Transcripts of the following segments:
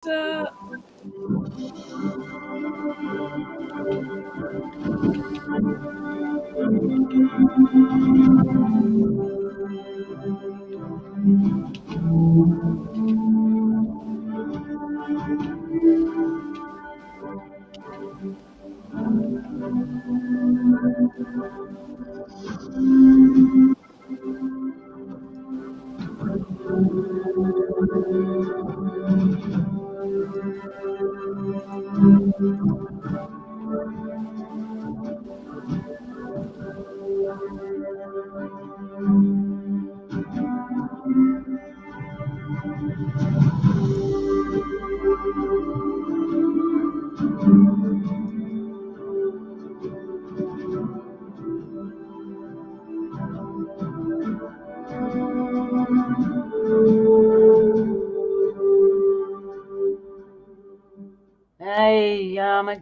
Hey,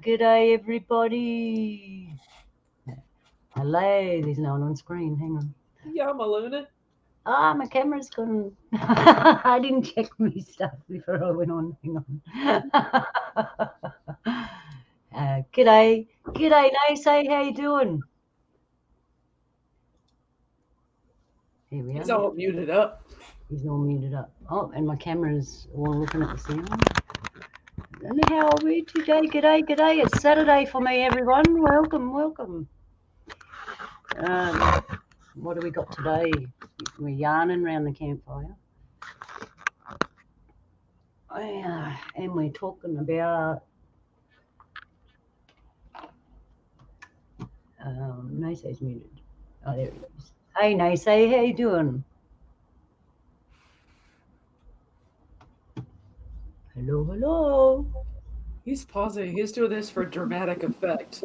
good day, everybody. Hello, there's no one on screen. Hang on. Yama Luna. My camera's gone. I didn't check my stuff before I went on. Hang on. G'day, Nace. How you doing? Here we are. He's all muted up. He's all muted up. Oh, and my camera's all looking at the sound. And how are we today? G'day. It's Saturday for me, everyone. Welcome. What do we got today? We're yarning around the campfire. And we're talking about Nace's muted. Oh, there it is. Hey, Nace, how you doing? Hello. He's pausing. He's doing this for dramatic effect.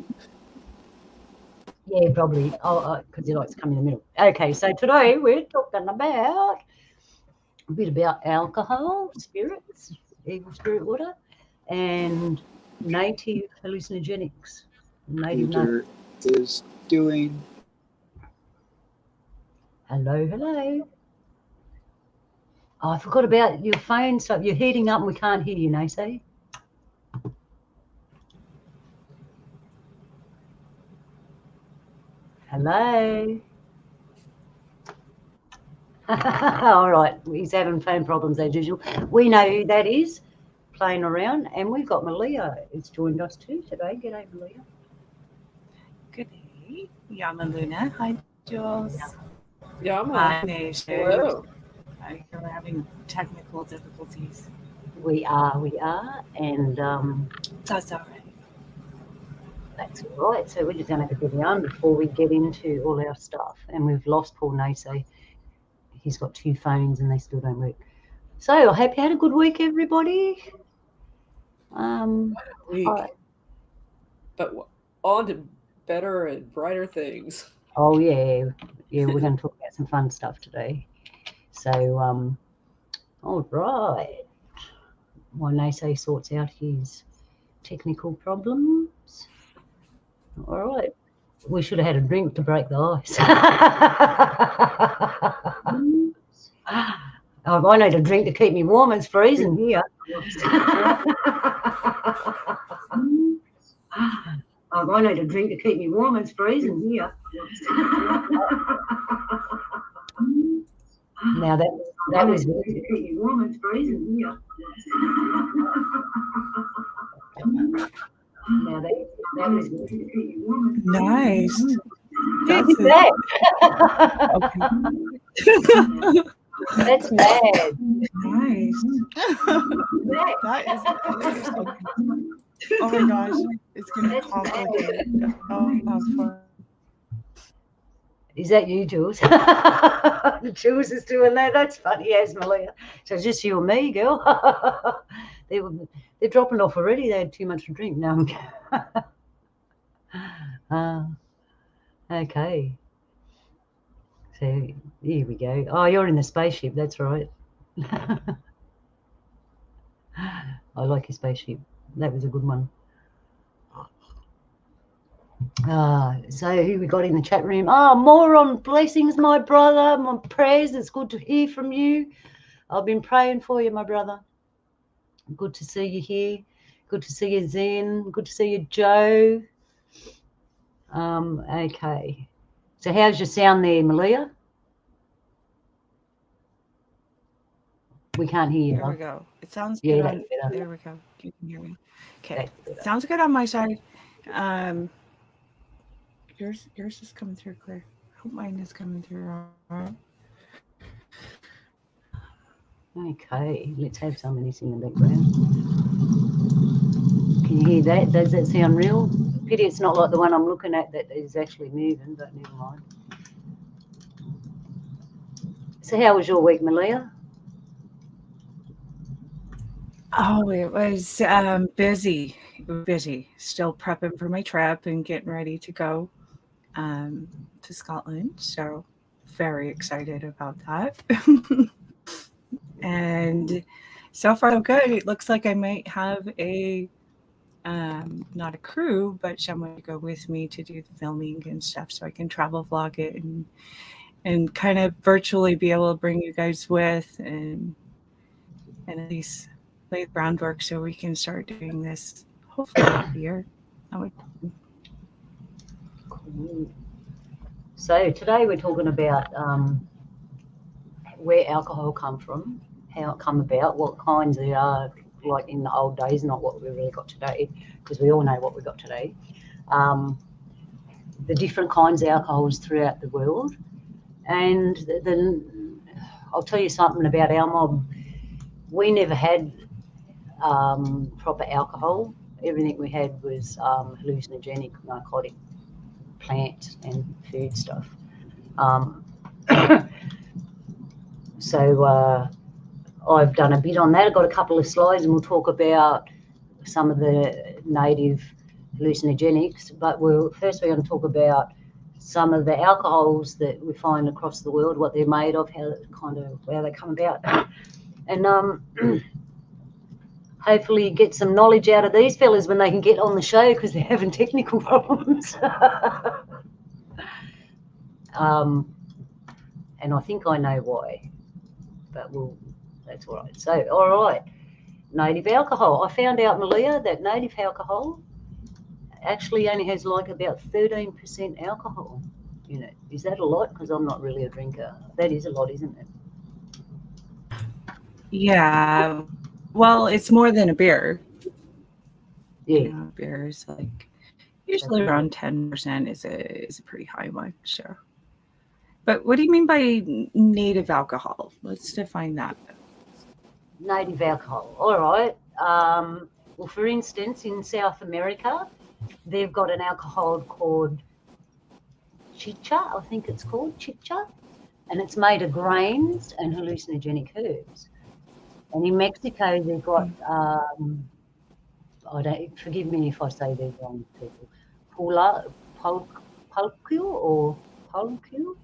Yeah, probably. Because he likes to come in the middle. Okay, so today we're talking about a bit about alcohol, spirits, evil spirit water, and native hallucinogenics. Peter is doing. Hello. Oh, I forgot about your phone stuff. You're heating up and we can't hear you, Nace. Hello. All right, he's having phone problems as usual. We know who that is, playing around, and we've got Malia who's joined us too today. G'day, Malia. Good day, Yama Luna. Hi, Jules. Yama. Hi, Nation. Hello. We're having technical difficulties. We are, and That's all right. that's all right. So we're just going to have a bit yarn before we get into all our stuff. And we've lost Paul Nace. He's got 2 phones and they still don't work. So I hope you had a good week, everybody. Week. But on to better and brighter things. Oh yeah, we're going to talk about some fun stuff today. So, all right. While Nace sorts out his technical problems. All right. We should have had a drink to break the ice. I need a drink to keep me warm. It's freezing here. I need a drink to keep me warm. It's freezing here. Now that was to keep me warm. It's freezing here. Now that was to keep me warm. Nice. That's That's mad. Nice. That is interesting. Oh my gosh, it's going to be complicated. Oh, fun. Is that you, Jules? Jules is doing that. That's funny, yes, Malia. So it's just you and me, girl. They're dropping off already. They had too much to drink. No. Okay. So here we go. Oh, you're in the spaceship. That's right. I like your spaceship. That was a good one. So who we got in the chat room? More on blessings, my brother. My prayers. It's good to hear from you. I've been praying for you, my brother. Good to see you here. Good to see you, Zen. Good to see you, Joe. Okay. So how's your sound there, Malia? We can't hear you. There we go. It sounds Yeah, good that's on. better. There we go. You can hear me. Okay. That's better. Sounds good on my side. Yours is coming through clear. I hope mine is coming through all right. Okay, let's have some of this in the background. Can you hear that? Does that sound real? Pity it's not like the one I'm looking at that is actually moving, but never mind. So how was your week, Malia? Oh, it was busy. It was busy. Still prepping for my trip and getting ready to go to Scotland. So very excited about that. And so far so good. It looks like I might have a not a crew, but someone to go with me to do the filming and stuff, so I can travel vlog it and kind of virtually be able to bring you guys with and at least lay the groundwork so we can start doing this hopefully every year. That would Cool. So today we're talking about where alcohol come from, how it come about, what kinds there are, like in the old days, not what we really got today, because we all know what we got today. The different kinds of alcohols throughout the world. And I'll tell you something about our mob. We never had proper alcohol. Everything we had was hallucinogenic, narcotic, plant and food stuff. So I've done a bit on that. I've got a couple of slides and we'll talk about some of the native hallucinogenics, but we're going to talk about some of the alcohols that we find across the world, what they're made of, how they come about, and hopefully get some knowledge out of these fellas when they can get on the show because they're having technical problems. And I think I know why, but that's all right. So, all right, native alcohol. I found out, Malia, that native alcohol actually only has like about 13% alcohol in it. Is that a lot? Because I'm not really a drinker. That is a lot, isn't it? Yeah. Well, it's more than a beer. Yeah. You know, beer is like usually around 10% is a pretty high one. Sure. But what do you mean by native alcohol? Let's define that. Native alcohol. All right. Well, for instance, in South America, they've got an alcohol called chicha, I think it's called chicha, and it's made of grains and hallucinogenic herbs. And in Mexico, they've got, forgive me if I say these wrong, people, pulquio or pulquio,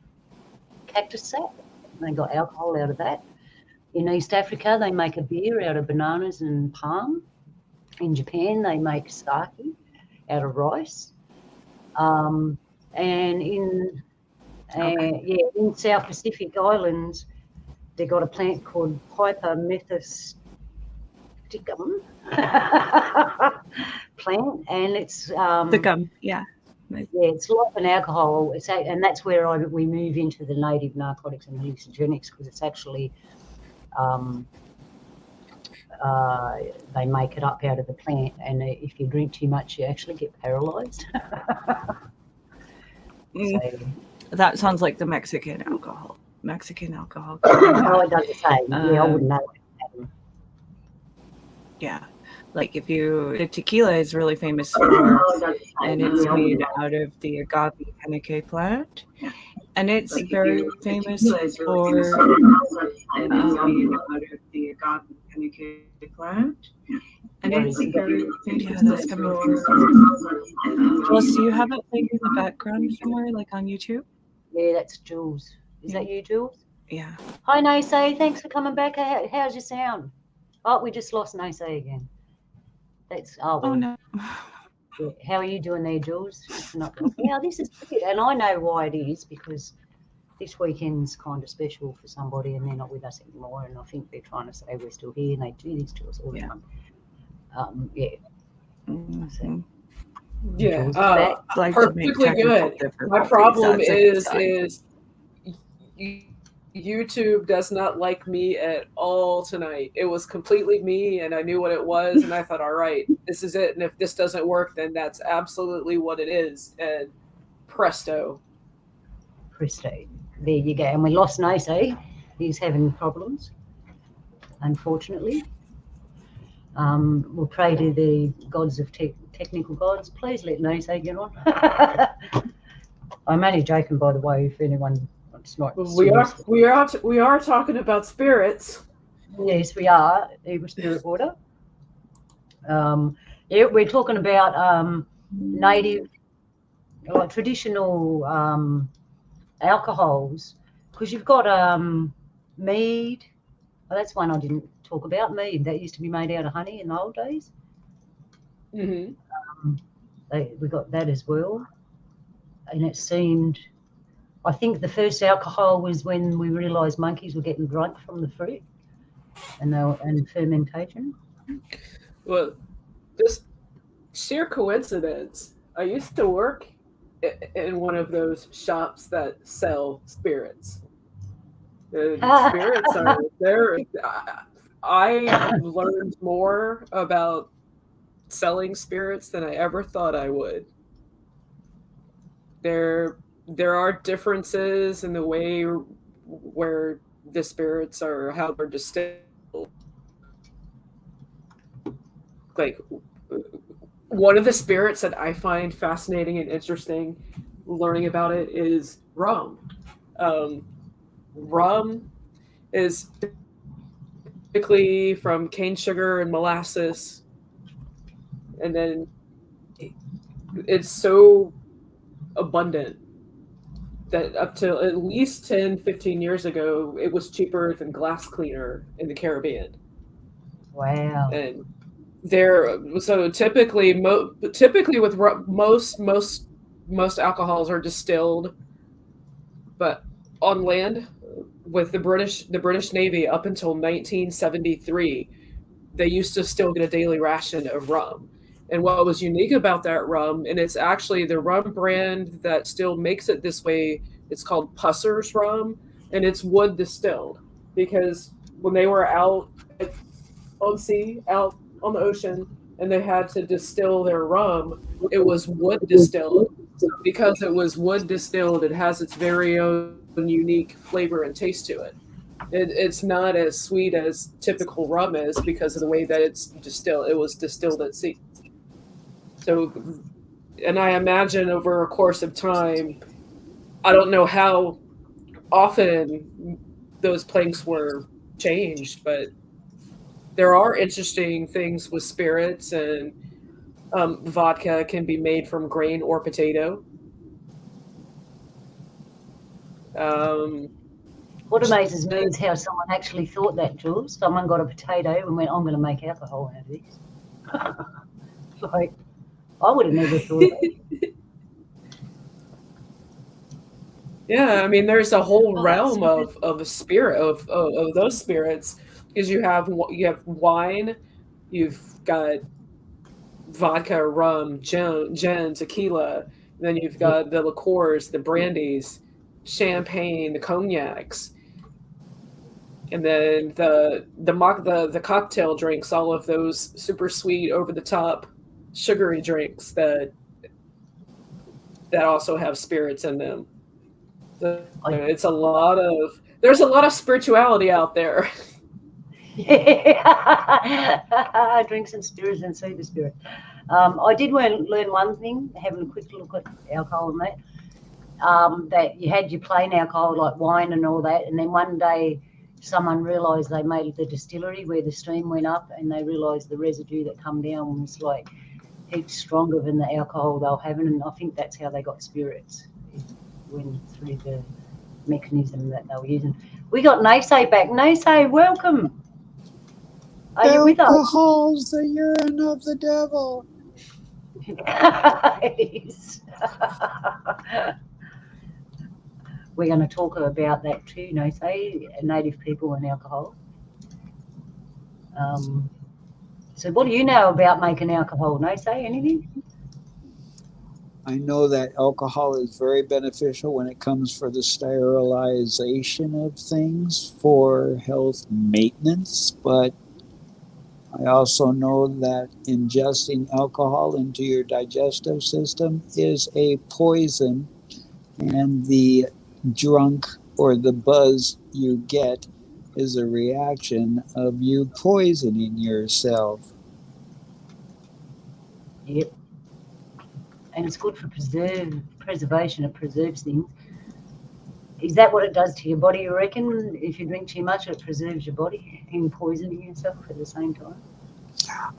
cactus sap. They got alcohol out of that. In East Africa, they make a beer out of bananas and palm. In Japan, they make sake out of rice. And in South Pacific Islands, they got a plant called Piper methysticum plant, and it's the gum, yeah. Yeah, it's like an alcohol. And that's where we move into the native narcotics and hallucinogenics, because it's actually they make it up out of the plant, and if you drink too much, you actually get paralysed. So, that sounds like the Mexican alcohol. Oh, it does the same. Yeah, I wouldn't know. Yeah, like the tequila is really famous for, and it's made out of the agave panique plant, and it's very famous for and it's very famous for. Well, do you have it playing in the background somewhere, like on YouTube? Yeah, that's Jules. Is that you, Jules? Yeah. Hi, Nasay. Thanks for coming back. How's your sound? Oh, we just lost Nasay again. Oh no. Yeah. How are you doing there, Jules? Yeah, this is good, and I know why it is, because this weekend's kind of special for somebody, and they're not with us anymore. And I think they're trying to say we're still here, and they do this to us all the time. Yeah. Mhm. Yeah, Jules is back. Like to make perfectly technical good. My difficulties problem at the is time. YouTube does not like me at all tonight. It was completely me, and I knew what it was, and I thought, all right, this is it. And if this doesn't work, then that's absolutely what it is. And presto. Presto. There you go. And we lost Nace. He's having problems, unfortunately. We'll pray to the gods of technical gods. Please let Nace get on. I'm only joking, by the way, if anyone wants not. We are talking about spirits. Yes, we are. Evil spirit water. Yeah, we're talking about native, like traditional alcohols, because you've got mead. Well, that's one I didn't talk about. Mead that used to be made out of honey in the old days. Mm-hmm. We got that as well, and it seemed. I think the first alcohol was when we realised monkeys were getting drunk from the fruit, and fermentation. Well, this sheer coincidence. I used to work in one of those shops that sell spirits. The spirits are there. I learned more about selling spirits than I ever thought I would. There are differences in the way where the spirits are, how they're distilled. Like one of the spirits that I find fascinating and interesting learning about it is rum. Rum is typically from cane sugar and molasses, and then it's so abundant that up to at least 10-15 years ago it was cheaper than glass cleaner in the Caribbean. Wow. And so typically with most alcohols are distilled, but on land with the British Navy up until 1973 they used to still get a daily ration of rum. And what was unique about that rum, and it's actually the rum brand that still makes it this way, it's called Pusser's rum, and it's wood distilled, because when they were out on sea, out on the ocean, and they had to distill their rum, it was wood distilled. Because it was wood distilled, it has its very own unique flavor and taste to it. It's not as sweet as typical rum is because of the way that it's distilled. It was distilled at sea. So, and I imagine over a course of time, I don't know how often those planks were changed, but there are interesting things with spirits, and vodka can be made from grain or potato. What amazes me is how someone actually thought that, Jules. Someone got a potato and went, I'm going to make alcohol out of this. Like, I would have never thought that. Yeah, I mean, there's a whole realm of a spirit of those spirits, because you have wine, you've got vodka, rum, gin, tequila, then you've got the liqueurs, the brandies, champagne, the cognacs, and then the cocktail drinks, all of those super sweet, over the top, sugary drinks that also have spirits in them. So there's a lot of spirituality out there. Yeah. Drink some spirits and see the spirit. I did learn one thing, having a quick look at alcohol and that you had your plain alcohol like wine and all that, and then one day someone realised they made the distillery where the steam went up, and they realised the residue that come down was like heaps stronger than the alcohol they were having, and I think that's how they got spirits. Went through the mechanism that they were using. We got Nace back. Nace, welcome. Are you with us? Alcohol's the urine of the devil. we're going to talk about that too, say native people and alcohol. So what do you know about making alcohol? Say anything? I know that alcohol is very beneficial when it comes for the sterilization of things for health maintenance, but I also know that ingesting alcohol into your digestive system is a poison, and the drunk or the buzz you get is a reaction of you poisoning yourself. Yep. And it's good for preservation. It preserves things. Is that what it does to your body, you reckon? If you drink too much, it preserves your body and poisoning yourself at the same time?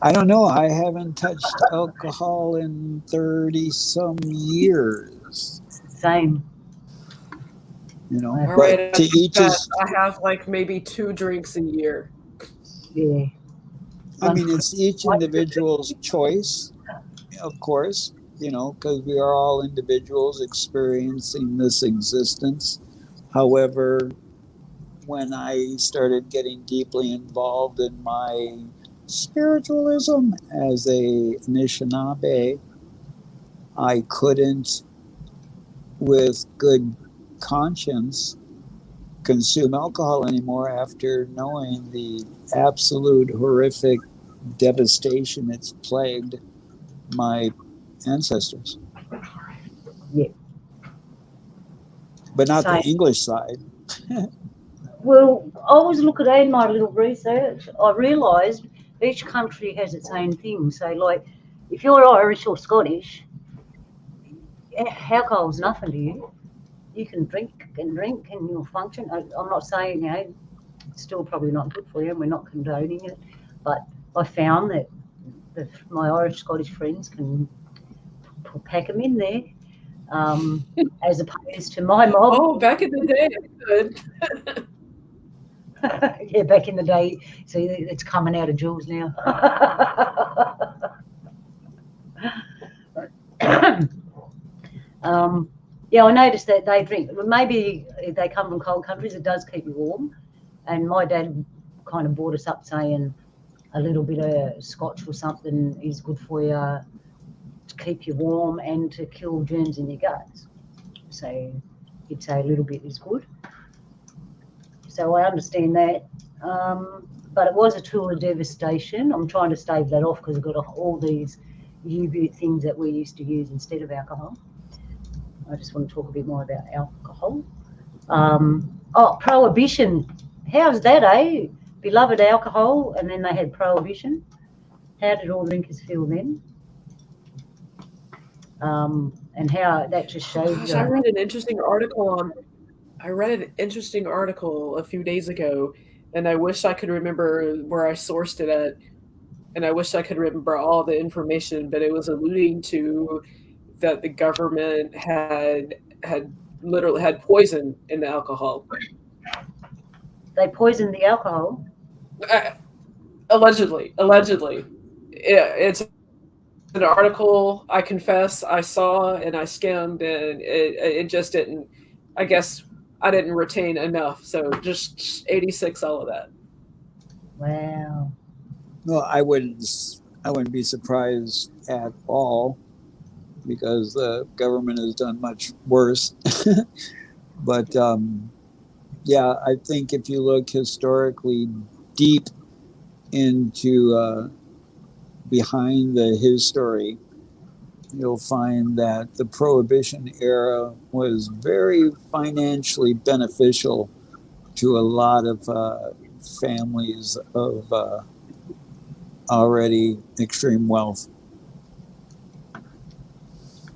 I don't know. I haven't touched alcohol in 30-some years. Same. All All but right, to each his. I have like maybe 2 drinks a year. Yeah. I mean, it's each individual's choice, of course, because we are all individuals experiencing this existence. However, when I started getting deeply involved in my spiritualism as a Anishinaabe, I couldn't, with good conscience, consume alcohol anymore after knowing the absolute horrific devastation it's plagued my ancestors. Yeah. But not the English side. Well, I was looking at in my little research, I realised each country has its own thing. So, like, if you're Irish or Scottish, alcohol's nothing to you. You can drink and you'll function. I'm not saying, it's still probably not good for you, and we're not condoning it. But I found that my Irish Scottish friends can pack them in there, as opposed to my mob. Oh, back in the day, good. Yeah, back in the day. See, it's coming out of Jules now. Yeah, I noticed that they drink. Maybe if they come from cold countries, it does keep you warm. And my dad kind of brought us up saying a little bit of scotch or something is good for you to keep you warm and to kill germs in your guts. So he'd say a little bit is good. So I understand that. But it was a tool of devastation. I'm trying to stave that off because I've got all these U-boot things that we used to use instead of alcohol. I just want to talk a bit more about alcohol. Prohibition. How's that, eh? Beloved alcohol, and then they had prohibition. How did all drinkers feel then? And how that just shows. Gosh, I read an interesting article a few days ago, and I wish I could remember where I sourced it at, and I wish I could remember all the information, but it was alluding to that the government had literally had poison in the alcohol. They poisoned the alcohol? Allegedly. It's an article, I confess, I saw and I skimmed, and it just didn't, I guess I didn't retain enough. So just 86, all of that. Wow. Well, I wouldn't be surprised at all, because the government has done much worse. But yeah, I think if you look historically deep into behind the history, you'll find that the Prohibition era was very financially beneficial to a lot of families of already extreme wealth.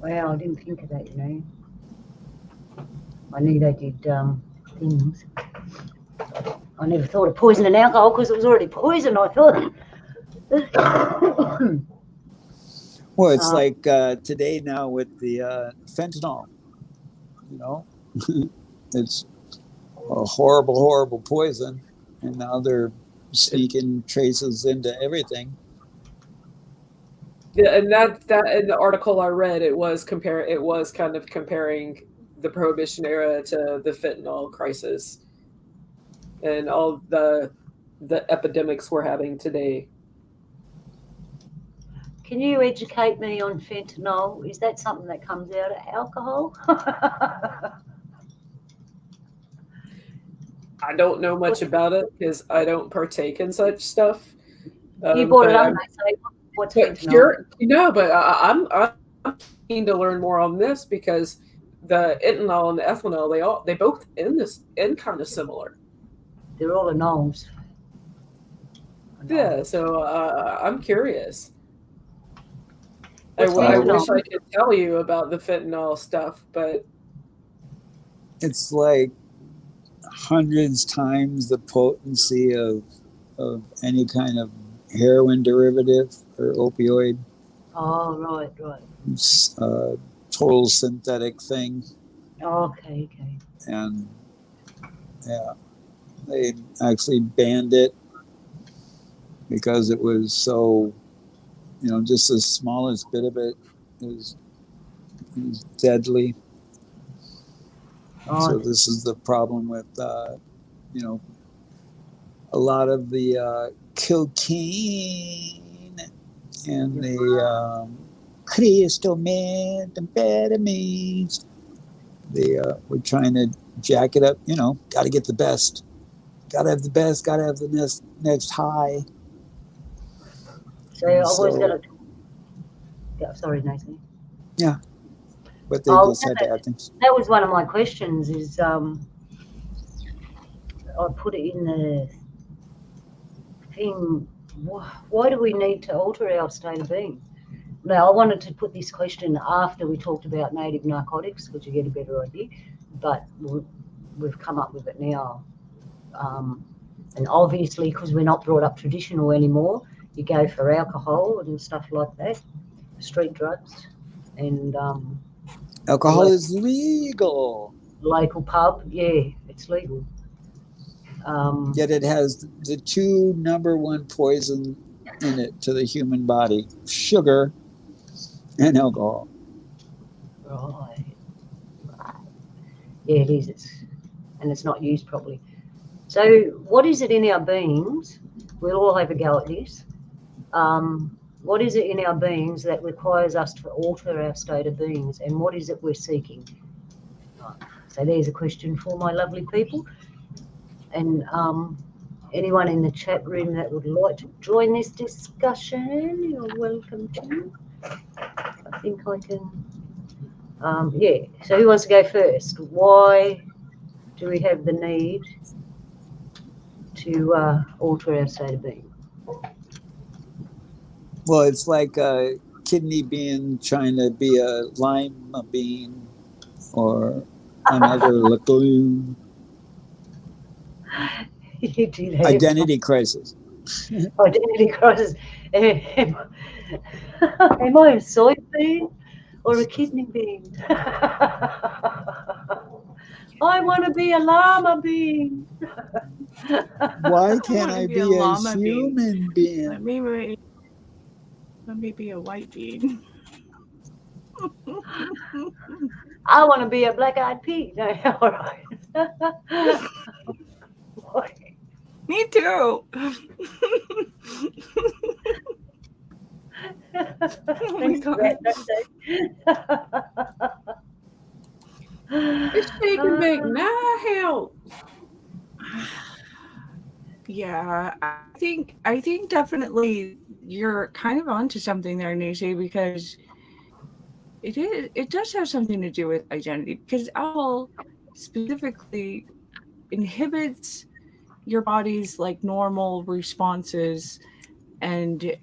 Wow, I didn't think of that, I knew they did things. I never thought of poisoning alcohol because it was already poison, I thought. Well, it's like today now with the fentanyl, it's a horrible, horrible poison, and now they're sneaking traces into everything. Yeah, and that in the article I read, it was kind of comparing the Prohibition era to the fentanyl crisis and all the epidemics we're having today. Can you educate me on fentanyl? Is that something that comes out of alcohol? I don't know much about it because I don't partake in such stuff. You brought it but up, I'm- and they say, what's But fentanyl? here, but I'm keen to learn more on this because the ethanol and the ethanol, they both end kind of similar. They're all anols. Yeah, so I'm curious. I What's wish fentanyl? I could tell you about the fentanyl stuff, but It's like hundreds times the potency of any kind of heroin derivative or opioid. Oh, right. It's a total synthetic thing. Okay. And yeah, they actually banned it because it was so, just the smallest bit of it is deadly. Oh, So this is the problem with, a lot of the cocaine and the crystal methamphetamines. We're trying to jack it up. Got to get the best. Got to have the best. Got to have the next high. so I was going to. Yeah, sorry, Nathan. Yeah, but they just had to add things. That was one of my questions. Is I put it in the thing. Why do we need to alter our state of being? Now, I wanted to put this question after we talked about native narcotics, because you get a better idea. But we've come up with it now. And obviously, because we're not brought up traditional anymore, you go for alcohol and stuff like that, street drugs, and alcohol is legal. Local pub, yeah, it's legal. Yet it has the two number one poison in it to the human body: sugar and alcohol. Right. Yeah, it is. It's not used properly. So, what is it in our beings? We'll all have a go at this. What is it in our beings that requires us to alter our state of beings, and what is it we're seeking? So, there's a question for my lovely people. And anyone in the chat room that would like to join this discussion, you're welcome to. I think I can. Yeah. So, who wants to go first? Why do we have the need to alter our state of being? Well, it's like a kidney bean trying to be a lima bean or another legume. You do that. Identity crisis. Identity crisis. Am I a soybean or a kidney bean? I want to be a llama bean. Why can't I be be a a llama bean. human being? Let me be a white bean. I want to be a black-eyed pea. No, all right. Me too. Thanks for that, it's shake and bake now help. Yeah, I think definitely you're kind of onto something there, Nisi, because it does have something to do with identity, because alcohol specifically inhibits your body's like normal responses and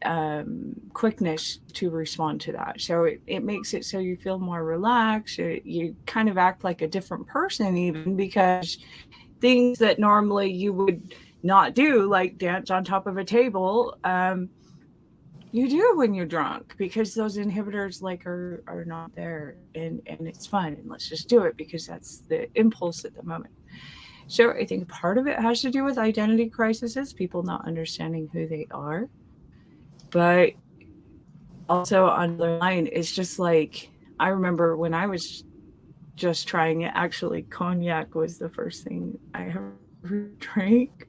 quickness to respond to that. So it makes it so you feel more relaxed. You kind of act like a different person, even because things that normally you would not do, like dance on top of a table, you do when you're drunk, because those inhibitors like are not there, and it's fun, and let's just do it because that's the impulse at the moment. So I think part of it has to do with identity crises, people not understanding who they are. But also on the line, it's just like, I remember when I was just trying it. Actually, cognac was the first thing I ever drank.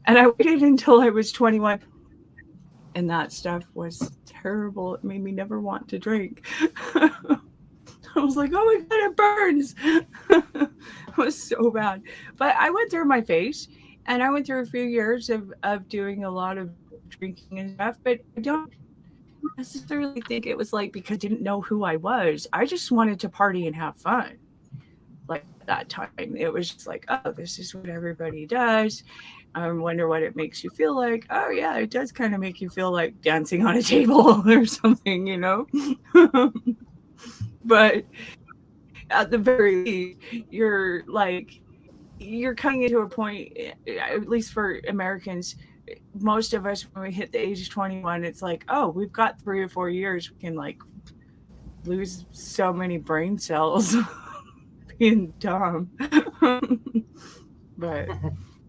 And I waited until I was 21. And that stuff was terrible. It made me never want to drink. I was like, oh my God, it burns. It was so bad. But I went through my phase, and I went through a few years of doing a lot of drinking and stuff. But I don't necessarily think it was like because I didn't know who I was. I just wanted to party and have fun. Like at that time, it was just like, oh, this is what everybody does. I wonder what it makes you feel like. Oh, yeah, it does kind of make you feel like dancing on a table or something, you know? But at the very least, you're coming into a point, at least for Americans, most of us, when we hit the age of 21, it's like, oh, we've got 3 or 4 years. We can like lose so many brain cells being dumb. But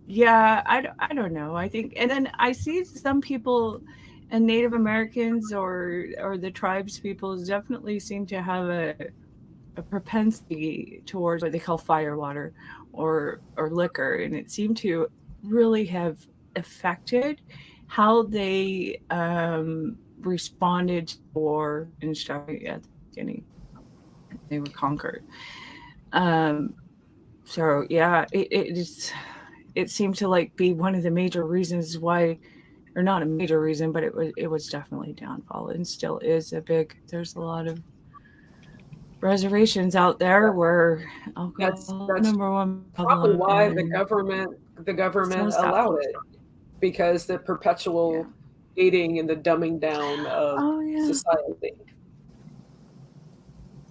yeah, I don't know. I think, and then I see some people and Native Americans or the tribes people definitely seem to have a propensity towards what they call firewater or liquor, and it seemed to really have affected how they responded to war and stuff at the beginning. They were conquered. So yeah, it seemed to like be one of the major reasons why, or not a major reason, but it was definitely downfall, and still is a big. There's a lot of reservations out there where alcohol That's number one probably problem, why the and government so allowed it, because the perpetual eating and the dumbing down of society.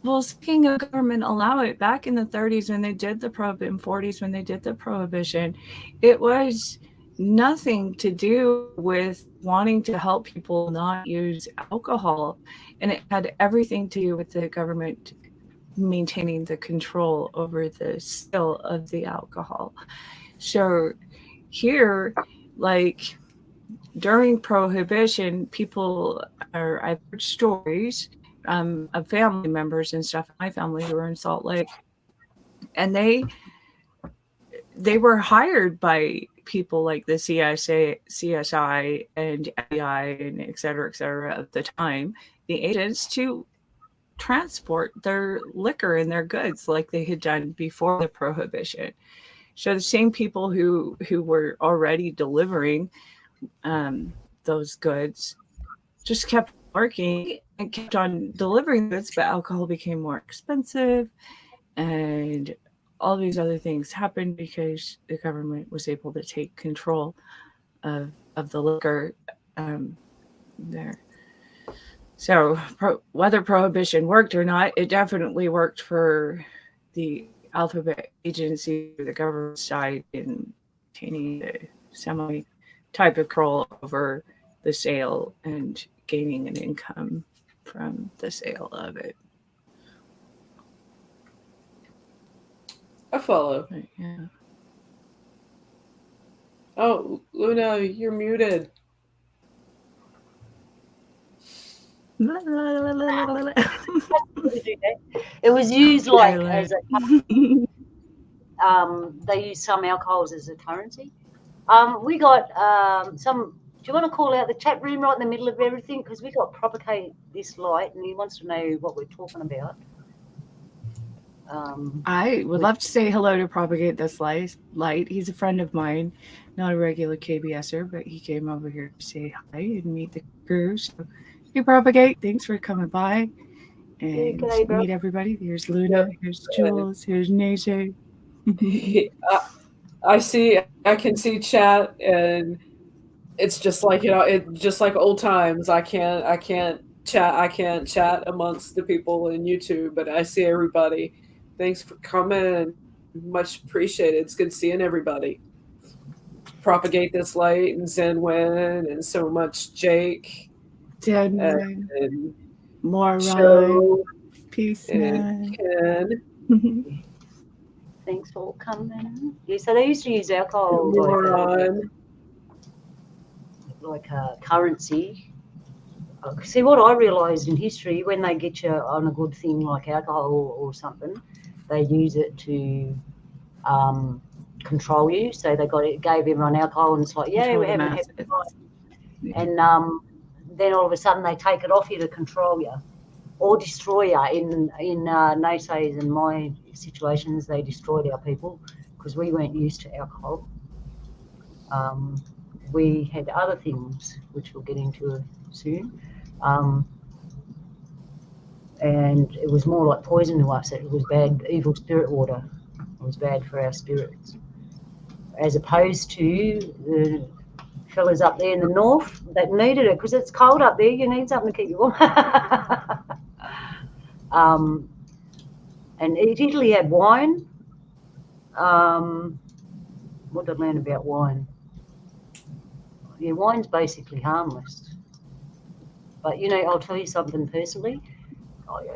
Well, speaking of government allow it, back in the 30s when they did the and 40s when they did the prohibition, it was nothing to do with wanting to help people not use alcohol, and it had everything to do with the government maintaining the control over the sale of the alcohol. So here, like during prohibition, people are, I've heard stories of family members and stuff, my family who were in Salt Lake, and they were hired by people like the CSI and FBI and et cetera at the time, the agents, to transport their liquor and their goods like they had done before the prohibition. So the same people who were already delivering those goods just kept working and kept on delivering goods, but alcohol became more expensive, and all these other things happened because the government was able to take control of the liquor there. So whether prohibition worked or not, it definitely worked for the alphabet agency, the government side, in maintaining the semi type of control over the sale and gaining an income from the sale of it. I follow. But, yeah. Oh, Luna, you're muted. It was used like as a they use some alcohols as a currency. We got some. Do you want to call out the chat room right in the middle of everything? Because we got Propagate This Light, and he wants to know what we're talking about. I would love to say hello to Propagate This Light. He's a friend of mine, not a regular KBSer, but he came over here to say hi and meet the crew. So, hey, Propagate, thanks for coming by and meet everybody. Here's Luna, here's Jules, here's Naze. I can see chat, and it's just like, just like old times. I can't chat amongst the people in YouTube, but I see everybody. Thanks for coming. Much appreciated. It's good seeing everybody. Propagate This Light and Zenwin and so much Jake. Zenwin. And Moran. Peace, and Ken. Thanks for coming. Yeah, so they used to use alcohol like a currency See, what I realised in history, when they get you on a good thing like alcohol or something, they use it to control you. So they gave everyone alcohol, and it's like, yeah, Control we're the having a happy masses. time. And then all of a sudden they take it off you to control you or destroy you. In Naysay's and my situations, they destroyed our people because we weren't used to alcohol. We had other things, which we'll get into soon. And it was more like poison to us. It was bad, evil spirit water. It was bad for our spirits. As opposed to the fellas up there in the north that needed it, because it's cold up there. You need something to keep you warm. And Italy had wine. What did I learn about wine? Yeah, wine's basically harmless. But, you know, I'll tell you something personally.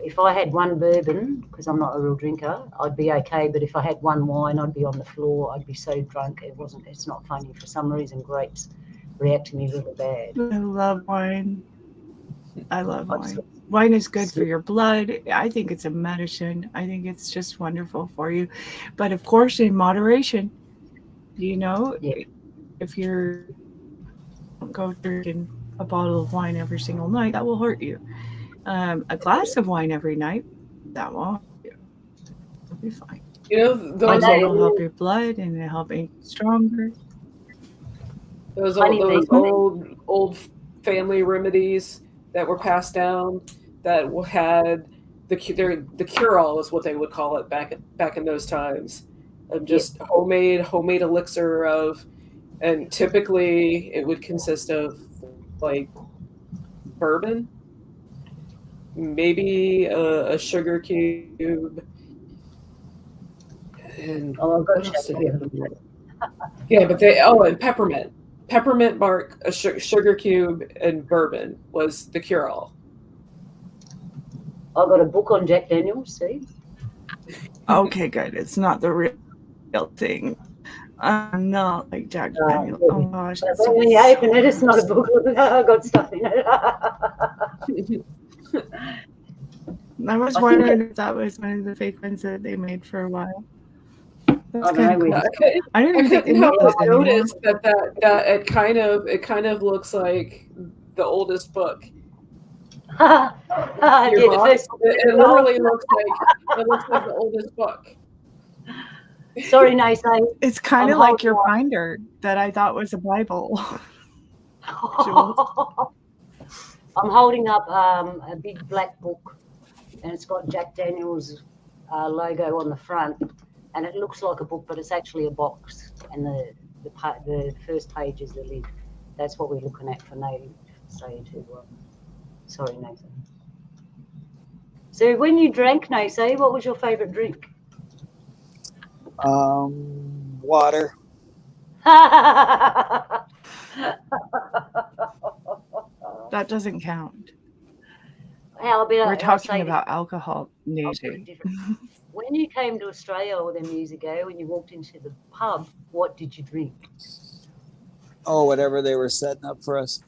If I had one bourbon, because I'm not a real drinker, I'd be okay. But if I had one wine, I'd be on the floor. I'd be so drunk. It's not funny. For some reason, grapes react to me really bad. I love wine. I love wine. Wine is good for your blood. I think it's a medicine. I think it's just wonderful for you. But of course, in moderation, you know, Yeah. if you're go drinking a bottle of wine every single night, that will hurt you. A glass of wine every night, that won't. You'll be fine. You know, those It'll help your blood and it'll help make you stronger. those Honey old, those mason. old family remedies that were passed down that had the cure-all is what they would call it back in those times. Just homemade elixir of, and typically it would consist of like bourbon, maybe a sugar cube, and Oh, I've got what to else check did it they have? Yeah, but and peppermint bark, a sugar cube, and bourbon was the cure-all. I've got a book on Jack Daniels, see? Okay, good. It's not the real thing. I'm not like Jack Daniels. Good. Oh gosh. But when you open it, it's not a book. I've got stuff in it. I was wondering if that was one of the fake ones that they made for a while. That's I don't know. I don't I even think they couldn't make help those but anymore. notice that it kind of looks like the oldest book. Yeah, Your the box, first- it literally looks like the oldest book. Sorry, Naysay. It's kind I'm of like your holding binder that I thought was a Bible. I'm holding up a big black book, and it's got Jack Daniels' logo on the front, and it looks like a book, but it's actually a box, and the first page is the lid. That's what we're looking at for native. Sorry, Nathan. So when you drank, Naysay, what was your favourite drink? Water. That doesn't count. How about We're talking about alcohol, Nancy. When you came to Australia all them years ago, when you walked into the pub, what did you drink? Oh, whatever they were setting up for us.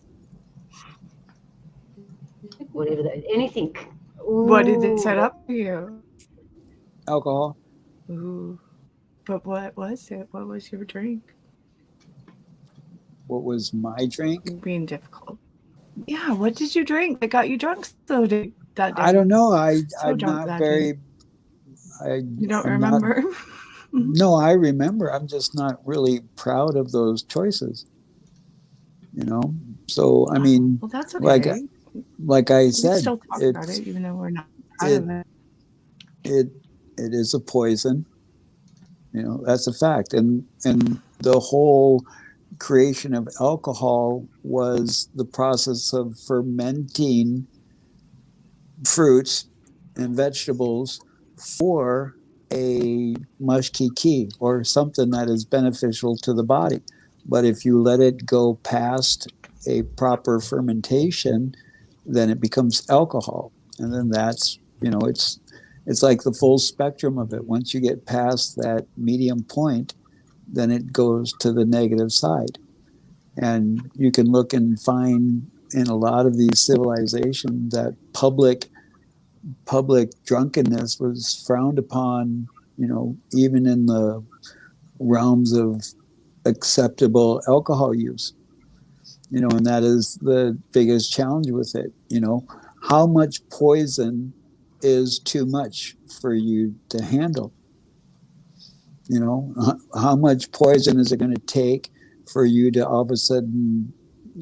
Whatever anything. Ooh, What did they set up for you? Alcohol. Ooh. But what was it? What was your drink? What was my drink? You're being difficult. Yeah, what did you drink that got you drunk so that day? I don't know. I'm drunk not that very. You don't I'm remember? No, I remember. I'm just not really proud of those choices. You know. So I mean, well, that's okay. like I We can said, still talk about it, even though we're not proud of it. It is a poison. You know, that's a fact. And the whole creation of alcohol was the process of fermenting fruits and vegetables for a mushkiki or something that is beneficial to the body. But if you let it go past a proper fermentation, then it becomes alcohol. And then that's, you know, it's like the full spectrum of it. Once you get past that medium point, then it goes to the negative side. And you can look and find in a lot of these civilizations, that public drunkenness was frowned upon, even in the realms of acceptable alcohol use. And that is the biggest challenge with it. How much poison is too much for you to handle? How much poison is it going to take for you to all of a sudden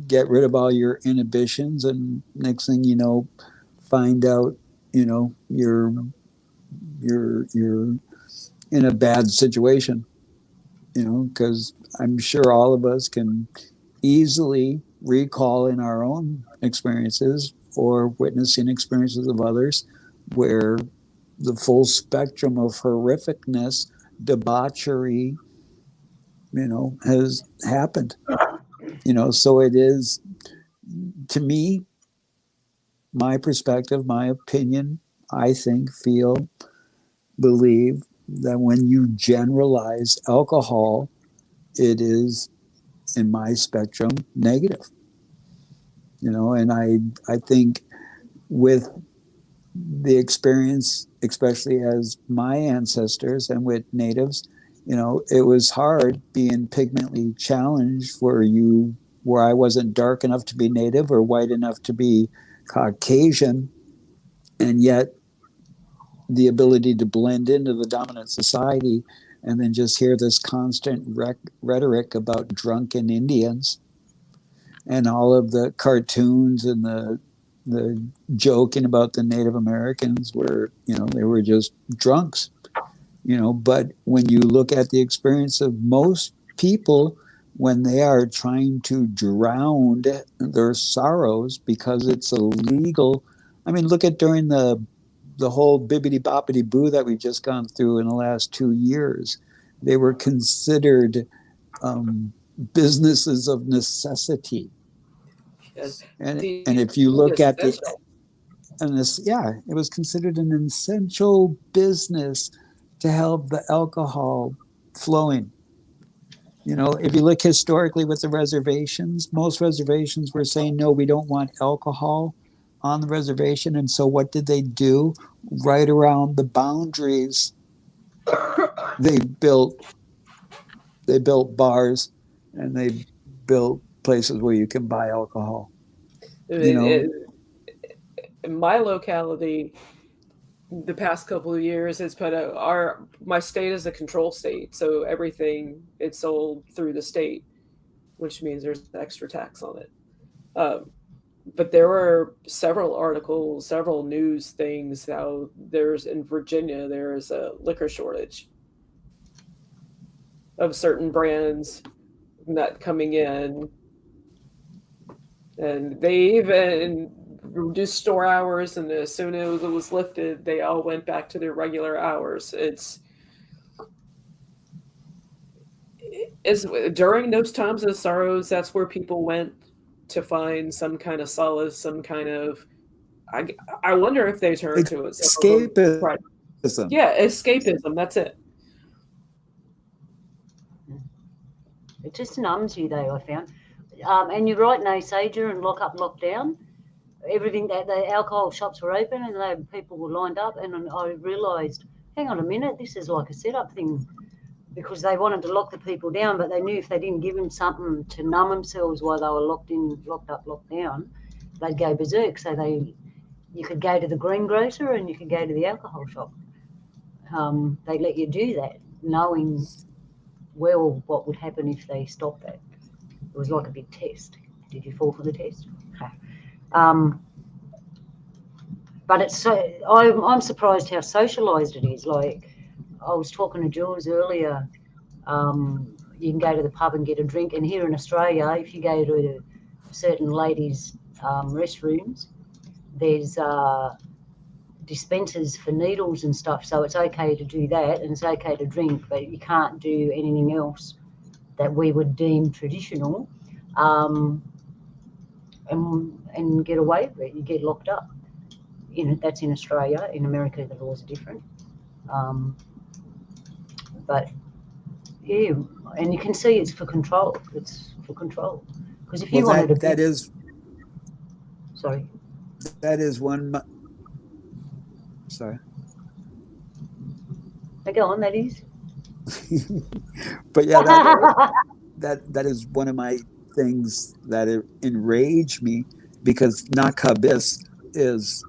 get rid of all your inhibitions, and next thing you know, find out, you're in a bad situation, because I'm sure all of us can easily recall in our own experiences or witnessing experiences of others where the full spectrum of horrificness, debauchery, has happened. So it is, to me, my perspective, my opinion, I think, feel, believe that when you generalize alcohol, it is, in my spectrum, negative. And I think with the experience, especially as my ancestors and with natives, it was hard being pigmentally challenged where I wasn't dark enough to be native or white enough to be Caucasian, and yet the ability to blend into the dominant society, and then just hear this constant rhetoric about drunken Indians and all of the cartoons and the joking about the Native Americans where, they were just drunks, but when you look at the experience of most people when they are trying to drown their sorrows because it's illegal. I mean, look at during the whole bibbity boppity boo that we've just gone through in the last 2 years. They were considered businesses of necessity. Yes. And if you look at it was considered an essential business to help the alcohol flowing. If you look historically with the reservations, most reservations were saying, no, we don't want alcohol on the reservation. And so what did they do? Right around the boundaries, they built bars, and they built places where you can buy alcohol. In my locality, the past couple of years, it's put my state is a control state, so everything it's sold through the state, which means there's extra tax on it. But there were several articles, several news things how in Virginia there is a liquor shortage of certain brands not coming in, and they even reduced store hours, and as soon as it was lifted, they all went back to their regular hours. It's during those times of sorrows, that's where people went to find some kind of solace, some kind of. I wonder if they turn to it. Escapism. Yeah, escapism. That's it. It just numbs you, though, I found. And you're right, no Sager and lock up, lock down. Everything that the alcohol shops were open and people were lined up, and I realised, hang on a minute, this is like a setup thing, because they wanted to lock the people down, but they knew if they didn't give them something to numb themselves while they were locked up, locked down, they'd go berserk. So you could go to the greengrocer and you could go to the alcohol shop. They let you do that, knowing well what would happen if they stopped that. It was like a big test. Did you fall for the test? But it's so I'm surprised how socialised it is. Like I was talking to Jules earlier, you can go to the pub and get a drink, and here in Australia, if you go to certain ladies' restrooms, there's dispensers for needles and stuff, so it's okay to do that and it's okay to drink, but you can't do anything else that we would deem traditional, and get away with it. You get locked up. That's in Australia. In America, the laws are different. But yeah, and you can see it's for control. It's for control, because if you wanted to, Sorry. That is one. Sorry. Now go on, that is. But yeah, that is one of my things that enraged me because narcotics is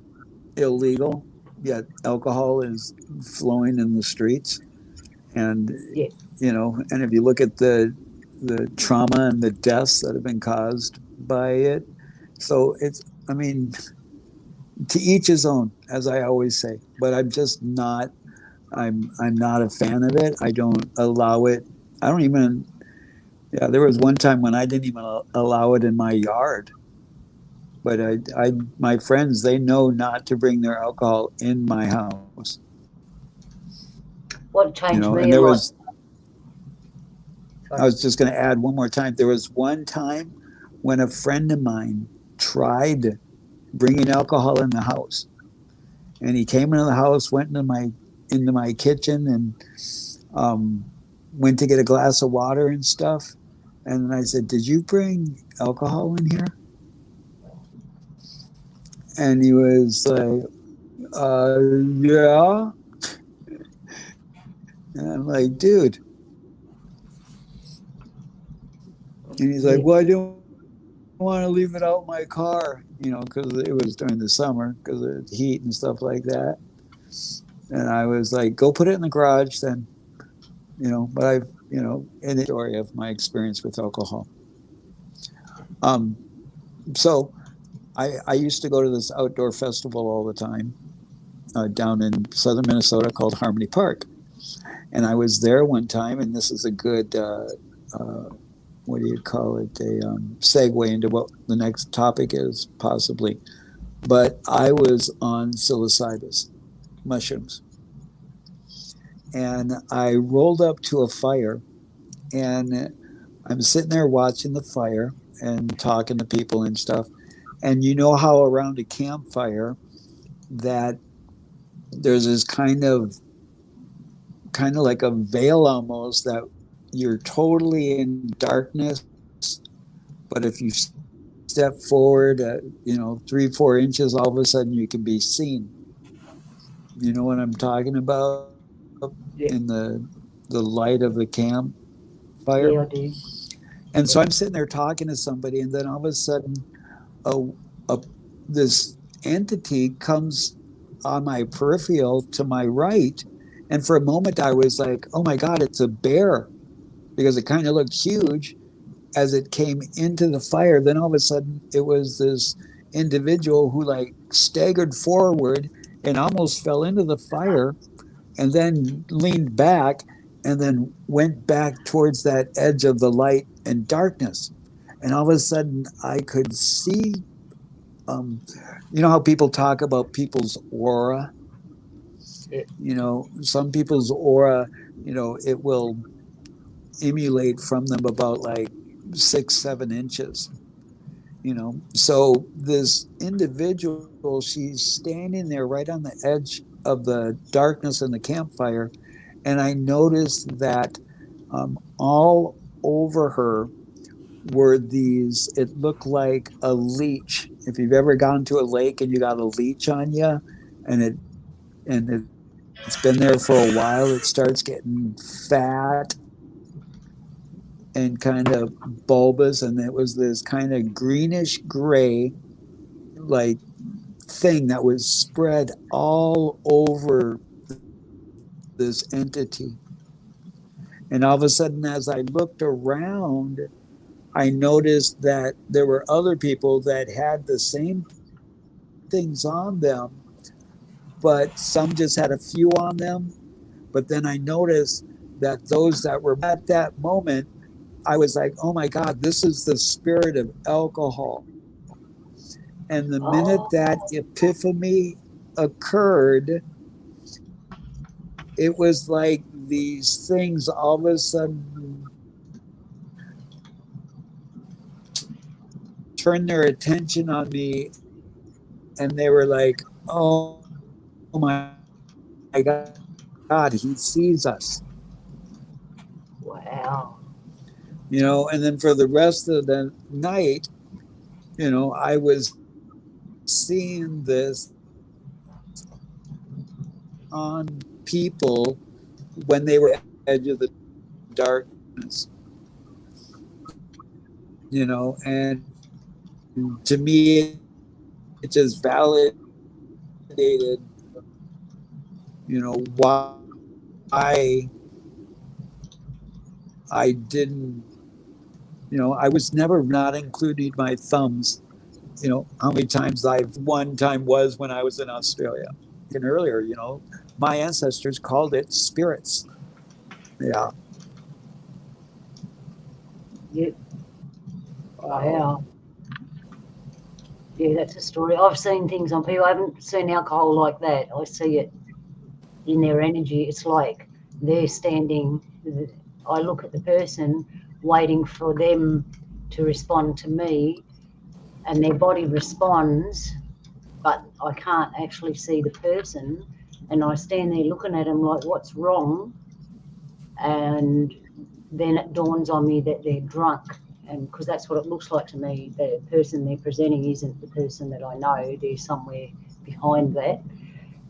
illegal, yet alcohol is flowing in the streets. And Yeah. and if you look at the trauma and the deaths that have been caused by it, so it's, I mean, to each his own, as I always say. But I'm just not. I'm not a fan of it. I don't allow it. I don't even. Yeah, there was one time when I didn't even allow it in my yard. But my friends, they know not to bring their alcohol in my house. What changed And me a there lot. was. I was just going to add one more time. There was one time when a friend of mine tried bringing alcohol in the house, and he came into the house, went into my kitchen, and went to get a glass of water and stuff. And then I said, "Did you bring alcohol in here?" And he was like, "Yeah." And I'm like, "Dude." And he's like, "Well, I didn't want to leave it out in my car, because it was during the summer because of the heat and stuff like that." And I was like, "Go put it in the garage then." But I've, in the story of my experience with alcohol. So I used to go to this outdoor festival all the time down in southern Minnesota called Harmony Park. And I was there one time, and this is a good, what do you call it, a segue into what the next topic is, possibly. But I was on psilocybus mushrooms. And I rolled up to a fire, and I'm sitting there watching the fire and talking to people and stuff. And you know how around a campfire that there's this kind of like a veil almost, that you're totally in darkness, but if you step forward 3-4 inches, all of a sudden you can be seen. You know what I'm talking about? Yeah. In the light of the campfire. Yeah, I do. And so I'm sitting there talking to somebody, and then all of a sudden this entity comes on my peripheral to my right. And for a moment I was like, oh my God, it's a bear, because it kind of looked huge as it came into the fire. Then all of a sudden it was this individual who like staggered forward and almost fell into the fire, and then leaned back and then went back towards that edge of the light and darkness. And all of a sudden I could see, how people talk about people's aura. Some people's aura, it will emulate from them about like 6-7 inches. So this individual, she's standing there right on the edge of the darkness in the campfire, and I noticed that all over her were these, it looked like a leech. If you've ever gone to a lake and you got a leech on you, and it's been there for a while, it starts getting fat and kind of bulbous, and it was this kind of greenish gray like thing that was spread all over this entity. And all of a sudden, as I looked around, I noticed that there were other people that had the same things on them, but some just had a few on them. But then I noticed that those that were at that moment, I was like, oh my God, this is the spirit of alcohol. And the minute that epiphany occurred, it was like these things all of a sudden turned their attention on me, and they were like, oh my God, he sees us. Wow. And then for the rest of the night, I was seeing this on people when they were at the edge of the darkness, and to me, it just validated, why I didn't, I was never not including my thumbs, how many times one time was when I was in Australia. And earlier, my ancestors called it spirits. Yeah. Yep. Wow. Yeah, that's a story. I've seen things on people. I haven't seen alcohol like that. I see it in their energy. It's like they're standing. I look at the person waiting for them to respond to me, and their body responds, but I can't actually see the person. And I stand there looking at them like, what's wrong? And then it dawns on me that they're drunk. And because that's what it looks like to me, the person they're presenting isn't the person that I know. They're somewhere behind that,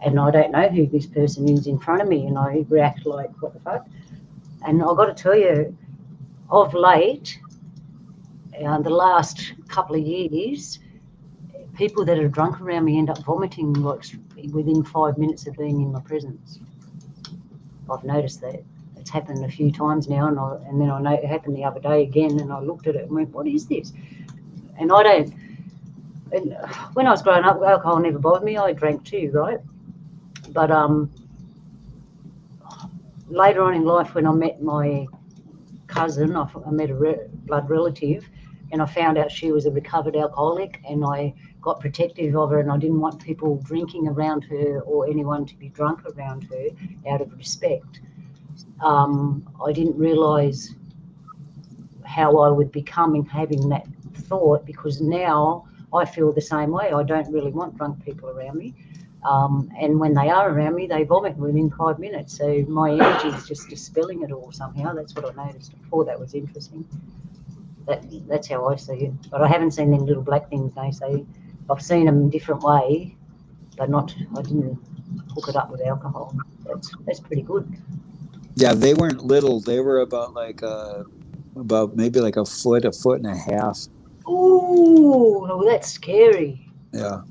and I don't know who this person is in front of me, and I react like, what the fuck? And I've got to tell you, of late, the last couple of years, people that are drunk around me end up vomiting like within 5 minutes of being in my presence. I've noticed that. It's happened a few times now, and then I know it happened the other day again, and I looked at it and went, what is this? And I don't, and when I was growing up, alcohol never bothered me. I drank too, right? But later on in life, when I met my cousin, I met a blood relative, and I found out she was a recovered alcoholic, and I got protective of her, and I didn't want people drinking around her or anyone to be drunk around her out of respect. I didn't realise how I would become in having that thought, because now I feel the same way. I don't really want drunk people around me. And when they are around me, they vomit within 5 minutes. So my energy is just dispelling it all somehow. That's what I noticed. I thought that was interesting. That's how I see it. But I haven't seen them little black things, they say. I've seen them a different way, but I didn't hook it up with alcohol. That's pretty good. Yeah, they weren't little. They were about maybe like a foot and a half. Ooh, well, that's scary. Yeah,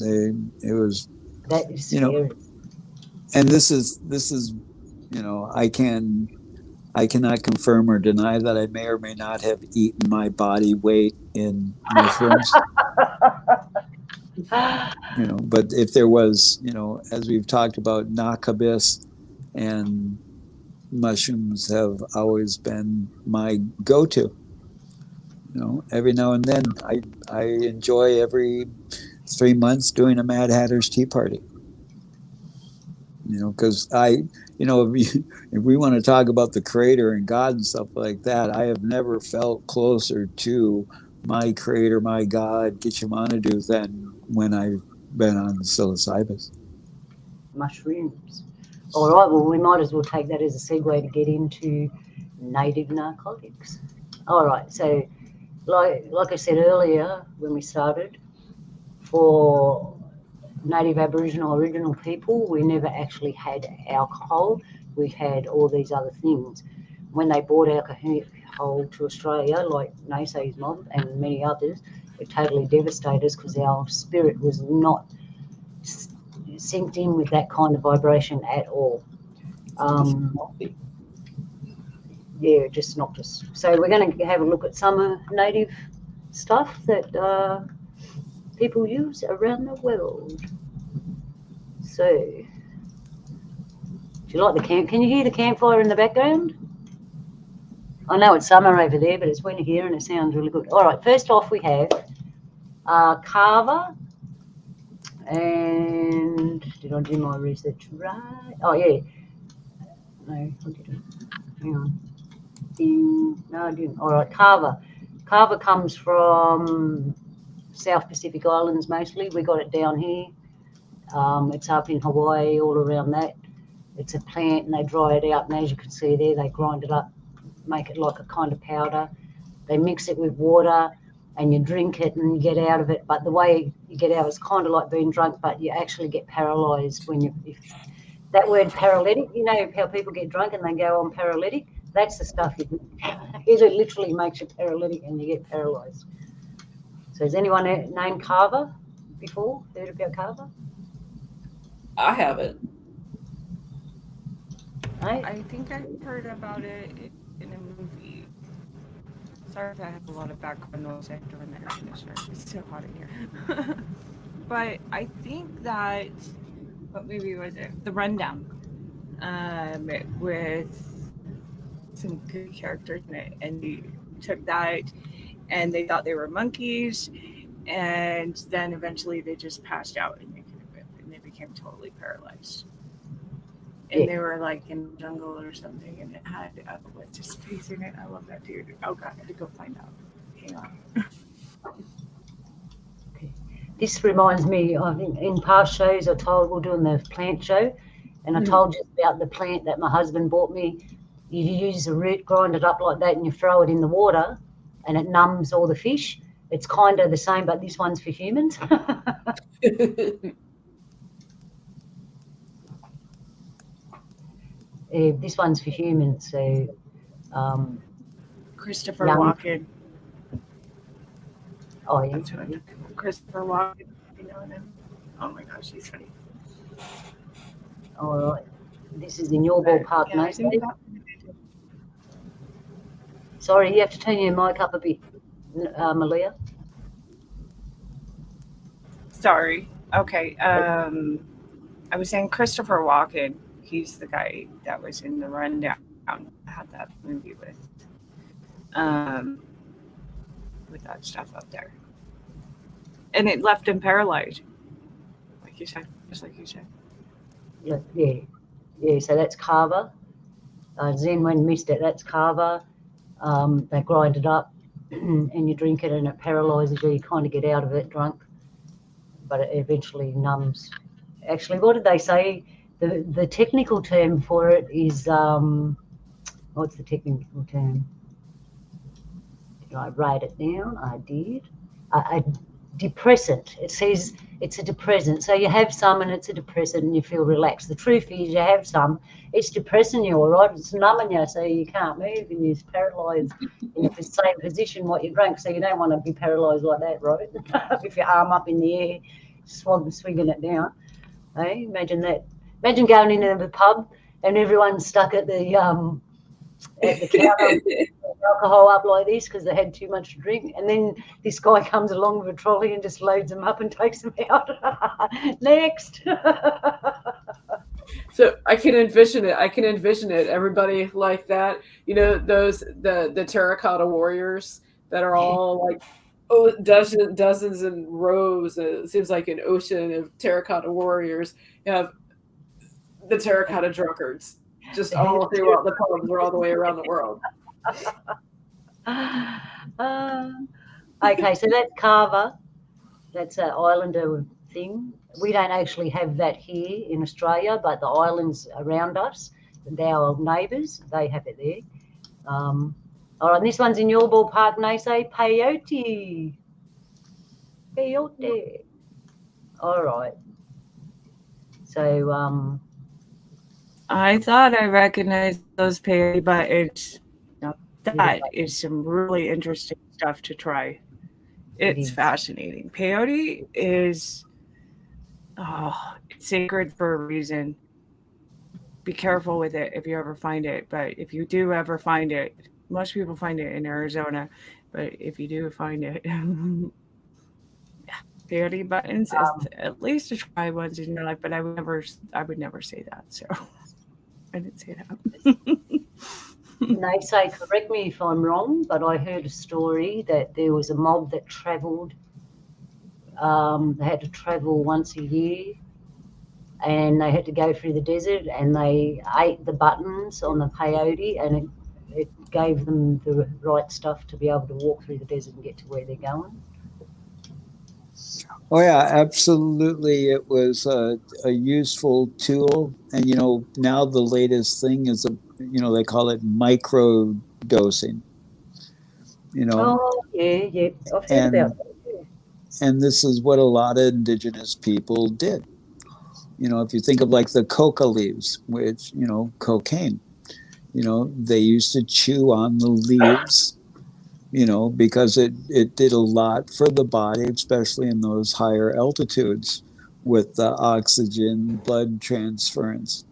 it was. That is scary. And this is, I cannot confirm or deny that I may or may not have eaten my body weight in mushrooms. But if there was, as we've talked about, narcotics and mushrooms have always been my go-to. Every now and then I enjoy every 3 months doing a Mad Hatter's Tea Party. Because if we want to talk about the Creator and God and stuff like that, I have never felt closer to my Creator, my God, Gitchamanadu than when I've been on psilocybin. Mushrooms. All right, well, we might as well take that as a segue to get into native narcotics. All right, so like I said earlier when we started, for native Aboriginal original people, we never actually had alcohol. We had all these other things. When they brought alcohol to Australia, like Nasay's mob and many others, it totally devastated us because our spirit was not synced in with that kind of vibration at all. Yeah, it just knocked us. So we're going to have a look at some native stuff that people use around the world. So, do you like the camp? Can you hear the campfire in the background? I know it's summer over there, but it's winter here and it sounds really good. All right, first off we have Carver. And did I do my research right? Oh, yeah. No, I didn't. Hang on. Ding. No, I didn't. All right, Carver. Carver comes from South Pacific Islands mostly. We got it down here. It's up in Hawaii, all around that. It's a plant and they dry it out. And as you can see there, they grind it up, make it like a kind of powder. They mix it with water and you drink it and you get out of it. But the way you get out is kind of like being drunk, but you actually get paralysed when you. If that word paralytic, you know how people get drunk and they go on paralytic. That's the stuff it literally makes you paralytic and you get paralysed. So has anyone named Carver before? Heard about Carver? I haven't. Right? I think I heard about it in a movie. Sorry if I have a lot of background noise. I have to run the air conditioner. It's so hot in here. But I think that, what movie was it? The Rundown. With some good characters in it. And they took that and they thought they were monkeys. And then eventually they just passed out and they became totally paralyzed. And they were like in the jungle or something, and it had what's his face in it. I love that dude. Oh god, I had to go find out. Hang on. Okay. This reminds me of in past shows I told we're doing the plant show, and I told you about the plant that my husband bought me. You use the root, grind it up like that, and you throw it in the water, and it numbs all the fish. It's kind of the same, but this one's for humans. This one's for humans, so Christopher Walken. Oh yeah, That's what I think. Christopher Walken. You know him? Oh my gosh, he's funny. all right. This is in your ballpark, Yeah, I think mate. that- Sorry, you have to turn your mic up a bit, Malia. Sorry. Okay. I was saying Christopher Walken. He's the guy that was in the Rundown. I had that movie with that stuff up there, and it left him paralyzed, like you said, just like you said. Yeah. So that's Carver. Zen when missed it. That's Carver. They grind it up, and you drink it, and it paralyzes you. You kind of get out of it drunk, but it eventually numbs. Actually, what did they say? The technical term for it is what's the technical term? Did I write it down? I did. A depressant. It says it's a depressant. So you have some and it's a depressant and you feel relaxed. The truth is you have some, it's depressing you, all right? It's numbing you so you can't move and you're paralysed in the same position what you drank. So you don't want to be paralysed like that, right? With your arm up in the air, swinging it down. Hey, imagine that. Imagine going into the pub and everyone's stuck at the counter with alcohol up like this because they had too much to drink, and then this guy comes along with a trolley and just loads them up and takes them out. Next. So I can envision it. Everybody like that. You know, the terracotta warriors that are all like dozens and rows. It seems like an ocean of terracotta warriors. You have the terracotta drunkards just all throughout the pubs or all the way around the world. Okay, so that's Carver. That's an islander thing. We don't actually have that here in Australia, but the islands around us, our neighbours, they have it there. All right, and this one's in your ballpark, Nase. Peyote. Peyote. All right. So, I thought I recognized those peyote, but it's not. That is some really interesting stuff to try. It's fascinating. Peyote is it's sacred for a reason. Be careful with it if you ever find it. But if you do ever find it, most people find it in Arizona. But if you do find it, peyote buttons is at least to try once in your life. But I would never say that. So I didn't say that. They say, correct me if I'm wrong, but I heard a story that there was a mob that travelled. They had to travel once a year, and they had to go through the desert, and they ate the buttons on the peyote, and it gave them the right stuff to be able to walk through the desert and get to where they're going. Oh yeah, absolutely. It was a useful tool, and now the latest thing is they call it micro dosing. you know, Oh, yeah. I've heard and about that. Yeah. and this is what a lot of indigenous people did. You know, if you think of like the coca leaves, which, you know, cocaine, you know, they used to chew on the leaves, you know, because it did a lot for the body, especially in those higher altitudes with the oxygen blood transference,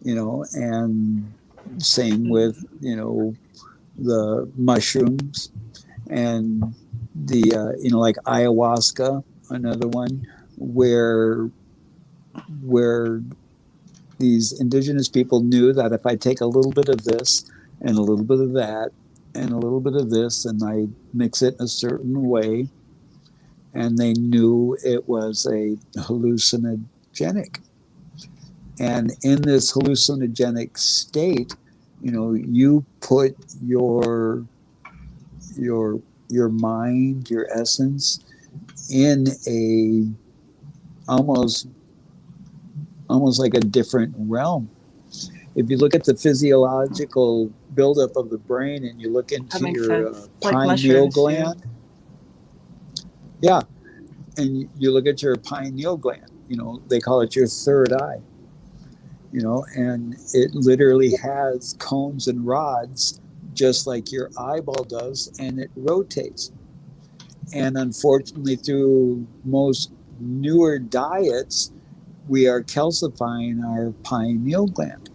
you know, and same with, you know, the mushrooms and the, you know, like ayahuasca, another one where these indigenous people knew that if I take a little bit of this and a little bit of that and a little bit of this and I mix it in a certain way, and they knew it was a hallucinogenic. And in this hallucinogenic state, you know, you put your your mind, your essence in a almost almost like a different realm. If you look at the physiological buildup of the brain and you look That into makes your sense. Like pineal mushrooms too. gland, yeah, and you look at your pineal gland, you know, they call it your third eye, you know, and it literally has cones and rods just like your eyeball does, and it rotates. And unfortunately, through most newer diets, we are calcifying our pineal gland.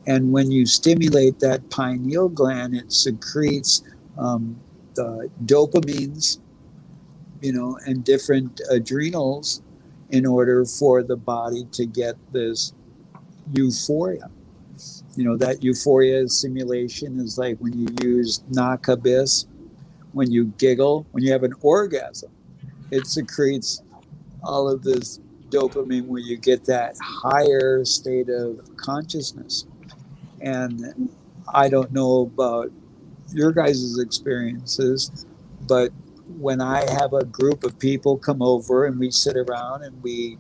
And when you stimulate that pineal gland, it secretes the dopamines, you know, and different adrenals in order for the body to get this euphoria. You know, that euphoria simulation is like when you use nakabis, when you giggle, when you have an orgasm, it secretes all of this dopamine where you get that higher state of consciousness. And I don't know about your guys' experiences, but when I have a group of people come over and we sit around and we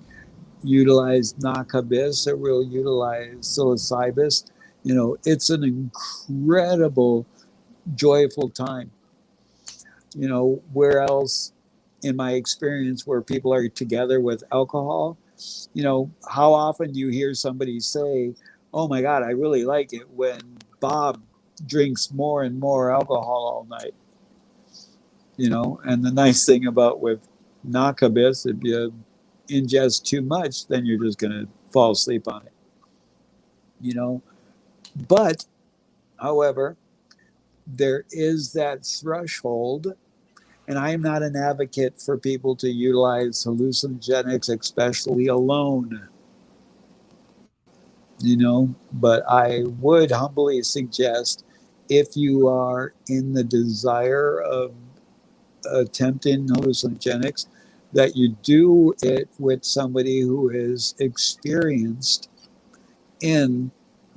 utilize nakabis or we'll utilize psilocybis, you know, it's an incredible, joyful time. You know, where else in my experience where people are together with alcohol, you know, how often do you hear somebody say, oh my God, I really like it when Bob drinks more and more alcohol all night, you know? And the nice thing about with nakabis, if you ingest too much, then you're just going to fall asleep on it, you know? But, however, there is that threshold. And I am not an advocate for people to utilize hallucinogenics, especially alone, you know, but I would humbly suggest if you are in the desire of attempting hallucinogenics, that you do it with somebody who is experienced in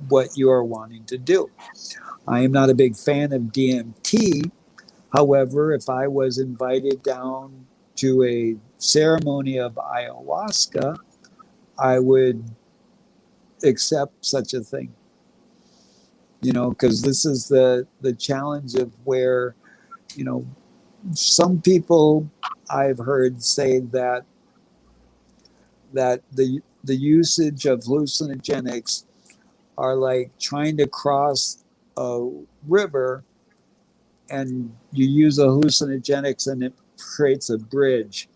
what you are wanting to do. I am not a big fan of DMT. However, if I was invited down to a ceremony of ayahuasca, I would accept such a thing. You know, because this is the challenge of where, you know, some people I've heard say that the usage of hallucinogenics are like trying to cross a river and you use a hallucinogenics and it creates a bridge,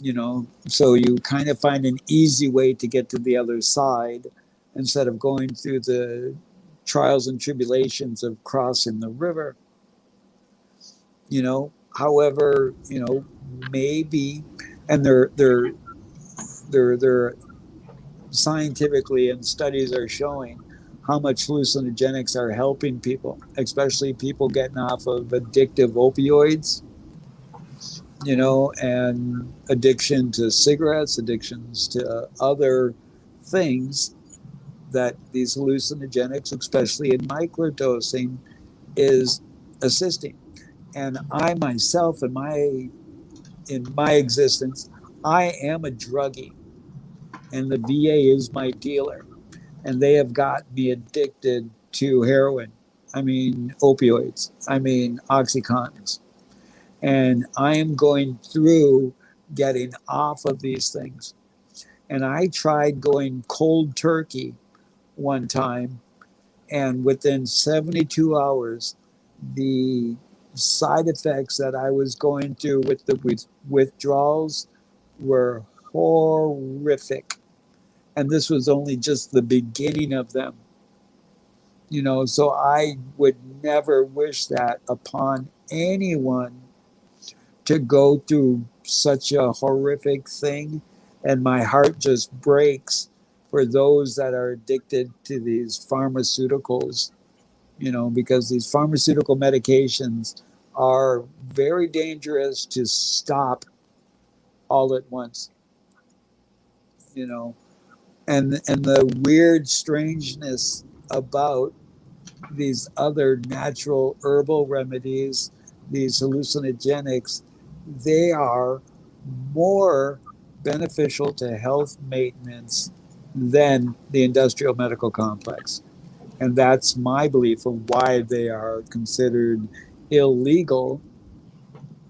you know, so you kind of find an easy way to get to the other side instead of going through the trials and tribulations of crossing the river, you know. However, you know, maybe, and they're scientifically, and studies are showing how much hallucinogenics are helping people, especially people getting off of addictive opioids, you know, and addiction to cigarettes, addictions to other things, that these hallucinogenics, especially in microdosing, is assisting. And I myself, in my existence, I am a druggie, and the VA is my dealer, and they have got me addicted to heroin. I mean opioids, I mean Oxycontins. And I am going through getting off of these things. And I tried going cold turkey one time, and within 72 hours, the side effects that I was going through with the withdrawals were horrific. And this was only just the beginning of them. You know, so I would never wish that upon anyone to go through such a horrific thing. And my heart just breaks for those that are addicted to these pharmaceuticals, you know, because these pharmaceutical medications are very dangerous to stop all at once, you know. And the weird strangeness about these other natural herbal remedies, these hallucinogenics, they are more beneficial to health maintenance than the industrial medical complex. And that's my belief of why they are considered illegal,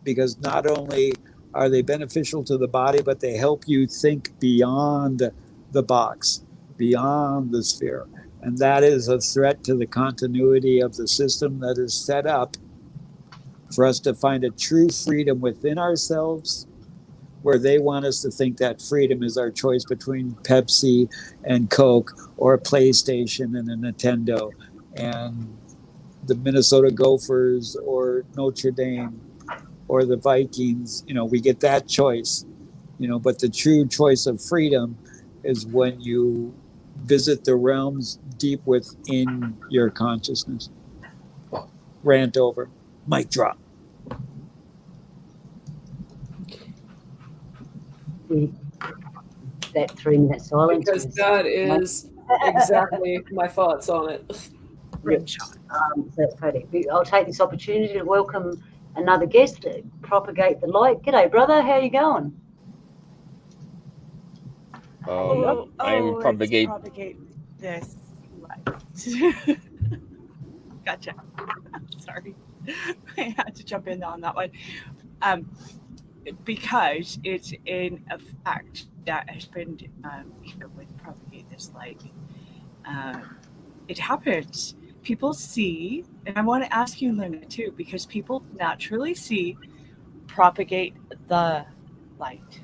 because not only are they beneficial to the body, but they help you think beyond the box, beyond the sphere. And that is a threat to the continuity of the system that is set up for us to find a true freedom within ourselves, where they want us to think that freedom is our choice between Pepsi and Coke, or a PlayStation and a Nintendo, and the Minnesota Gophers or Notre Dame or the Vikings. You know, we get that choice, you know, but the true choice of freedom is when you visit the realms deep within your consciousness. Rant over. Mic drop. That 3-minute silence. Because that is exactly my thoughts on it. So that's perfect. I'll take this opportunity to welcome another guest, Propagate the Light. G'day, brother. How you going? I'm propagate this light. Gotcha. Sorry, I had to jump in on that one. Because it's in a fact that has been here with Propagate This Light. It happens. People see, and I want to ask you, Linda, too, because people naturally see Propagate the Light.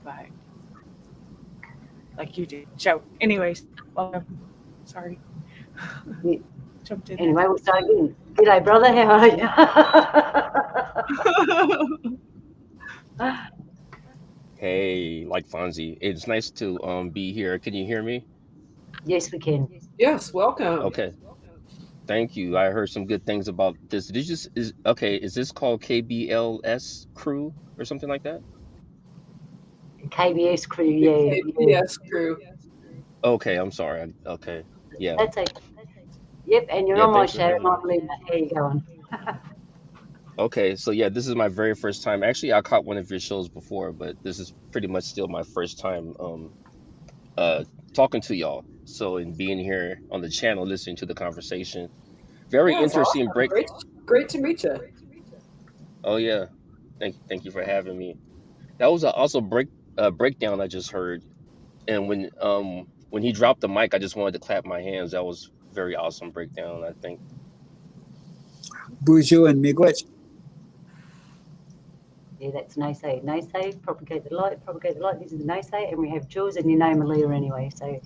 But like you do. So, anyways, welcome. Sorry. Yeah. Jumped in. Anyway, we'll start again. G'day, brother. How are you? Hey, like Fonzie. It's nice to be here. Can you hear me? Yes, we can. Yes, welcome. Okay. Thank you. I heard some good things about this. Did you just is this called KBLS crew or something like that? KBS crew, The yeah. KPS crew. Okay, I'm sorry. Okay. Yeah. That's okay. Yep, and you're Yeah, on my thanks for show, having and me. I'm Linda. How you going? Okay, so yeah, this is my very first time. Actually, I caught one of your shows before, but this is pretty much still my first time talking to y'all. So, and being here on the channel, listening to the conversation. Very Yeah, it's interesting awesome. Great to meet you. Oh yeah, thank you for having me. That was a also breakdown I just heard, and when he dropped the mic, I just wanted to clap my hands. That was very awesome breakdown. I think. Buju and Miigwech. Yeah, that's Naysay. Naysay, propagate the light, propagate the light. This is Naysay, and we have Jules and your name Aaliyah anyway. So,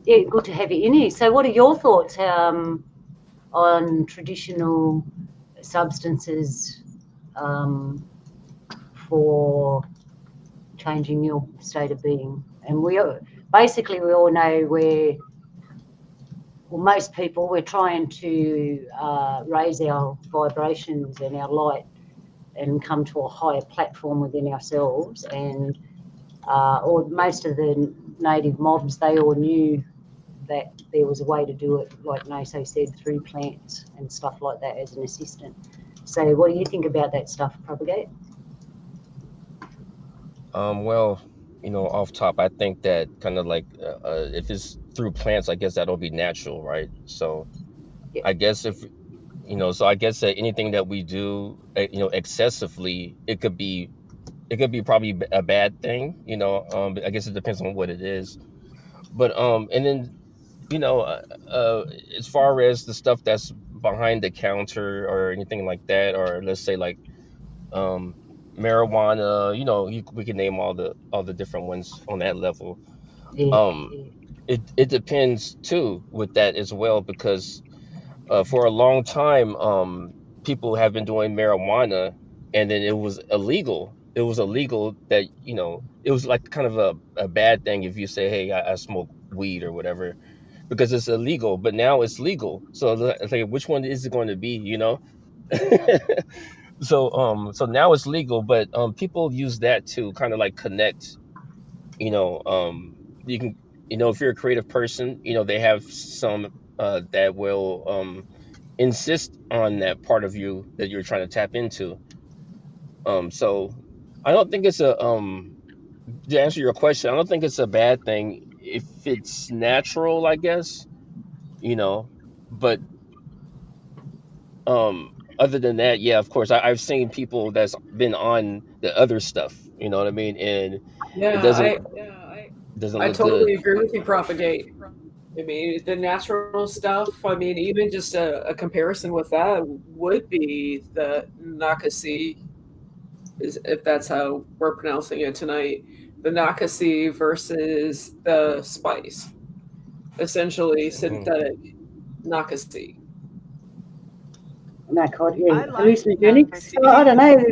yeah, good to have you in here. So, what are your thoughts on traditional substances for changing your state of being? And we all know most people, we're trying to raise our vibrations and our light and come to a higher platform within ourselves. And or most of the native mobs, they all knew that there was a way to do it, like Naso said, through plants and stuff like that as an assistant. So what do you think about that stuff, Propagate? Well, off top, I think that kind of like if it's through plants, I guess that'll be natural, right? So Yeah. I guess so I guess that anything that we do, excessively, it could be probably a bad thing, but I guess it depends on what it is. But and then you know, uh, uh, as far as the stuff that's behind the counter or anything like that, or let's say like um marijuana, we can name all the different ones on that level. Yeah. um it depends too with that as well, because for a long time people have been doing marijuana, and then it was illegal that it was like kind of a bad thing if you say, hey, I smoke weed or whatever, because it's illegal. But now it's legal, so it's like, which one is it going to be? So now it's legal, but people use that to kind of like connect. You can, if you're a creative person, they have some that will insist on that part of you that you're trying to tap into. So I don't think it's a to answer your question, I don't think it's a bad thing if it's natural, I guess. you know but other than that, yeah, of course, I've seen people that's been on the other stuff, you know what I mean, and it Yeah, doesn't I look totally good. agree with you, Propagate. I mean, the natural stuff, I mean, even just a comparison with that would be the Nakasi, is if that's how we're pronouncing it tonight. The Nakasi versus the spice, essentially Mhm. synthetic Nakasi. Narcotic, I yeah, like hallucinogenics. Oh, I Nakasi. don't know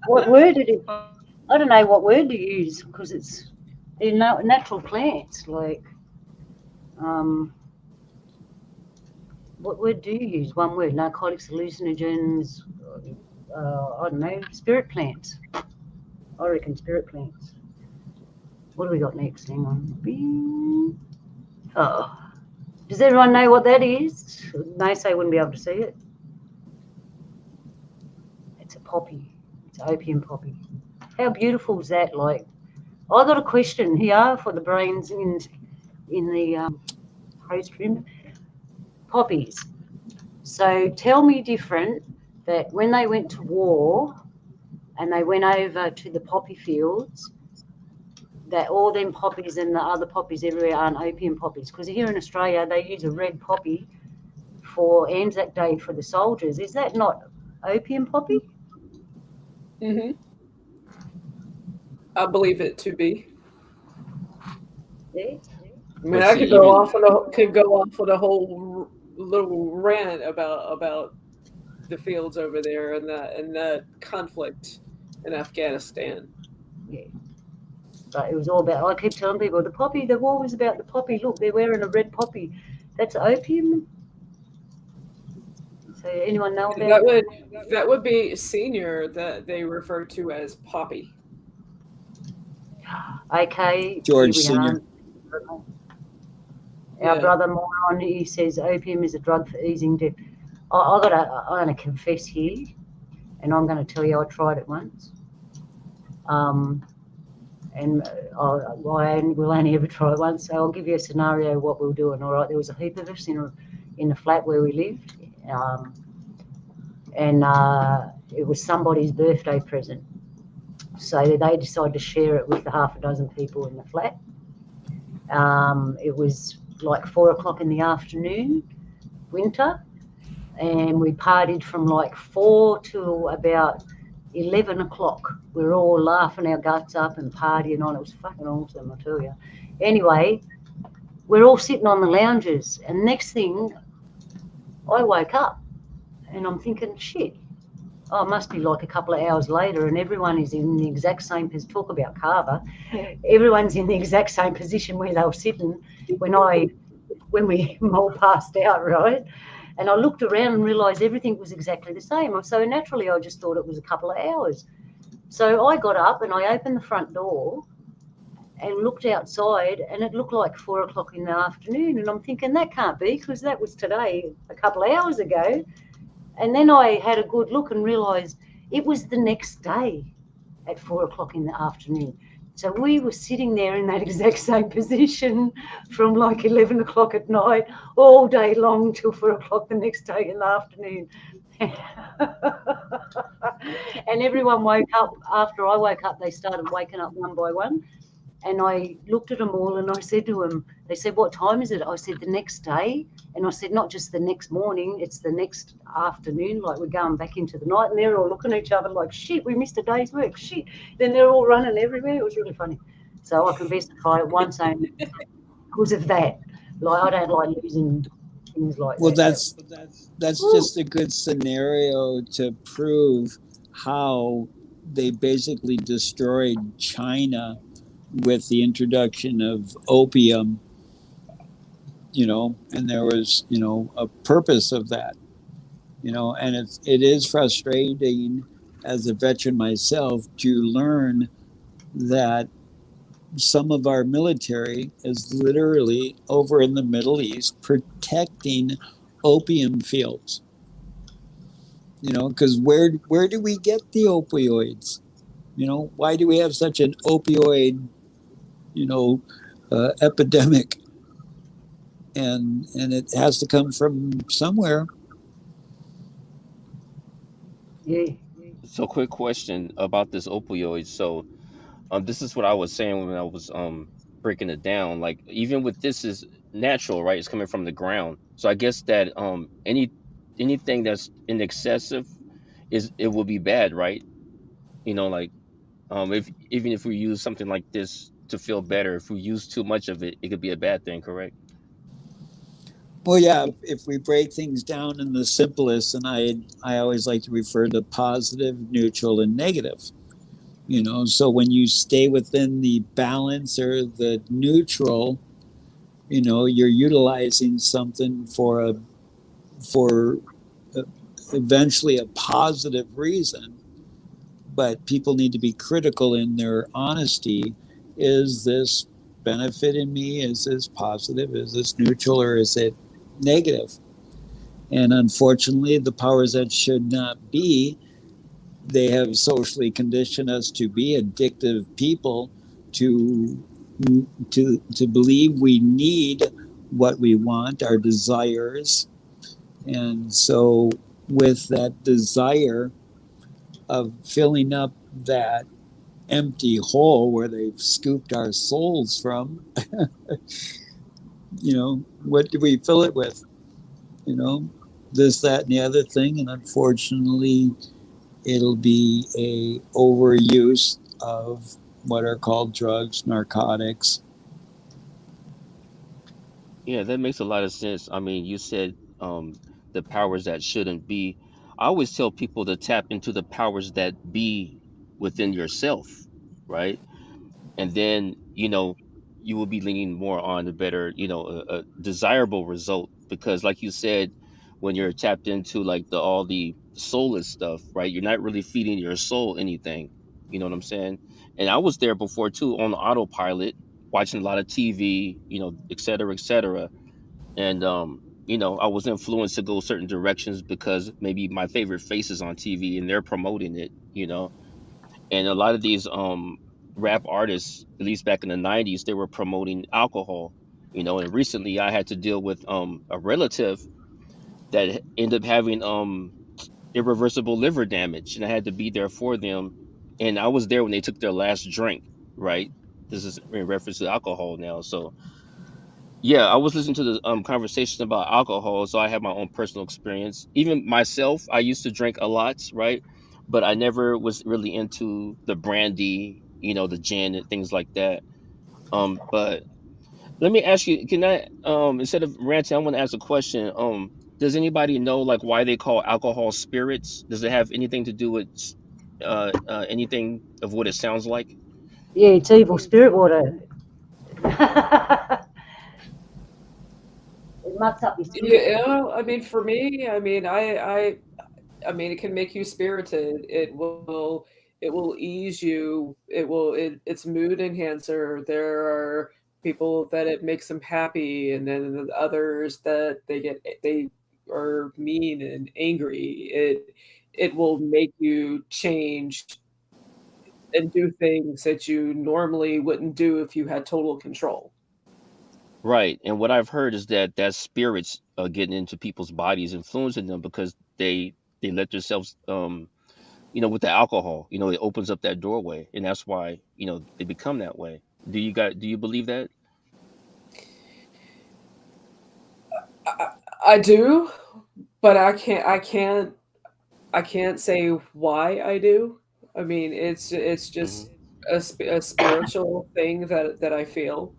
what word it is. I don't know what word to use because they're natural plants. Like, um, what word do you use? One word: narcotics, hallucinogens. I don't know, spirit plants. I reckon spirit plants. What do we got next? Hang on. Bing. Oh, does everyone know what that is? Naso wouldn't be able to see it. It's a poppy. It's opium poppy. How beautiful is that? Like, I got a question here for the brains in the host room. Poppies. So tell me different that when they went to war and they went over to the poppy fields, that all them poppies and the other poppies everywhere aren't opium poppies. Because here in Australia, they use a red poppy for Anzac Day for the soldiers. Is that not opium poppy? Mm-hmm. I believe it to be. Yeah. I mean, But I see, even could go off on a whole little rant about the fields over there and that conflict in Afghanistan. Yeah. But it was all about, I keep telling people, the war was about the poppy. Look, they're wearing a red poppy. That's opium. So anyone know about That would that would be senior that they refer to as Poppy. Okay, here George we Senior. are. Our Yeah. brother Moron, he says opium is a drug for easing death. I'm going to confess here, and I'm going to tell you I tried it once. And I will only ever try it once. So I'll give you a scenario of what we were doing. All right, there was a heap of us in the flat where we lived, and it was somebody's birthday present. So they decided to share it with the half a dozen people in the flat. It was like 4 o'clock in the afternoon, winter, and we partied from like 4 till about 11 o'clock. We were all laughing our guts up and partying on. It was fucking awesome, I tell you. Anyway, we're all sitting on the lounges, and next thing, I woke up, and I'm thinking, shit. Oh, it must be like a couple of hours later, and everyone is in the exact same position. Talk about Carver. Everyone's in the exact same position where they were sitting when we all passed out, right? And I looked around and realised everything was exactly the same. So naturally, I just thought it was a couple of hours. So I got up and I opened the front door and looked outside, and it looked like 4 o'clock in the afternoon. And I'm thinking, that can't be, because that was today, a couple of hours ago. And then I had a good look and realised it was the next day at 4 o'clock in the afternoon. So we were sitting there in that exact same position from like 11 o'clock at night all day long till 4 o'clock the next day in the afternoon. And everyone woke up. After I woke up, they started waking up one by one. And I looked at them all and I said to them, they said, what time is it? I said, the next day. And I said, not just the next morning, it's the next afternoon, like we're going back into the night. And they're all looking at each other like, shit, we missed a day's work, shit. Then they're all running everywhere. It was really funny. So I can testify at one saying, because of that, like I don't like losing things like Well, that. that's just a good scenario to prove how they basically destroyed China with the introduction of opium, and there was, a purpose of that, and it is frustrating as a veteran myself to learn that some of our military is literally over in the Middle East protecting opium fields. Because where do we get the opioids? Why do we have such an opioid, epidemic? And it has to come from somewhere. Yeah. So, quick question about this opioid. So, this is what I was saying when I was breaking it down. Like, even with this is natural, right? It's coming from the ground. So I guess that anything that's in excessive it will be bad, right? Like, if even if we use something like this to feel better, if we use too much of it, it could be a bad thing, correct? Well, yeah, if we break things down in the simplest, and I always like to refer to positive, neutral, and negative. So when you stay within the balance or the neutral, you're utilizing something for eventually a positive reason. But people need to be critical in their honesty. Is this benefiting me? Is this positive? Is this neutral, or is it negative? And unfortunately, the powers that should not be, they have socially conditioned us to be addictive people, to to believe we need what we want, our desires. And so with that desire of filling up that empty hole where they've scooped our souls from, what do we fill it with? You know, this, that, and the other thing. And unfortunately, it'll be a overuse of what are called drugs, narcotics. Yeah, that makes a lot of sense. I mean, you said the powers that shouldn't be. I always tell people to tap into the powers that be within yourself, right? And then you will be leaning more on a better, a desirable result, because like you said, when you're tapped into like all the soulless stuff, right, you're not really feeding your soul anything. You know what I'm saying? And I was there before too, on autopilot, watching a lot of TV, et cetera, et cetera. And I was influenced to go certain directions because maybe my favorite face is on TV and they're promoting it, and a lot of these rap artists, at least back in the 90s, they were promoting alcohol. And recently I had to deal with a relative that ended up having irreversible liver damage, and I had to be there for them. And I was there when they took their last drink, right? This is in reference to alcohol now. So yeah, I was listening to the conversation about alcohol, so I have my own personal experience. Even myself, I used to drink a lot, right? But I never was really into the brandy, the gin and things like that. But let me ask you, can I instead of ranting, I want to ask a question. Does anybody know like why they call alcohol spirits? Does it have anything to do with anything of what it sounds like? Yeah, it's evil spirit water. It mucks up your spirit. Yeah, I mean, for me, I mean, it can make you spirited. It will ease you. It's mood enhancer. There are people that it makes them happy, and then others that they are mean and angry. It will make you change and do things that you normally wouldn't do if you had total control. Right. And what I've heard is that spirits getting into people's bodies, influencing them because they let themselves with the alcohol, it opens up that doorway, and that's why they become that way. Do you believe that? I do, but I can't say why I do. I mean, it's Hmm. just a spiritual thing that I feel,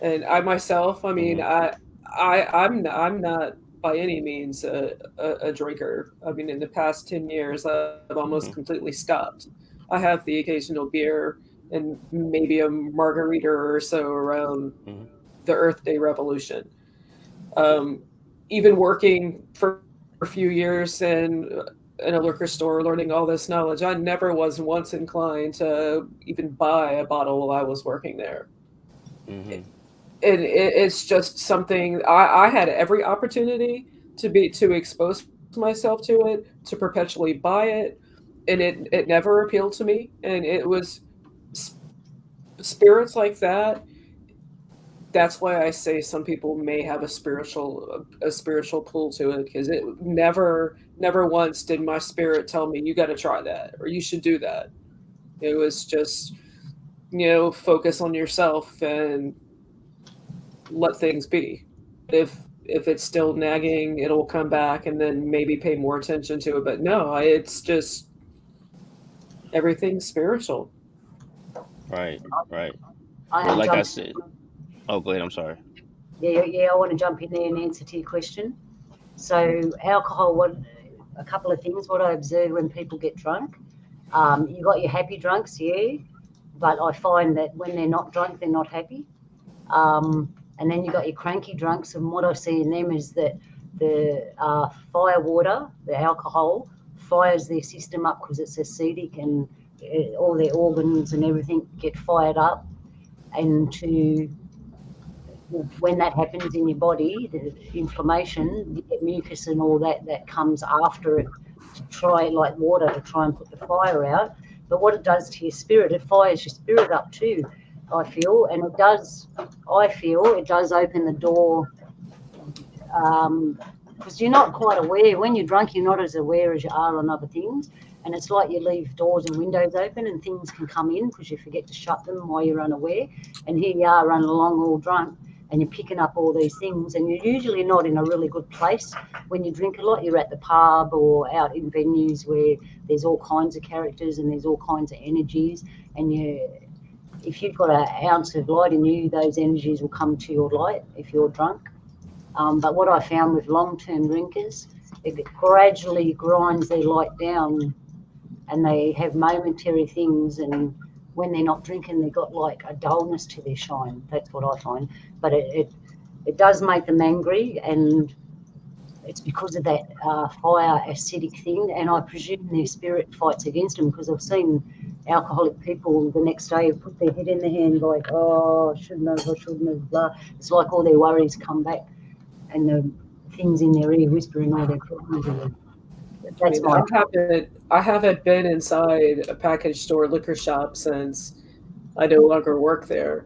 and I myself. I mean, Hmm. I'm not by any means a drinker. I mean, in the past 10 years, I've almost Hmm. completely stopped. I have the occasional beer and maybe a margarita or so around Hmm. the Earth Day revolution. Um, Even working for a few years in a liquor store, learning all this knowledge, I never was once inclined to even buy a bottle while I was working there. Hmm. And it's just something I had every opportunity to expose myself to it, to perpetually buy it, and it never appealed to me. And it was s- spirits like that. That's why I say some people may have a spiritual pull to it, because it never once did my spirit tell me you got to try that or you should do that. It was just, focus on yourself and let things be. If it's still nagging, it'll come back, and then maybe pay more attention to it. But no, it's just everything's spiritual. Right. Right. I Well, am like I jumping. said. Oh, go ahead. I'm sorry. Yeah, yeah. I want to jump in there and answer to your question. So alcohol, what a couple of things. What I observe when people get drunk, you got your happy drunks, yeah, but I find that when they're not drunk, they're not happy. And then you got your cranky drunks, and what I see in them is that the fire water, the alcohol, fires their system up because it's acidic, and all their organs and everything get fired up. And to when that happens in your body, the inflammation, you get mucus and all that comes after it to try, like water, to try and put the fire out. But what it does to your spirit, it fires your spirit up too, I feel. And it does, I feel, it does open the door, because you're not quite aware. When you're drunk, you're not as aware as you are on other things. And it's like you leave doors and windows open and things can come in because you forget to shut them while you're unaware. And here you are running along all drunk and you're picking up all these things. And you're usually not in a really good place when you drink a lot. You're at the pub or out in venues where there's all kinds of characters and there's all kinds of energies. And if you've got an ounce of light in you, those energies will come to your light if you're drunk. But what I found with long-term drinkers, it gradually grinds their light down and they have momentary things, and when they're not drinking, they've got like a dullness to their shine. That's what I find. But it does make them angry, and it's because of that fire acidic thing, and I presume their spirit fights against them, because I've seen alcoholic people the next day put their head in the hand like, oh, I shouldn't have, blah. It's like all their worries come back and the things in their ear whispering all their problems away. I That's mean, my I haven't been inside a package store liquor shop since I no longer work there.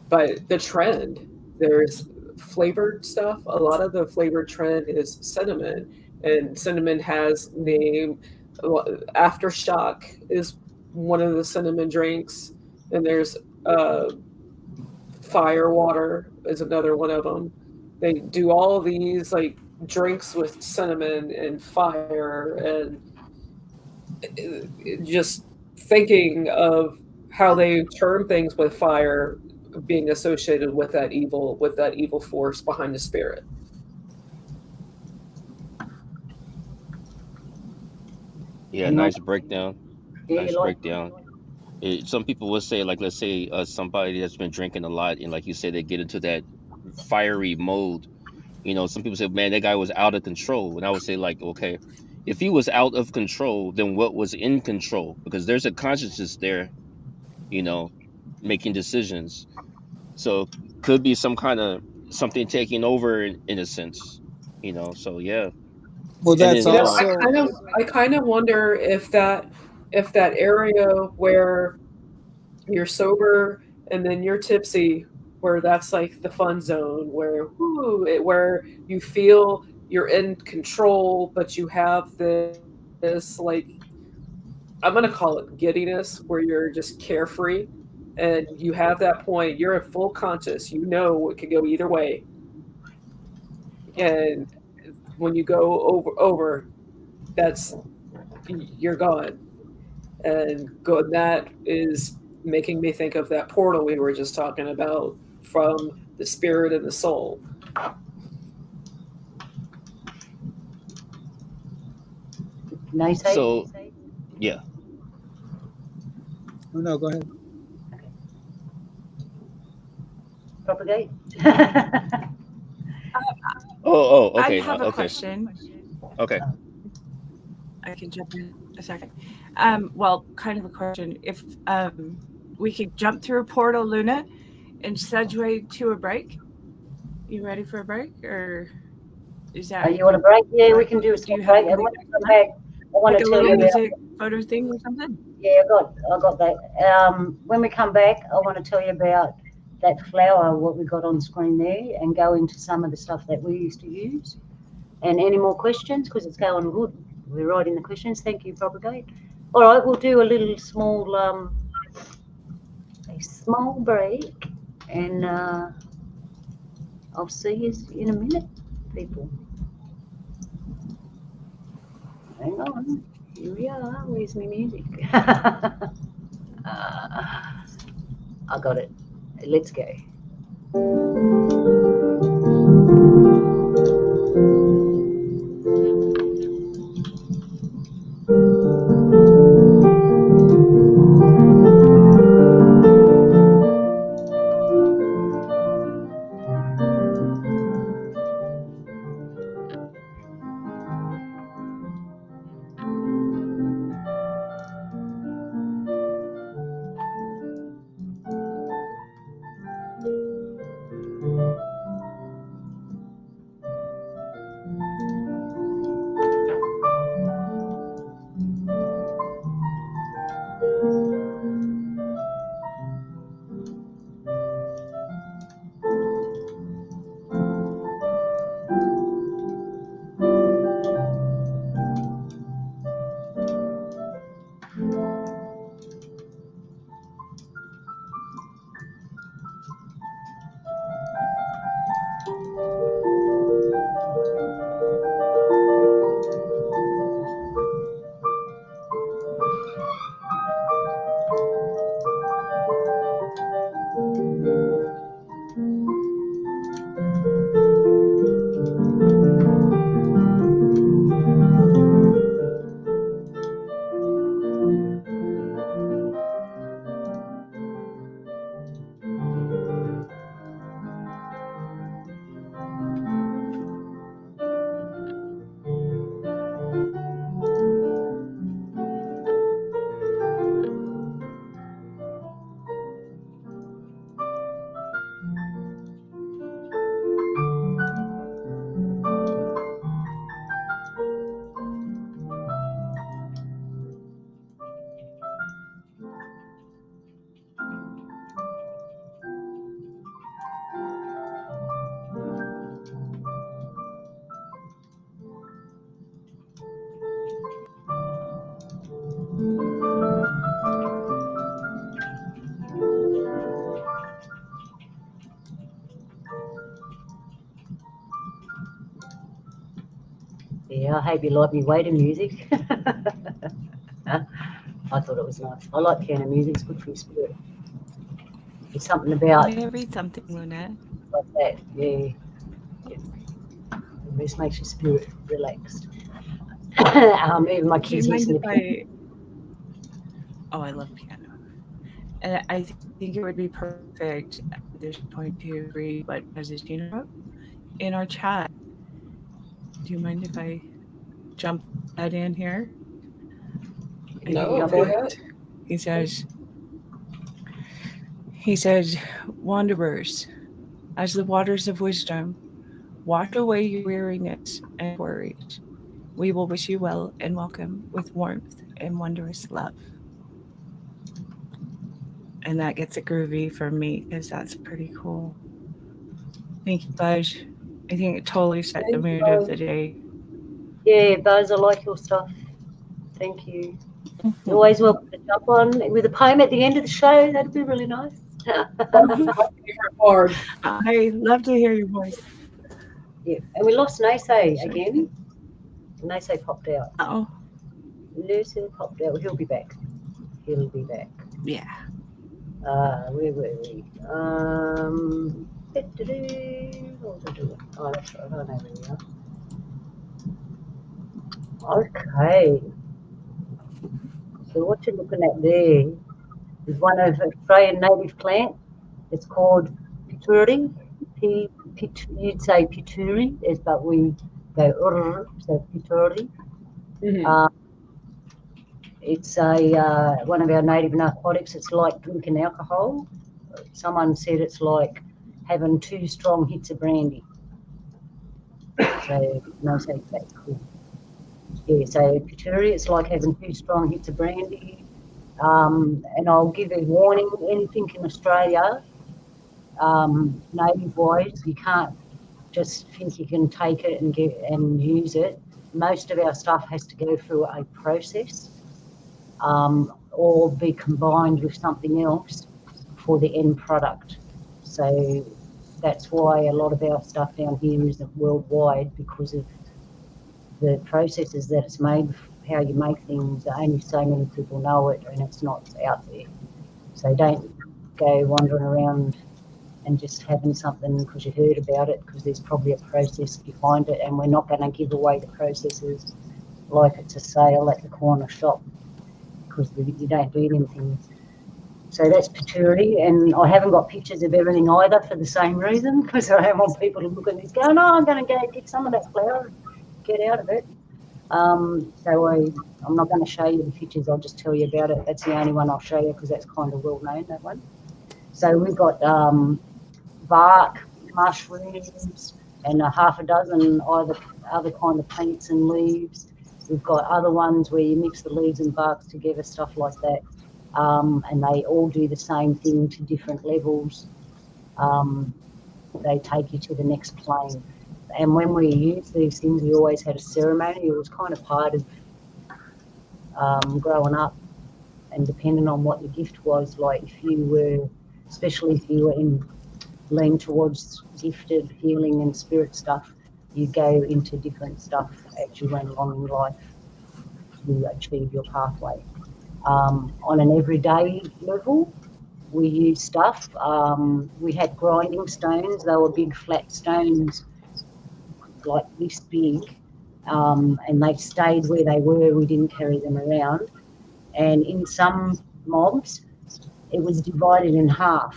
But the trend, there's flavored stuff. A lot of the flavored trend is cinnamon, and cinnamon has name. Aftershock is one of the cinnamon drinks, and there's uh, fire water is another one of them. They do all these like drinks with cinnamon and fire, and just thinking of how they term things with fire being associated with that evil force behind the spirit. Yeah, and my nice breakdown. yeah, Nice you like breakdown. Some people would say, like, let's say somebody that's been drinking a lot, and like you say, they get into that fiery mode. Some people say, man, that guy was out of control. And I would say, like, okay, if he was out of control, then what was in control? Because there's a consciousness there, you know, making decisions. So could be some kind of something taking over in a sense. So yeah. Well, And that's then You know, also I kind of wonder if that if that area where you're sober and then you're tipsy, where that's like the fun zone, where where you feel you're in control, but you have this like, I'm gonna call it giddiness, where you're just carefree, and you have that point, you're in full conscious, you know it could go either way, and when you go over, that's you're gone. And good, that is making me think of that portal we were just talking about from the spirit and the soul. No say? So yeah. Oh, no, go ahead. Okay. Propagate. Okay. I have a Okay. question. Okay. I can jump in a second. Well, kind of a question. If we could jump through a portal, Luna, and segue to a break. You ready for a break, or is Oh, that? you want a break? Yeah, we can do a Do small you have break. And something when to I come come back, I want like to a tell little you about. music photo thing or something? Yeah, I got that. When we come back, I want to tell you about that flower, what we got on screen there, and go into some of the stuff that we used to use. And any more questions? Because it's going good. We're writing the questions. Thank you, Propagate. All right, we'll do a little small break, and I'll see you in a minute, people. Hang on. Here we are. Where's my music? I got it. Let's go. Yeah, I hope you like me waiting music. I thought it was nice. I like piano music. It's good for your spirit. There's something about May I read something, Luna? like that. Yeah. It just makes your spirit relaxed. Even my Do you kids mind listen if to piano. Oh, I love piano. And I think it would be perfect at this point to read what Tina wrote in our chat. Do you mind if I jump that in here? I think No, it go Jumping. ahead. fit. He says, Wanderers, as the waters of wisdom wash away your weariness and worries, we will wish you well and welcome with warmth and wondrous love. And that gets it groovy for me because that's pretty cool. Thank you, Budge. I think it totally set the mood of the day. Yeah, Buzz, I like your stuff. Thank you. You're always welcome to jump on with a poem at the end of the show. That'd be really nice. My favorite part. I love to hear your voice. Yeah, and we lost Nasay again. Nasay popped out. Oh, Lucy popped out. He'll be back. He'll be back. yeah. Where were we? What was I doing? Oh, that's right. I know where we are. Okay. So what you're looking at there is one of Australian native plant. It's called pituri. You'd say pituri, but we go so pituri. Mhm. It's a one of our native narcotics. It's like drinking alcohol. Someone said it's like having 2 strong hits of brandy. So no, say that's cool. Yeah, so pituri, it's like having 2 strong hits of brandy. And I'll give a warning: anything in Australia, native-wise, you can't just think you can take it and use it. Most of our stuff has to go through a process. Or be combined with something else for the end product. So that's why a lot of our stuff down here isn't worldwide, because of the processes that it's made, how you make things. Only so many people know it, and it's not out there. So don't go wandering around and just having something because you heard about it, because there's probably a process behind it, and we're not going to give away the processes like it's a sale at the corner shop, because you don't do anything. So that's patchouli, and I haven't got pictures of everything either for the same reason, because I don't want people to look at this going, oh, I'm going to go get some of that flour, get out of it. So I'm not going to show you the pictures, I'll just tell you about it. That's the only one I'll show you, because that's kind of well known, that one. So we've got bark, mushrooms, and a half a dozen other kind of plants and leaves. We've got other ones where you mix the leaves and barks together, stuff like that. And they all do the same thing to different levels. They take you to the next plane. And when we use these things, we always had a ceremony. It was kind of part of growing up, and depending on what the gift was, like if you were, especially if you were lean towards gifted healing and spirit stuff, you go into different stuff as you went along in life to achieve your pathway. On an everyday level, we use stuff. We had grinding stones. They were big flat stones like this big, and they stayed where they were. We didn't carry them around. And in some mobs, it was divided in half.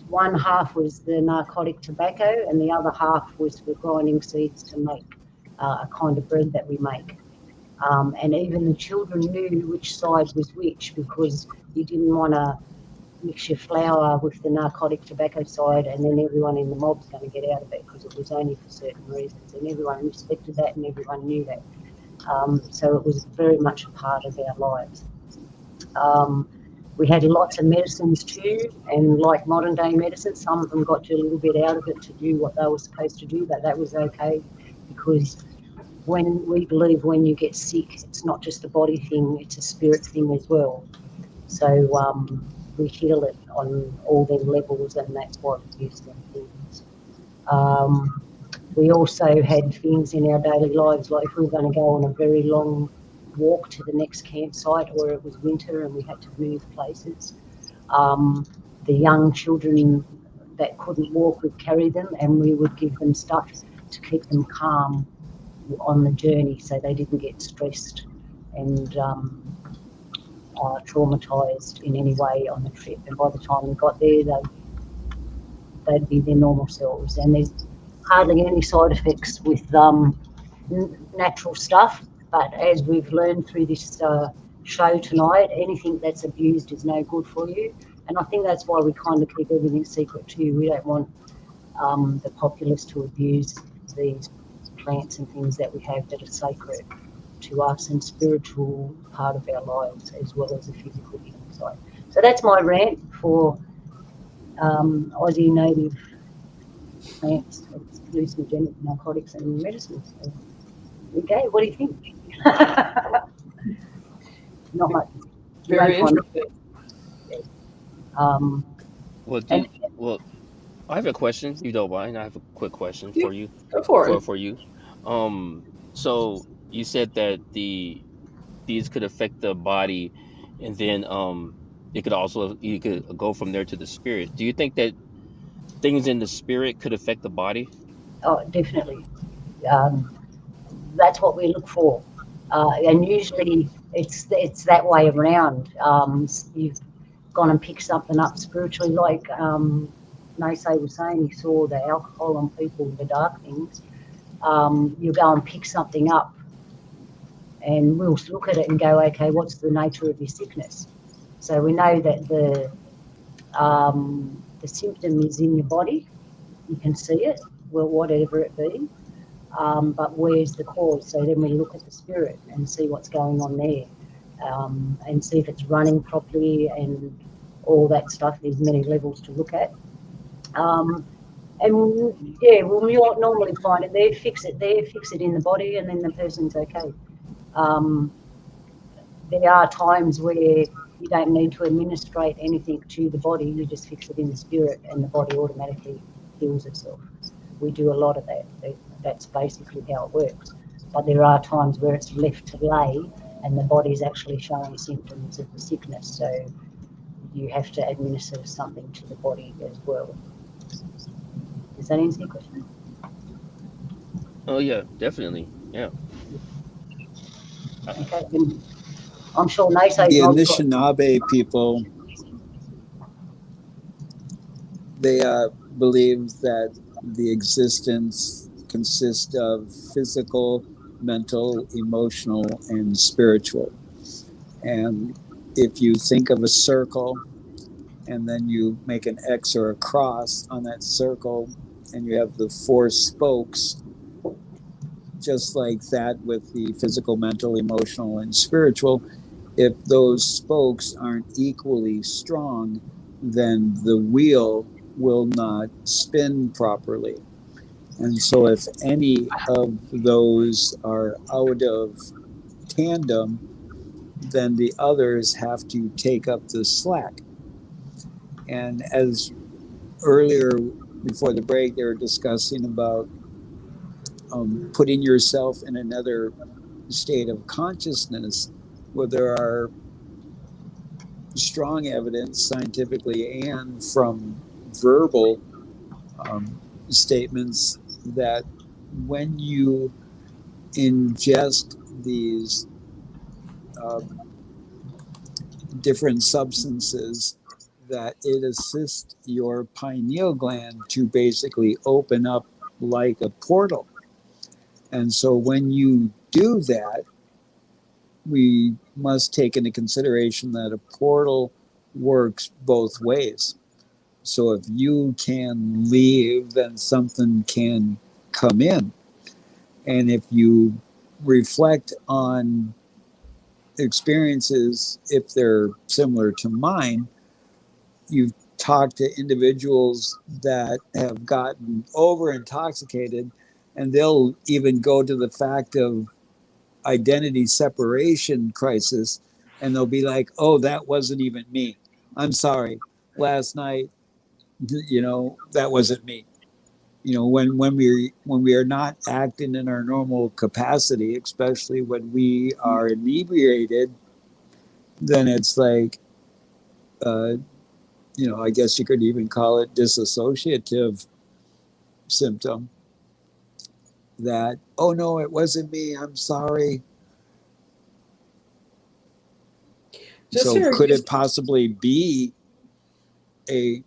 One half was the narcotic tobacco, and the other half was for grinding seeds to make a kind of bread that we make. And even the children knew which side was which, because you didn't want to mix your flour with the narcotic tobacco side, and then everyone in the mob's going to get out of it, because it was only for certain reasons, and everyone respected that and everyone knew that. So it was very much a part of our lives. We had lots of medicines too, and like modern day medicine, some of them got you a little bit out of it to do what they were supposed to do, but that was okay, because when we believe when you get sick, it's not just a body thing, it's a spirit thing as well. So we heal it on all them levels, and that's why we use them things. We also had things in our daily lives, like if we were going to go on a very long walk to the next campsite, or it was winter and we had to move places. The young children that couldn't walk would carry them, and we would give them stuff to keep them calm on the journey, so they didn't get stressed and traumatized in any way on the trip. And by the time we got there, they'd be their normal selves. And there's hardly any side effects with natural stuff, but as we've learned through this show tonight, anything that's abused is no good for you. And I think that's why we kind of keep everything secret too. We don't want the populace to abuse these plants and things that we have that are sacred. to us and spiritual part of our lives as well as the physical healing side. So that's my rant for Aussie native plants, hallucinogenic narcotics and medicines. So, okay, what do you think? Not much. You Very won't find interesting. it. Um, Well, and well, I have a question. You don't mind? I have a quick question Yeah, for you. go for it. For you. So you said that these could affect the body, and then it could also you could go from there to the spirit. Do you think that things in the spirit could affect the body? oh, definitely. Um, that's what we look for. And usually it's that way around. You've gone and picked something up spiritually, like Nasei was saying, he saw the alcohol on people, the dark things. You go and pick something up, and we'll look at it and go, okay, what's the nature of your sickness? So we know that the symptom is in your body. You can see it, well, whatever it be. But where's the cause? So then we look at the spirit and see what's going on there, and see if it's running properly and all that stuff. There's many levels to look at. And yeah, we'll normally find it there, fix it in the body, and then the person's okay. There are times where you don't need to administrate anything to the body, you just fix it in the spirit and the body automatically heals itself. We do a lot of that. That's basically how it works. But there are times where it's left to lay and the body's actually showing symptoms of the sickness. So you have to administer something to the body as well. Does that answer your question? Oh yeah, definitely. Yeah. Okay. And I'm sure Nasei's The probably got. Anishinaabe people, they believe that the existence consists of physical, mental, emotional, and spiritual. And if you think of a circle and then you make an X or a cross on that circle and you have the four spokes, just like that with the physical, mental, emotional, and spiritual, if those spokes aren't equally strong, then the wheel will not spin properly. And so if any of those are out of tandem, then the others have to take up the slack. And as earlier before the break, they were discussing about putting yourself in another state of consciousness where there are strong evidence scientifically and from verbal statements that when you ingest these um, different substances, that it assists your pineal gland to basically open up like a portal. And so when you do that, we must take into consideration that a portal works both ways. So if you can leave, then something can come in. And if you reflect on experiences, if they're similar to mine, you've talked to individuals that have gotten over intoxicated, and they'll even go to the fact of identity separation crisis, and they'll be like, oh, that wasn't even me. I'm sorry. Last night, that wasn't me. When we are not acting in our normal capacity, especially when we are inebriated, then it's like, I guess you could even call it dissociative symptom. That, oh no, it wasn't me. I'm sorry. Just So here, could it possibly be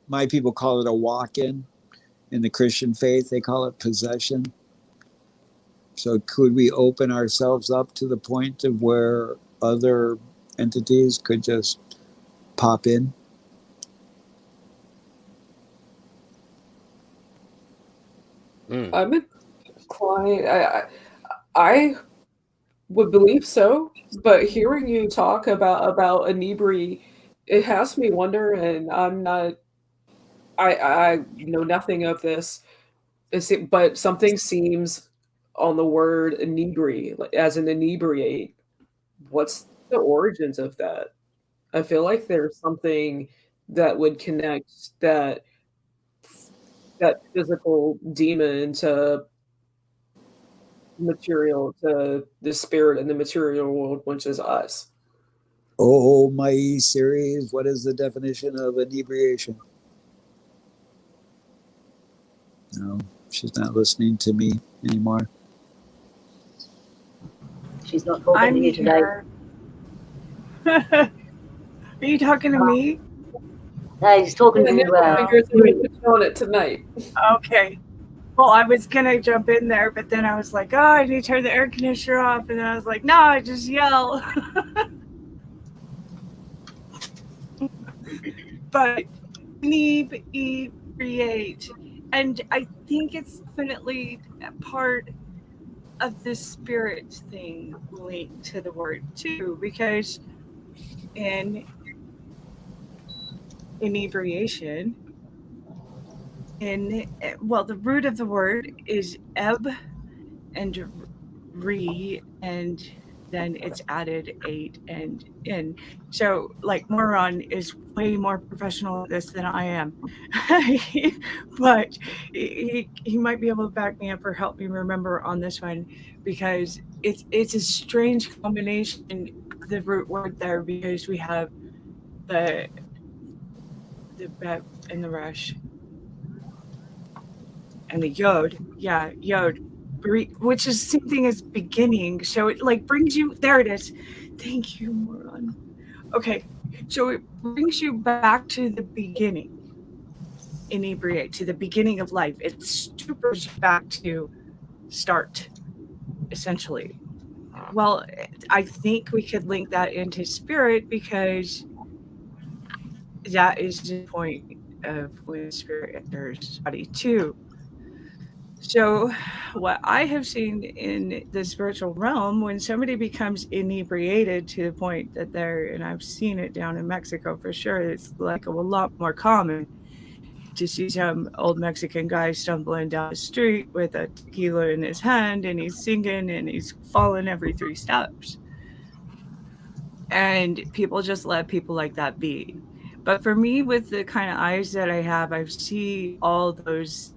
my people call it a walk-in in the Christian faith, they call it possession. So could we open ourselves up to the point of where other entities could just pop in? Mm. I'm inclined. I would believe so, but hearing you talk about inebriety, it has me wonder, and I know nothing of this. But something seems on the word inebriate, like, as an inebriate. What's the origins of that? I feel like there's something that would connect that physical demon to material, to the spirit in the material world, which is us. Oh, my series, what is the definition of inebriation? No, she's not listening to me anymore. She's not talking I'm to you today. here. Are you talking to me? No, he's talking Yeah, to. now I figured we could put you on it tonight. Okay. Well, I was gonna jump in there, but then I was like, "Oh, I need to turn the air conditioner off," and then I was like, "No, I just yell." But inebriate, and I think it's definitely a part of the spirit thing linked to the word too, because in inebriation, the root of the word is ebb and re, and then it's added eight and in. So like Moron is way more professional at this than I am. But he might be able to back me up or help me remember on this one, because it's a strange combination of the root word there, because we have the bet and the rush and the yod. Yeah, yod, which is the same thing as beginning. So it like brings you, there it is. Thank you, Moron. Okay, so it brings you back to the beginning. Inebriate, to the beginning of life. It stupors you back to start, essentially. Well, I think we could link that into spirit, because that is the point of when spirit enters body too. So, what I have seen in the spiritual realm, when somebody becomes inebriated to the point that and I've seen it down in Mexico for sure, it's like a lot more common to see some old Mexican guy stumbling down the street with a tequila in his hand, and he's singing and he's falling every 3 steps. And people just let people like that be. But for me, with the kind of eyes that I have, I see all those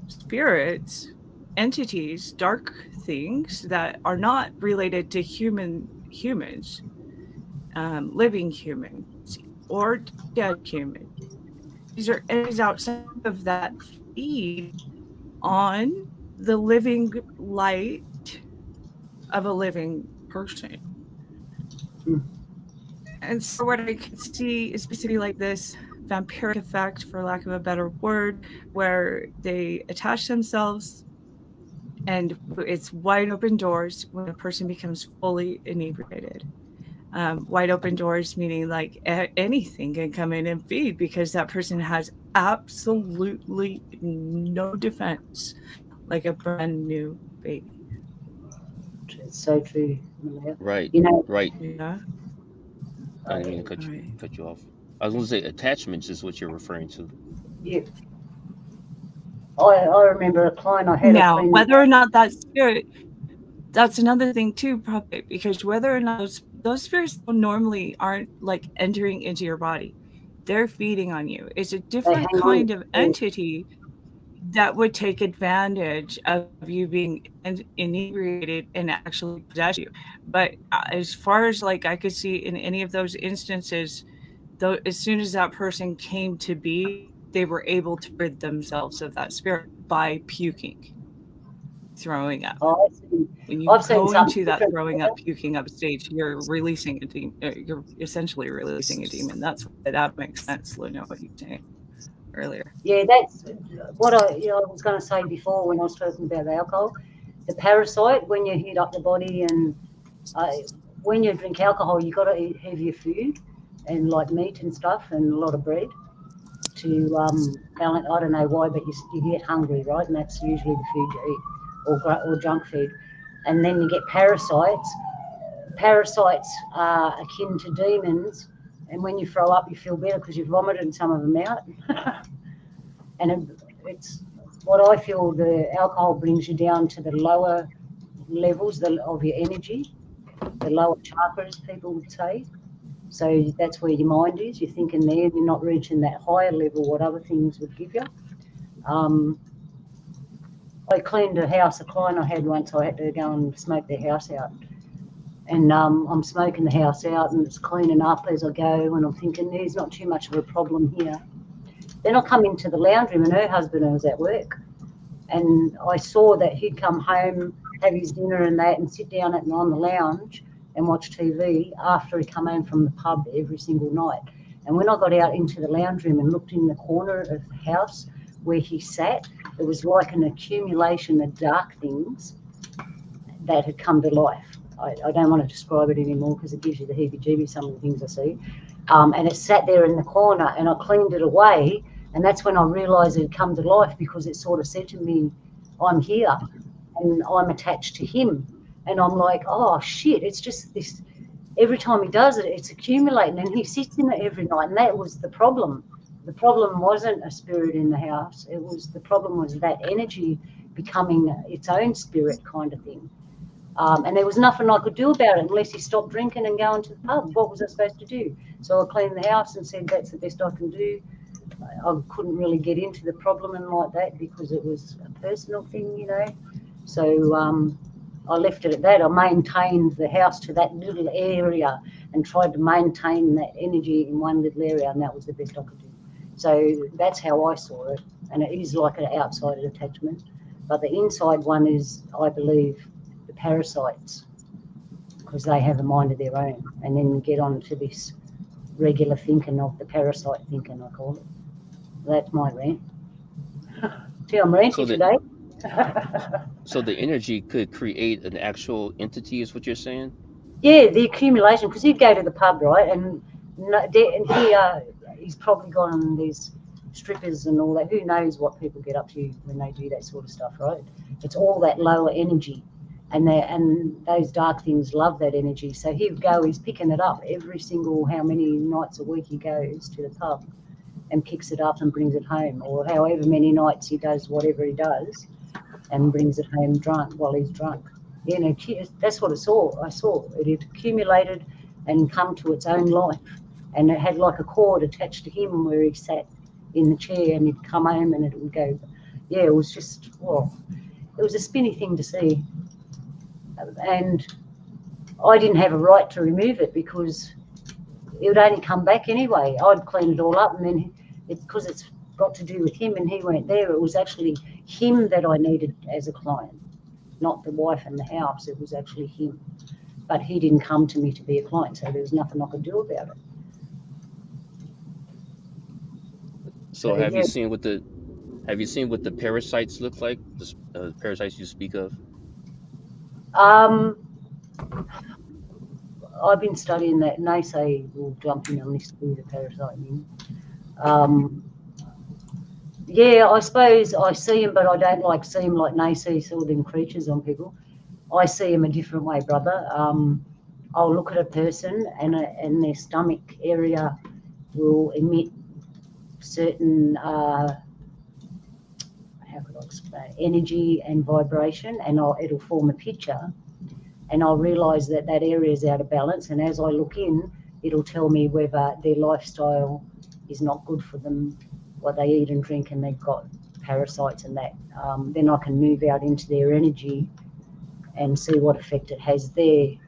spirits, entities, dark things that are not related to humans, living humans or dead humans. These are entities outside of that feed on the living light of a living person. And so what I can see is basically like this vampiric effect, for lack of a better word, where they attach themselves, and it's wide open doors when a person becomes fully inebriated. Wide open doors meaning like anything can come in and feed, because that person has absolutely no defense, like a brand new baby. It's so true, Malia. Right, You know, right. Yeah. I didn't mean to Right. cut you off. I was going to say attachments is what you're referring to. you, I remember a client I had a Now, friend. whether or not that spirit, that's another thing too, probably, because whether or not those spirits normally aren't like entering into your body, they're feeding on you. It's a They different hang on. kind of entity that would take advantage of you being inebriated and actually possess you. But as far as like I could see in any of those instances, though, as soon as that person came to be, they were able to rid themselves of that spirit by puking, throwing up. When you I've seen go something into that different. throwing up, puking up stage, you're releasing a demon. You're essentially releasing a demon. That's why that makes sense, Luna, what you were saying earlier. Yeah, that's what I was going to say before when I was talking about the alcohol. The parasite, when you heat up the body, and when you drink alcohol, you got to eat heavier food and like meat and stuff and a lot of bread to balance. I don't know why, but you get hungry, right? And that's usually the food you eat, or junk food. and then you get parasites. Parasites are akin to demons, and when you throw up, you feel better because you've vomited some of them out. And it's what I feel, the alcohol brings you down to the lower levels of your energy, the lower chakras, people would say. So that's where your mind is. You're thinking there, you're not reaching that higher level, what other things would give you. I cleaned a house, a client I had once, I had to go and smoke their house out. And I'm smoking the house out and it's cleaning up as I go, and I'm thinking there's not too much of a problem here. Then I come into the lounge room and her husband was at work, and I saw that he'd come home, have his dinner and that, and sit down on the lounge and watch TV after he come home from the pub every single night. And when I got out into the lounge room and looked in the corner of the house where he sat, it was like an accumulation of dark things that had come to life. I don't want to describe it anymore because it gives you the heebie-jeebies, some of the things I see. And it sat there in the corner, and I cleaned it away, and that's when I realised it had come to life, because it sort of said to me, I'm here and I'm attached to him. And I'm like, oh shit, it's just this, every time he does it, it's accumulating, and he sits in it every night. And that was the problem. The problem wasn't a spirit in the house. The problem was that energy becoming its own spirit kind of thing. And there was nothing I could do about it unless he stopped drinking and going to the pub. What was I supposed to do? So I cleaned the house and said, that's the best I can do. I couldn't really get into the problem and like that because it was a personal thing, you know. So I left it at that. I maintained the house to that little area and tried to maintain that energy in one little area, and that was the best I could do. So that's how I saw it. And it is like an outside attachment. But the inside one is, I believe, the parasites, because they have a mind of their own. And then you get on to this regular thinking of the parasite thinking, I call it. That's my rant. See, I'm ranting today. So the energy could create an actual entity, is what you're saying? Yeah, the accumulation, because he'd go to the pub, right, and he's probably gone on these strippers and all that. Who knows what people get up to when they do that sort of stuff, right? It's all that lower energy, and those dark things love that energy. So he'd go, he's picking it up every single, how many nights a week he goes to the pub and picks it up and brings it home, or however many nights he does whatever he does and brings it home drunk while he's drunk. You know, that's what I saw. It had accumulated and come to its own life, and it had like a cord attached to him where he sat in the chair, and he'd come home and it would go. Yeah, it was just, well, it was a spinny thing to see. And I didn't have a right to remove it because it would only come back anyway. I'd clean it all up, and then because it's got to do with him and he weren't there, it was actually him that I needed as a client, not the wife and the house. It was actually him. But he didn't come to me to be a client, so there was nothing I could do about it. So have you seen what the parasites look like? The parasites you speak of? I've been studying that, and they say we'll jump in on this through the parasite thing. Yeah, I suppose I see them, but I don't like see them like they see sort of them creatures on people. I see them a different way, brother. I'll look at a person and their stomach area will emit certain, how could I explain, energy and vibration, and it'll form a picture, and I'll realise that area is out of balance, and as I look in, it'll tell me whether their lifestyle is not good for them, what they eat and drink, and they've got parasites and that. Then I can move out into their energy and see what effect it has there.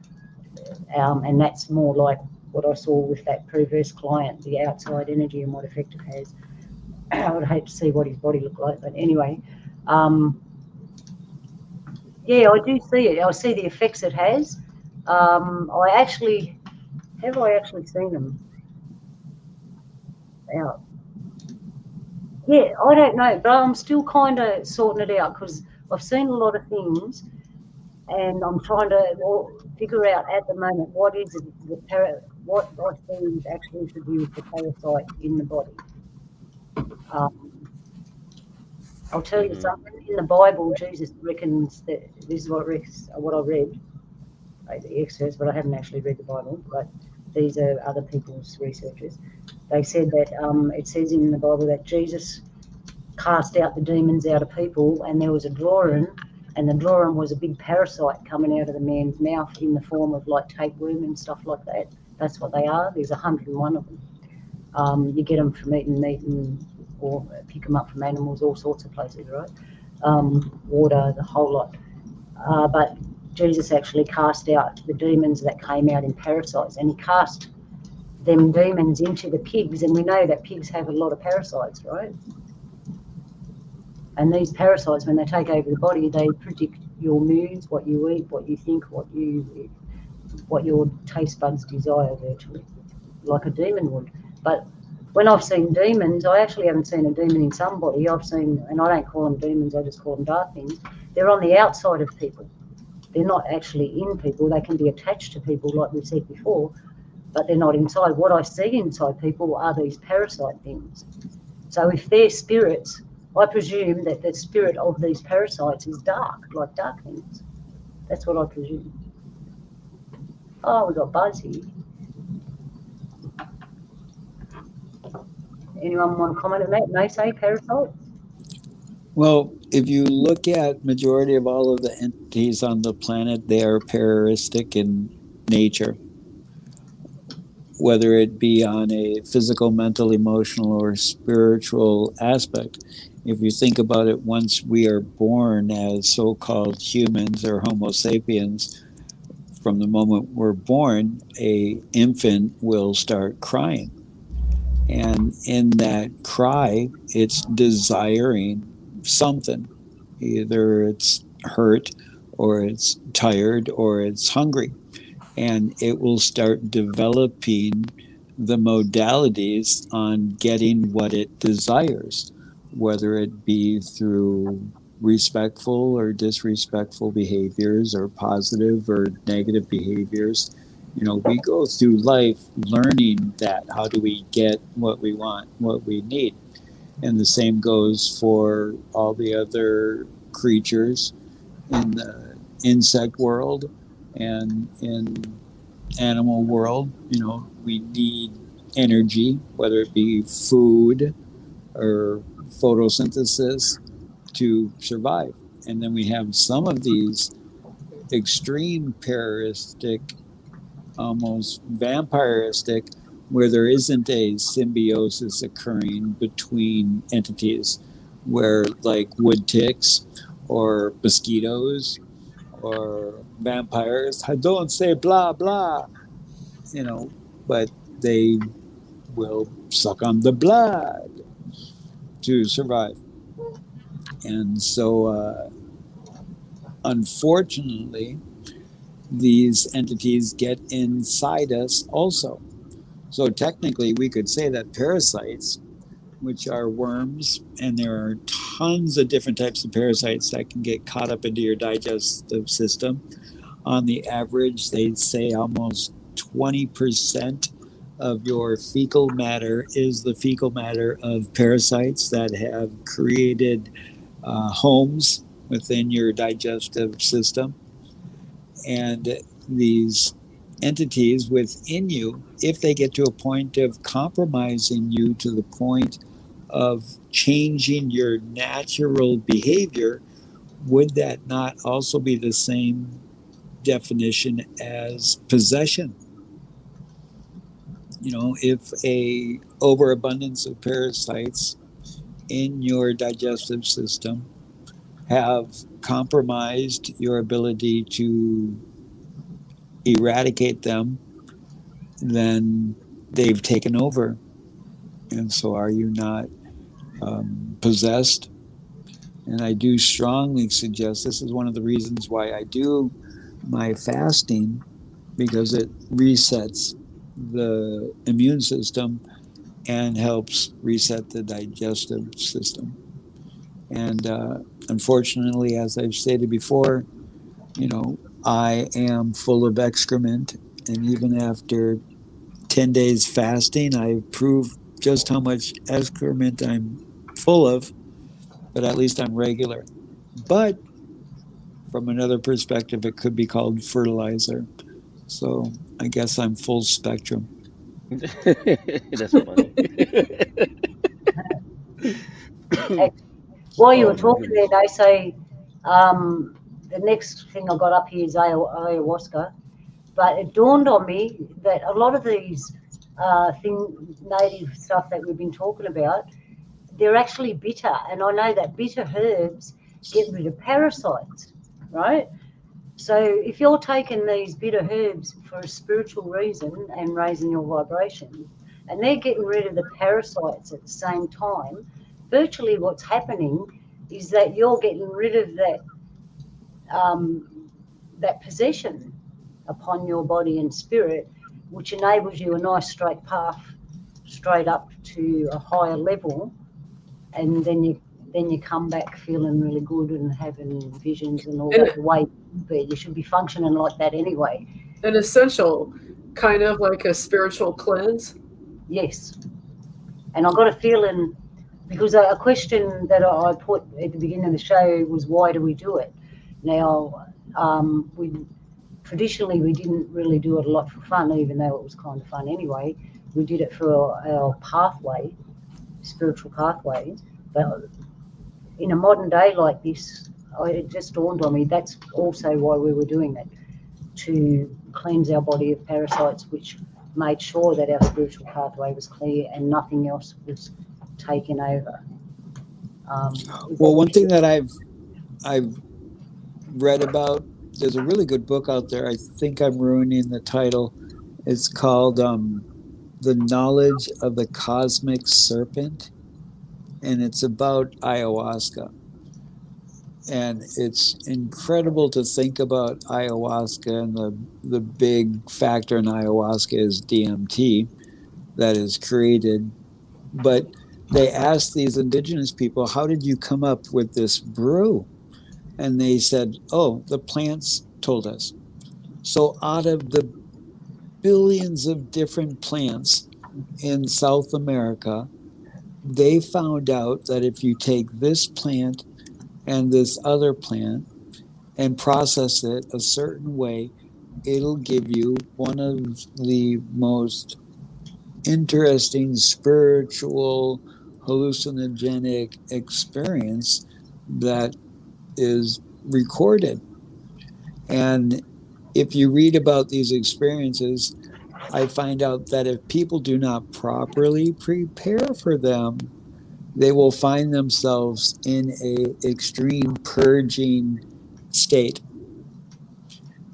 And that's more like what I saw with that previous client, the outside energy and what effect it has. I would hate to see what his body looked like, but anyway. Yeah, I do see it. I see the effects it has. Have I actually seen them out? Yeah, I don't know, but I'm still kind of sorting it out because I've seen a lot of things, and I'm trying to figure out at the moment what is it, what I see is actually to do with the parasite in the body. I'll tell you something. in the Bible, Jesus reckons that this is what I read, the excerpts, but I haven't actually read the Bible. But these are other people's researchers. They said that it says in the Bible that Jesus cast out the demons out of people, and there was a drawing, and the drawing was a big parasite coming out of the man's mouth in the form of like tapeworm and stuff like that. That's what they are. There's 101 of them. You get them from eating meat or pick them up from animals, all sorts of places, right? Water, the whole lot. But Jesus actually cast out the demons that came out in parasites, and he cast them demons into the pigs, and we know that pigs have a lot of parasites, right? And these parasites, when they take over the body, they predict your moods, what you eat, what you think, what your taste buds desire, virtually, like a demon would. But when I've seen demons, I actually haven't seen a demon in somebody. I've seen, and I don't call them demons, I just call them dark things. They're on the outside of people. They're not actually in people. They can be attached to people, like we said before, but they're not inside. What I see inside people are these parasite things. So if they're spirits, I presume that the spirit of these parasites is dark, like dark things. That's what I presume. Oh, we got Buzz here. Anyone want to comment on that? May say parasite? Well, if you look at majority of all of the entities on the planet, they are parasitic in nature, whether it be on a physical, mental, emotional, or spiritual aspect. If you think about it, once we are born as so-called humans or Homo sapiens, from the moment we're born, a infant will start crying. And in that cry, it's desiring something. Either it's hurt, or it's tired, or it's hungry. And it will start developing the modalities on getting what it desires, whether it be through respectful or disrespectful behaviors, or positive or negative behaviors. You know, we go through life learning that. How do we get what we want, what we need? And the same goes for all the other creatures in the insect world and in animal world. You know, we need energy, whether it be food or photosynthesis, to survive. And then we have some of these extreme parasitic, almost vampiristic, where there isn't a symbiosis occurring between entities, where like wood ticks or mosquitoes or vampires, I don't say blah blah, you know, but they will suck on the blood to survive. And so unfortunately, these entities get inside us also. So technically, we could say that parasites, which are worms, and there are tons of different types of parasites that can get caught up into your digestive system. On the average, they say almost 20% of your fecal matter is the fecal matter of parasites that have created homes within your digestive system. And these entities within you, if they get to a point of compromising you to the point of changing your natural behavior, would that not also be the same definition as possession? You know, if a overabundance of parasites in your digestive system have compromised your ability to eradicate them, then they've taken over. And so are you not possessed? And I do strongly suggest, this is one of the reasons why I do my fasting, because it resets the immune system and helps reset the digestive system. And unfortunately, as I've stated before, you know, I am full of excrement. And even after 10 days fasting, I prove just how much excrement I'm full of, but at least I'm regular. But from another perspective, it could be called fertilizer. So I guess I'm full spectrum. That's funny. While you were Oh my talking there, goodness. they say the next thing I got up here is ayahuasca. But it dawned on me that a lot of these native stuff that we've been talking about, they're actually bitter. And I know that bitter herbs get rid of parasites, right? So if you're taking these bitter herbs for a spiritual reason and raising your vibration, and they're getting rid of the parasites at the same time, virtually what's happening is that you're getting rid of that possession upon your body and spirit, which enables you a nice straight path straight up to a higher level, and then you come back feeling really good and having visions and all And that. The way you should be functioning like that anyway. an essential, kind of like a spiritual cleanse. Yes, and I got a feeling because a question that I put at the beginning of the show was why do we do it? Now, we traditionally we didn't really do it a lot for fun, even though it was kind of fun anyway. We did it for our pathway, spiritual pathway. But in a modern day like this, it just dawned on me that's also why we were doing it, to cleanse our body of parasites, which made sure that our spiritual pathway was clear and nothing else was taken over. Well, one thing that I've read about, there's a really good book out there. I think I'm ruining the title. It's called The Knowledge of the Cosmic Serpent, and it's about ayahuasca. And it's incredible to think about ayahuasca, and the big factor in ayahuasca is DMT that is created. But they asked these indigenous people, how did you come up with this brew? And they said, oh, the plants told us. So out of the billions of different plants in South America, they found out that if you take this plant and this other plant and process it a certain way, it'll give you one of the most interesting spiritual hallucinogenic experience that is recorded. And if you read about these experiences, I find out that if people do not properly prepare for them, they will find themselves in a extreme purging state.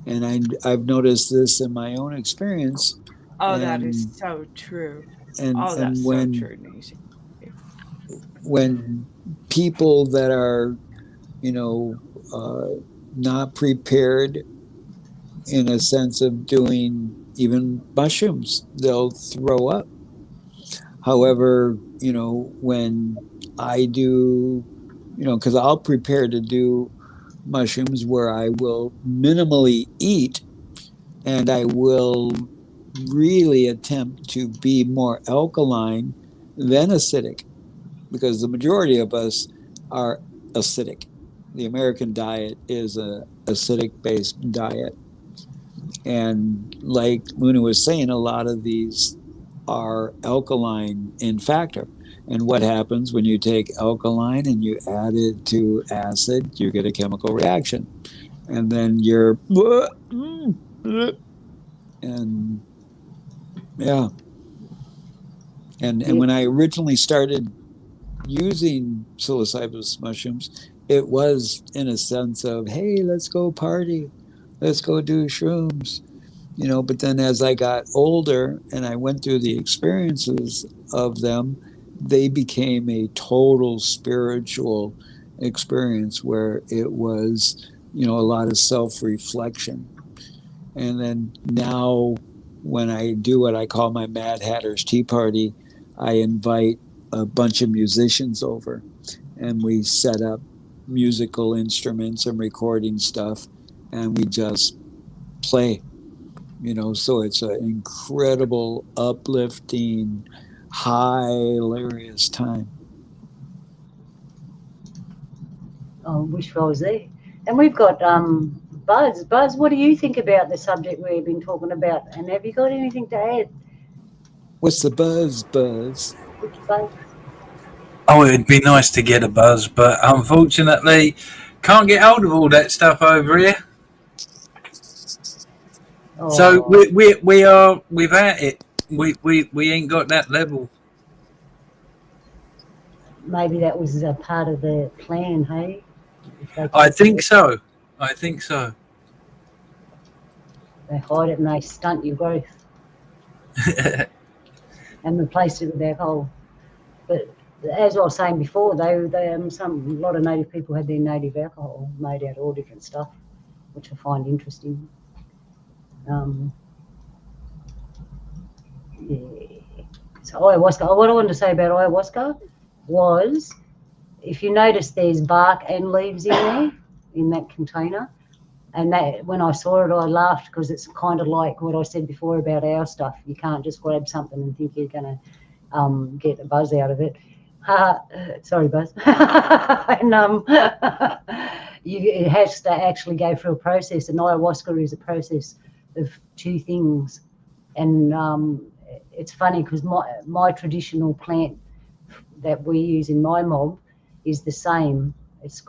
And I've noticed this in my own experience. Oh, that is And so true. and Oh, that's and so true, Nancy. when people that are, you know, not prepared in a sense of doing even mushrooms, they'll throw up. However, you know, when I do, you know, because I'll prepare to do mushrooms where I will minimally eat and I will really attempt to be more alkaline than acidic, because the majority of us are acidic. The American diet is a acidic based diet. And like Luna was saying, a lot of these are alkaline in factor. And what happens when you take alkaline and you add it to acid, you get a chemical reaction. And then you're, and yeah. And when I originally started using psilocybus mushrooms, it was in a sense of, hey, let's go party, let's go do shrooms, you know. But then as I got older and I went through the experiences of them, they became a total spiritual experience where it was, you know, a lot of self-reflection. And then now when I do what I call my Mad Hatter's Tea Party, I invite a bunch of musicians over and we set up musical instruments and recording stuff and we just play, you know. So it's an incredible, uplifting, hilarious time. I wish I was there. And we've got Buzz. Buzz, what do you think about the subject we've been talking about? And have you got anything to add? What's the buzz? Which Buzz? Oh, it'd be nice to get a buzz, but unfortunately, can't get hold of all that stuff over here. Oh, So we are without it. We ain't got that level. maybe that was a part of the plan, hey? If they I keep think it, so. I think so. they hide it and they stunt your growth and replace it with alcohol. But as I was saying before, a lot of native people had their native alcohol made out of all different stuff, which I find interesting. Yeah. So ayahuasca. What I wanted to say about ayahuasca was, if you notice, there's bark and leaves in there in that container. And that, when I saw it, I laughed because it's kind of like what I said before about our stuff. You can't just grab something and think you're going to get a buzz out of it. Sorry, Buzz. And it has to actually go through a process. And ayahuasca is a process of two things. And it's funny because my traditional plant that we use in my mob is the same. It's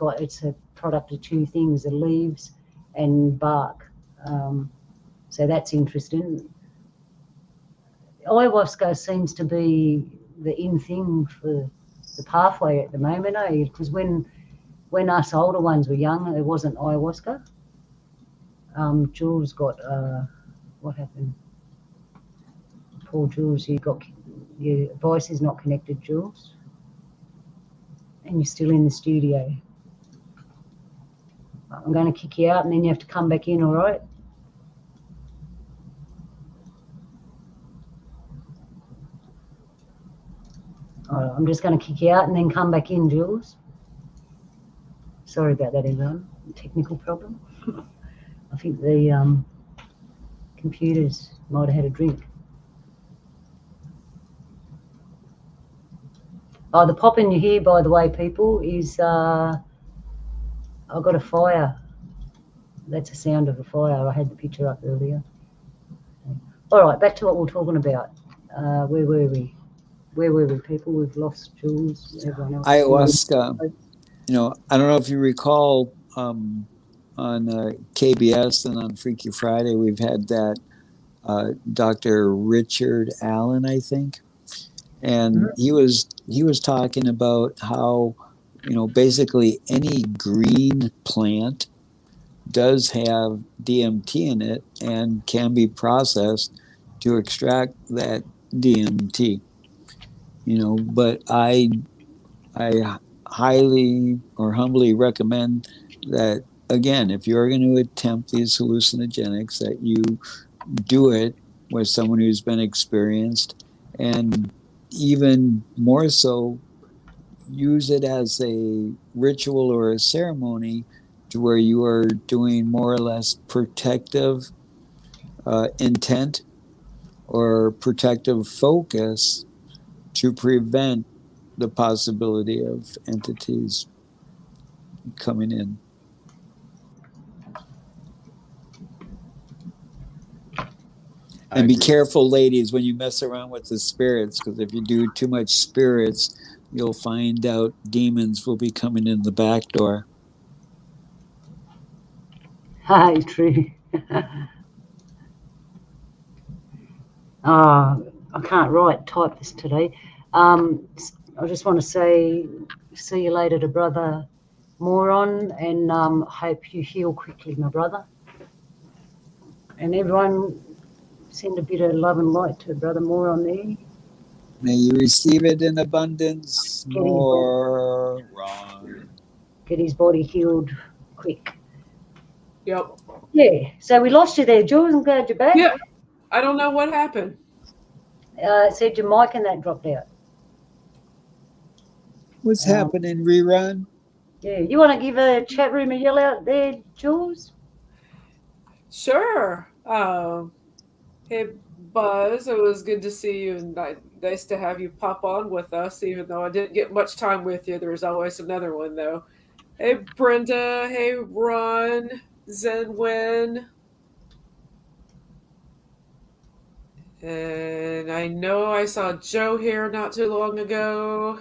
a product of two things: the leaves and bark. So that's interesting. Ayahuasca seems to be the in thing for the pathway at the moment, eh? Because when us older ones were young, there wasn't ayahuasca. Jules got what happened? Poor Jules, your voice is not connected, Jules, and you're still in the studio. I'm going to kick you out and then you have to come back in, all right? All right, I'm just going to kick you out and then come back in, Jules. Sorry about that, everyone. Technical problem. I think the computers might have had a drink. Oh, the popping you hear, by the way, people, is I've got a fire. That's the sound of a fire. I had the picture up earlier. All right, back to what we're talking about. Where were we? Where were we, people? We've lost Jules, everyone else. Ayahuasca. I don't know if you recall on KBS and on Freaky Friday, we've had that Dr. Richard Allen, I think. And he was talking about how, basically any green plant does have DMT in it and can be processed to extract that DMT. But I highly or humbly recommend that, again, if you're going to attempt these hallucinogenics, that you do it with someone who's been experienced, and even more so, use it as a ritual or a ceremony to where you are doing more or less protective intent or protective focus to prevent the possibility of entities coming in. And be careful, ladies, when you mess around with the spirits, because if you do too much spirits, you'll find out demons will be coming in the back door. Hi, true. I can't type this today. I just want to say, see you later to Brother Moron, and hope you heal quickly, my brother. And everyone, send a bit of love and light to Brother Moron there. May you receive it in abundance. Moron. Get his body healed quick. Yep. Yeah, so we lost you there, Jules. I'm glad you're back. Yeah, I don't know what happened. It said your mic and that dropped out. What's happening, rerun? Yeah, you want to give a chat room a yell out there, Jules? Sure. Hey, Buzz, it was good to see you, and nice to have you pop on with us, even though I didn't get much time with you. There was always another one, though. Hey, Brenda. Hey, Ron. Zenwin. And I know I saw Joe here not too long ago.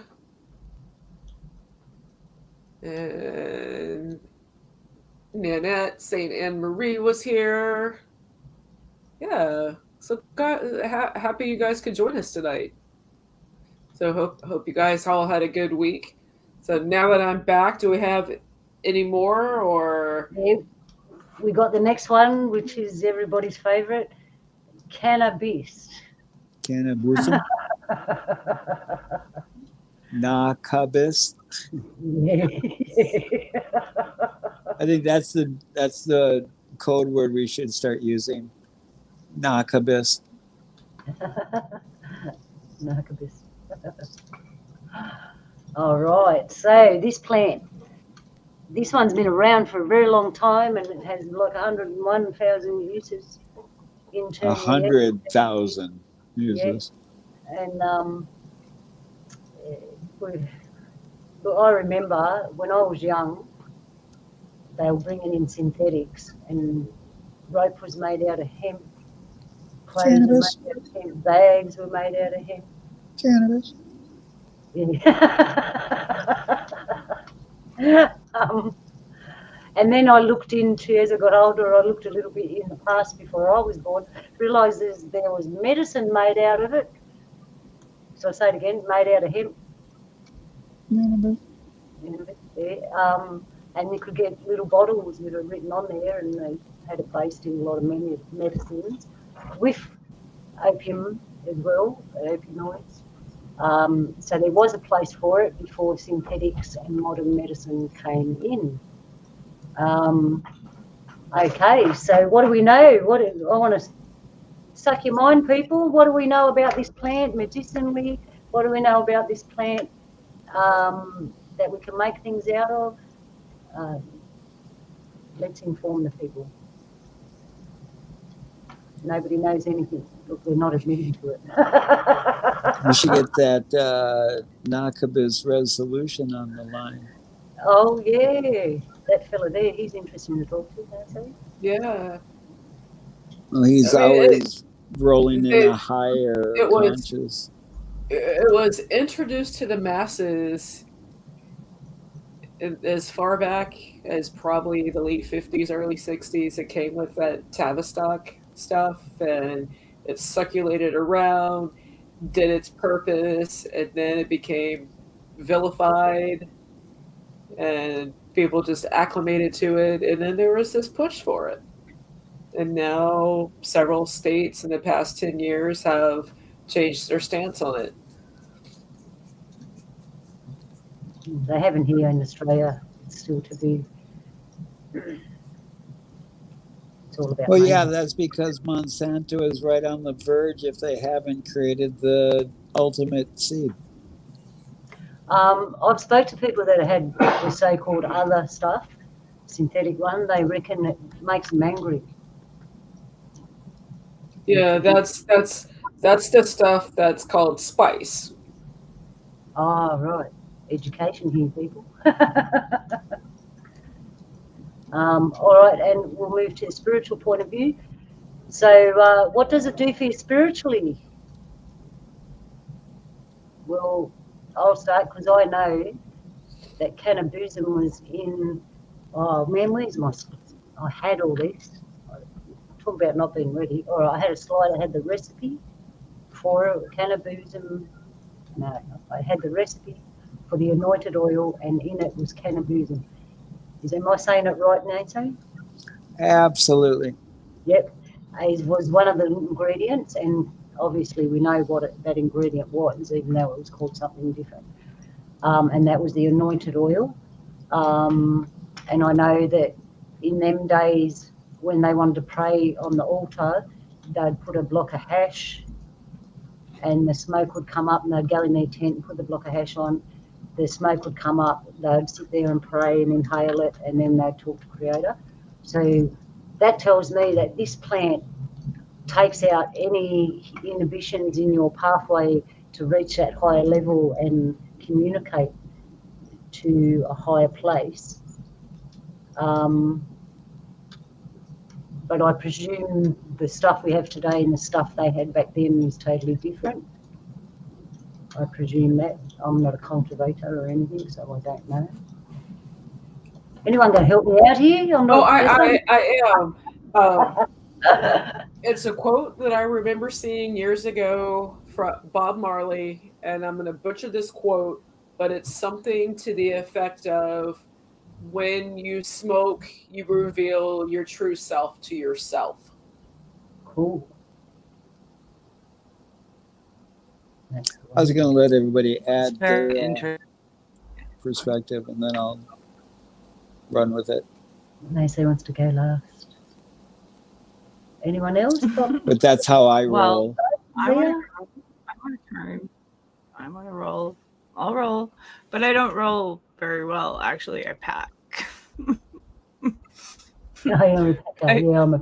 And Nanette St. Anne Marie was here. Yeah. So happy you guys could join us tonight. So hope you guys all had a good week. So now that I'm back, do we have any more or Yeah, we got the next one, which is everybody's favorite, cannabis. Cannabis. Narcotics. Yeah. I think that's the code word we should start using. Narcotics. Narcotics. All right. So this plant, this one's been around for a very long time, and it has like 101,000 uses internally. 100,000 uses. Yeah. And I remember when I was young, they were bringing in synthetics, and rope was made out of hemp, clothes were Cannabis. made out of hemp, bags were made out of hemp. Cannabis. Yeah. And then I looked into, as I got older, I looked a little bit in the past before I was born, realised there was medicine made out of it. So I say it again, made out of hemp. Cannabis. Yeah. And you could get little bottles that are written on there, and they had it based in a lot of medicines with opium as well, opioids. So there was a place for it before synthetics and modern medicine came in. Okay, so what do we know? I want to suck your mind, people. What do we know about this plant medicinally? What do we know about this plant that we can make things out of? Let's inform the people. Nobody knows anything. Look, they're not admitting to it. We should get that Narcotics resolution on the line. Oh, yeah. That fella there, he's interesting to talk to, don't he? yeah. Well, he's I mean, always rolling in a higher conscious. It was introduced to the masses as far back as probably the late 50s, early 60s. It came with that Tavistock stuff, and it circulated around, did its purpose, and then it became vilified, and people just acclimated to it, and then there was this push for it. And now several states in the past 10 years have changed their stance on it. They haven't here in Australia. It's still to be. It's all about. Well, money. yeah, that's because Monsanto is right on the verge if they haven't created the ultimate seed. I've spoke to people that had the so-called other stuff, synthetic one. They reckon it makes them angry. Yeah, that's the stuff that's called spice. Oh, right. Education here, people. All right, and we'll move to the spiritual point of view. So what does it do for you spiritually? Well, I'll start because I know that cannabism was in, oh man, where's my, I had all this. Talk about not being ready. All right, I had a slide, I had the recipe for cannabism. No, I had the recipe for the anointed oil, and in it was cannabism. Am I saying it right, Nancy? Absolutely. Yep. It was one of the ingredients, and obviously we know what that ingredient was, even though it was called something different. And that was the anointed oil. And I know that in them days, when they wanted to pray on the altar, they'd put a block of hash, and the smoke would come up, and they'd go in their tent and put the block of hash on. The smoke would come up, they'd sit there and pray and inhale it, and then they'd talk to Creator. So that tells me that this plant takes out any inhibitions in your pathway to reach that higher level and communicate to a higher place. But I presume the stuff we have today and the stuff they had back then is totally different. I presume that. I'm not a cultivator or anything, so I don't know. Anyone going to help me out here? I'm Oh, not. I am. It's a quote that I remember seeing years ago from Bob Marley, and I'm going to butcher this quote, but it's something to the effect of, when you smoke, you reveal your true self to yourself. Cool. That's cool. I was going to let everybody add Very their interesting. perspective, and then I'll run with it. Nancy wants to go last. Anyone else? But that's how I Well, roll. I want to turn. I want to roll. I'll roll, but I don't roll very well. Actually, I pack. I'm a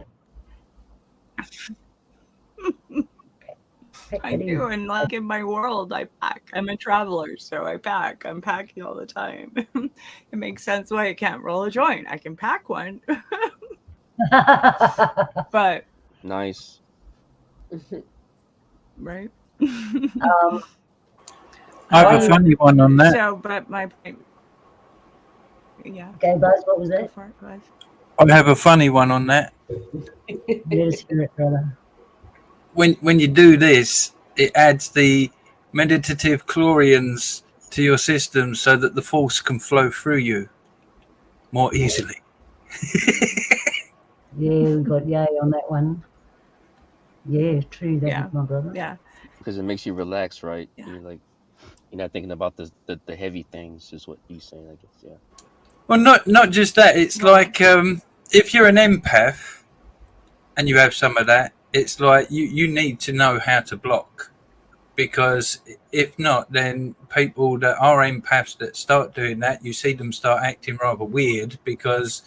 I do, and like in my world, I pack. I'm a traveler, so I pack. I'm packing all the time. It makes sense why I can't roll a joint. I can pack one, but Nice. right. I have a funny one on that. So, but my yeah. Okay, Buzz, what was Go that? for it, Buzz. I have a funny one on that. Let us hear it, brother. When you do this, it adds the meditative chlorians to your system so that the force can flow through you more easily. Yeah, we got yay on that one. Yeah, true that, Yeah. my brother. Yeah. Because it makes you relax, right? Yeah. You're like, you're not thinking about the heavy things, is what he's saying, I guess. Yeah. Well, not just that. It's like if you're an empath and you have some of that, it's like you need to know how to block, because if not, then people that are empaths that start doing that, you see them start acting rather weird because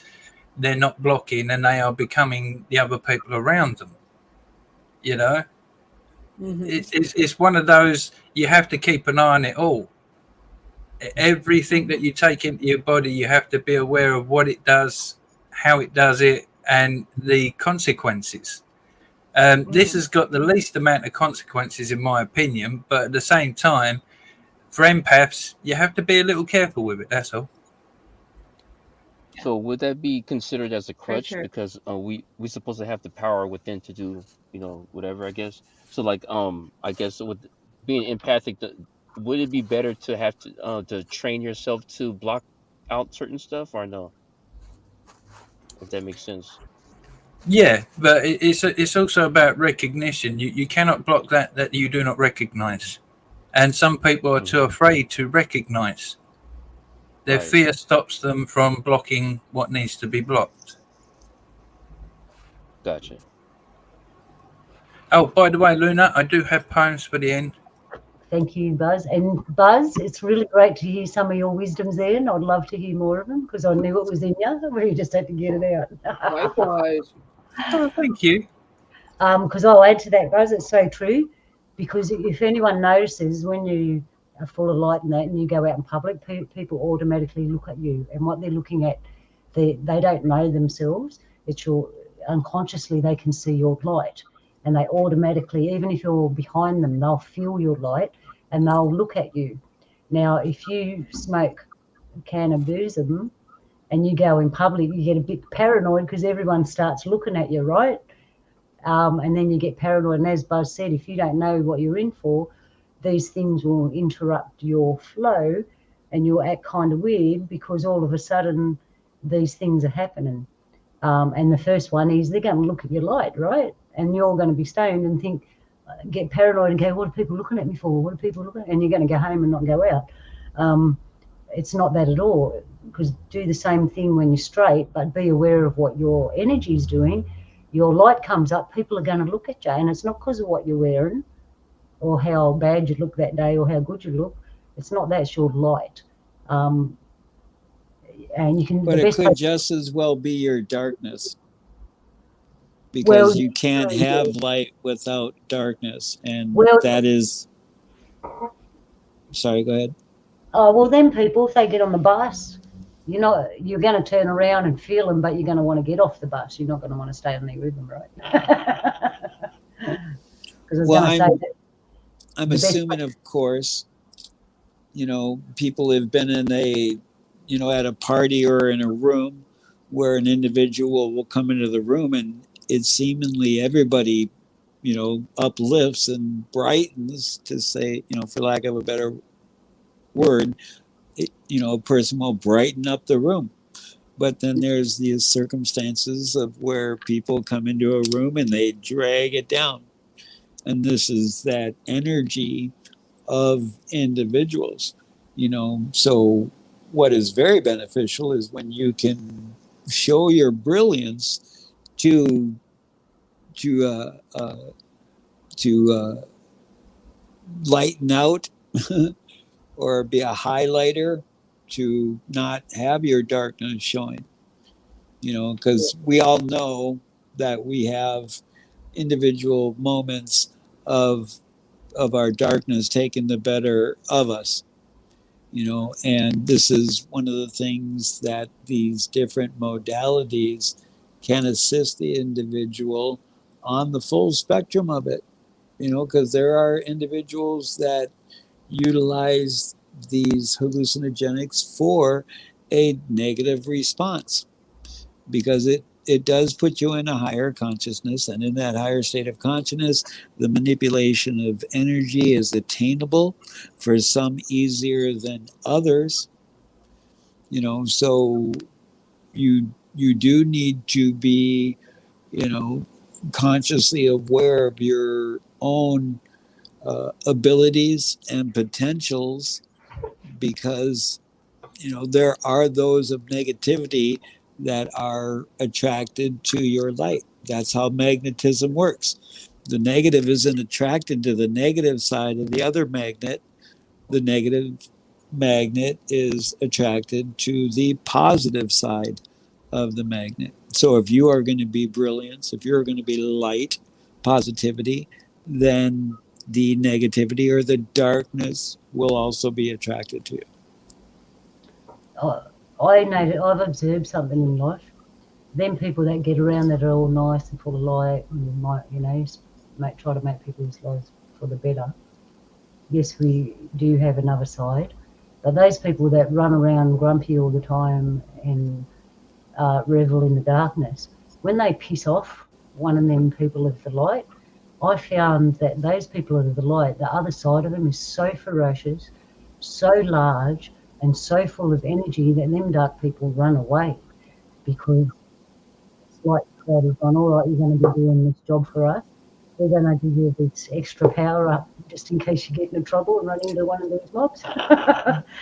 they're not blocking and they are becoming the other people around them. You know, it's one of those, you have to keep an eye on it all. Everything that you take into your body, you have to be aware of what it does, how it does it, and the consequences. This has got the least amount of consequences, in my opinion, but at the same time, for empaths, you have to be a little careful with it. That's all. So would that be considered as a crutch? sure. Because we supposed to have the power within to do, whatever, I guess. So like I guess with being empathic, would it be better to have to train yourself to block out certain stuff, or no? If that makes sense. Yeah, but it's also about recognition. You cannot block that you do not recognize, and some people are too afraid to recognize. Their Right. fear stops them from blocking what needs to be blocked. Gotcha. Oh, by the way, Luna, I do have poems for the end. Thank you, Buzz. And Buzz, it's really great to hear some of your wisdoms there, and I'd love to hear more of them because I knew it was in you. We just had to get it out. Likewise. Oh, thank you. Because I'll add to that, Buzz, it's so true. Because if anyone notices when you are full of light and that, and you go out in public, people automatically look at you, and what they're looking at, they don't know themselves. It's unconsciously they can see your light, and they automatically, even if you're behind them, they'll feel your light and they'll look at you. Now, if you smoke a can of booze and you go in public, you get a bit paranoid because everyone starts looking at you, right? And then you get paranoid. And as Buzz said, if you don't know what you're in for, these things will interrupt your flow and you'll act kind of weird because all of a sudden these things are happening. And the first one is they're going to look at your light, right? And you're going to be stoned and get paranoid and go, what are people looking at me for? What are people looking at? And you're going to go home and not go out. It's not that at all, because do the same thing when you're straight, but be aware of what your energy is doing. Your light comes up, people are going to look at you, and it's not because of what you're wearing or how bad you look that day or how good you look. It's not that, it's your light. And you can. But it could just as well be your darkness, because you can't have light without darkness, and that is. Sorry, go ahead. Oh, well, then people, if they get on the bus you're going to turn around and feel them, but you're going to want to get off the bus. You're not going to want to stay on there with them, right? Because I was Well, going to say that I'm the best assuming, of course, people have been in at a party or in a room where an individual will come into the room and it's seemingly everybody, uplifts and brightens, to say, for lack of a better word, a person will brighten up the room. But then there's these circumstances of where people come into a room and they drag it down. And this is that energy of individuals, So what is very beneficial is when you can show your brilliance to to uh, uh, to lighten out or be a highlighter, to not have your darkness showing. Because we all know that we have individual moments of our darkness taking the better of us. And this is one of the things that these different modalities can assist the individual on the full spectrum of it. Because there are individuals that utilize these hallucinogenics for a negative response, because it does put you in a higher consciousness, and in that higher state of consciousness, the manipulation of energy is attainable, for some easier than others. So you do need to be, consciously aware of your own abilities and potentials, because there are those of negativity that are attracted to your light. That's how magnetism works. The negative isn't attracted to the negative side of the other magnet. The negative magnet is attracted to the positive side of the magnet. So if you are going to be brilliance, if you're going to be light, positivity, then the negativity or the darkness will also be attracted to you. I've observed something in life. Them people that get around that are all nice and full of light and might, try to make people's lives for the better. Yes, we do have another side, but those people that run around grumpy all the time and revel in the darkness, when they piss off one of them people of the light, I found that those people of the light, the other side of them is so ferocious, so large, and so full of energy that them dark people run away, because it's like the crowd has gone, all right, you're going to be doing this job for us. We're going to give you this extra power up just in case you get into trouble and run into one of these mobs.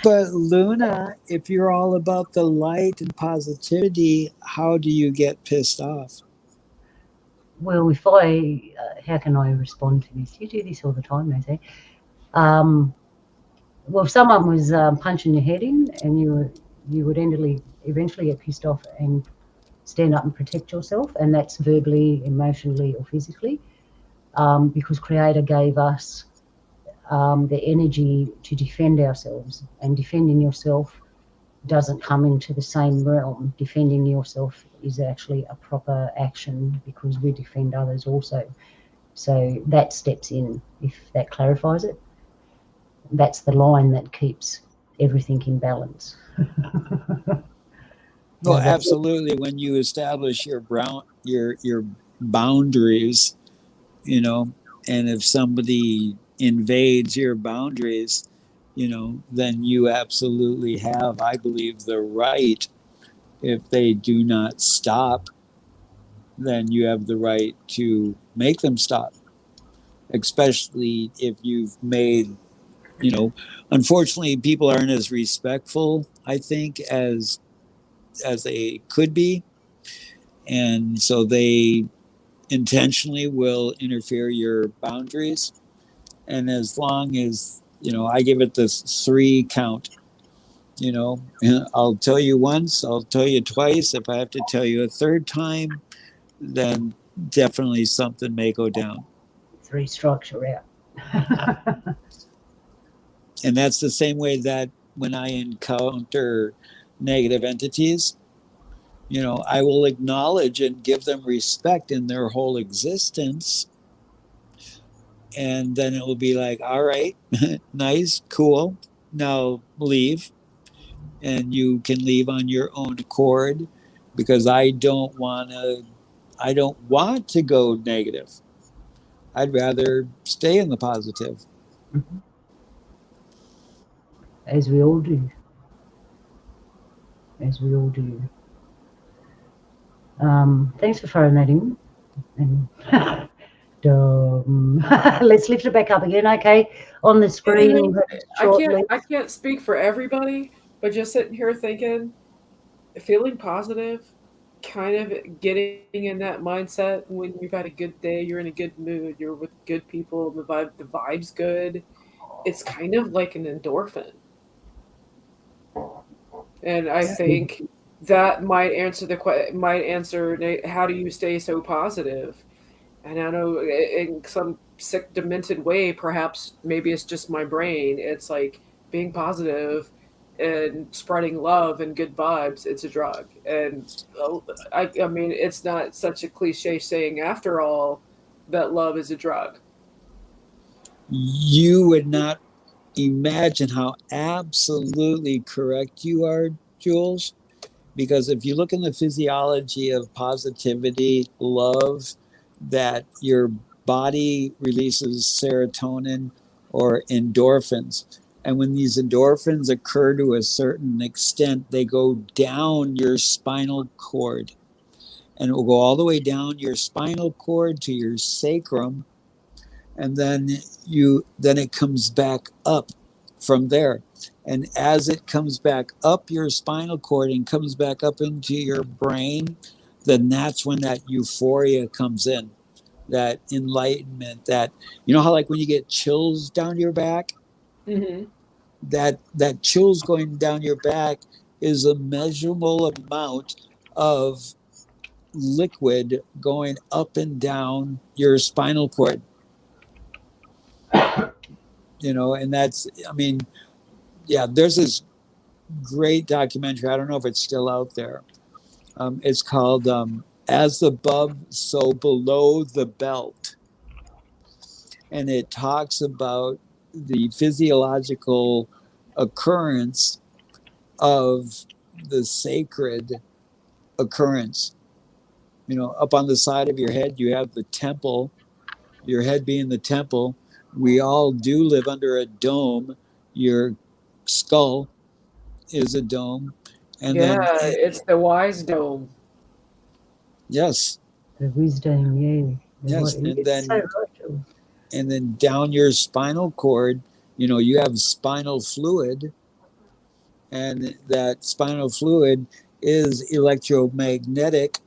But Luna, if you're all about the light and positivity, how do you get pissed off? Well, how can I respond to this? You do this all the time, they say. Well, if someone was punching your head in, and you would eventually get pissed off and stand up and protect yourself, and that's verbally, emotionally, or physically, because Creator gave us the energy to defend ourselves, and defending yourself doesn't come into the same realm. Defending yourself is actually a proper action, because we defend others also. So that steps in, if that clarifies it. That's the line that keeps everything in balance. Well, absolutely. When you establish your boundaries, and if somebody invades your boundaries, then you absolutely have, I believe, the right. If they do not stop, then you have the right to make them stop, especially if you've made, unfortunately, people aren't as respectful, I think, as they could be. And so they intentionally will interfere your boundaries. And as long as, I give it this 3 count, I'll tell you once, I'll tell you twice. If I have to tell you a third time, then definitely something may go down. 3 strikes you're out. And that's the same way that when I encounter negative entities, I will acknowledge and give them respect in their whole existence. And then it will be like, all right, nice, cool. Now leave. And you can leave on your own accord, because I don't want to go negative. I'd rather stay in the positive. Mhm. As we all do. As we all do. Thanks for throwing that in. And let's lift it back up again, okay? On the screen shortly. I can't speak for everybody, but just sitting here thinking, feeling positive, kind of getting in that mindset when you've had a good day, you're in a good mood, you're with good people, the vibe's good. It's kind of like an endorphin. And I think that might answer how do you stay so positive? And I know in some sick, demented way, perhaps maybe it's just my brain. It's like being positive and spreading love and good vibes. It's a drug, and I mean, it's not such a cliche saying after all that love is a drug. You would not imagine how absolutely correct you are, Jules. Because if you look in the physiology of positivity, love, that your body releases serotonin or endorphins. And when these endorphins occur to a certain extent, they go down your spinal cord. And it will go all the way down your spinal cord to your sacrum. And then it comes back up from there. And as it comes back up your spinal cord and comes back up into your brain, then that's when that euphoria comes in, that enlightenment, that, how like when you get chills down your back, Mm-hmm. that chills going down your back is a measurable amount of liquid going up and down your spinal cord. And that's, there's this great documentary. I don't know if it's still out there. It's called As Above, So Below the Belt. And it talks about the physiological occurrence of the sacred occurrence. Up on the side of your head, you have the temple, your head being the temple. We all do live under a dome. Your skull is a dome. And Yeah, then, it's the wise dome. yes, The wisdom, yeah. yes. It's so right, Jules. And then down your spinal cord, you have spinal fluid, and that spinal fluid is electromagnetic.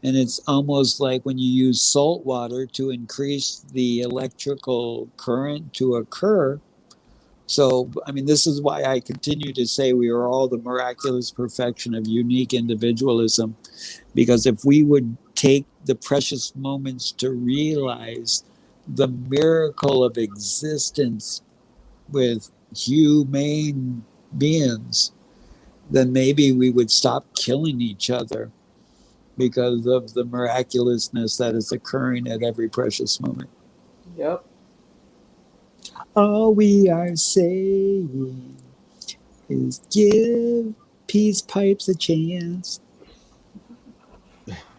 And it's almost like when you use salt water to increase the electrical current to occur. So, this is why I continue to say we are all the miraculous perfection of unique individualism. Because if we would take the precious moments to realize the miracle of existence with humane beings, then maybe we would stop killing each other because of the miraculousness that is occurring at every precious moment. Yep. All we are saying is give peace pipes a chance.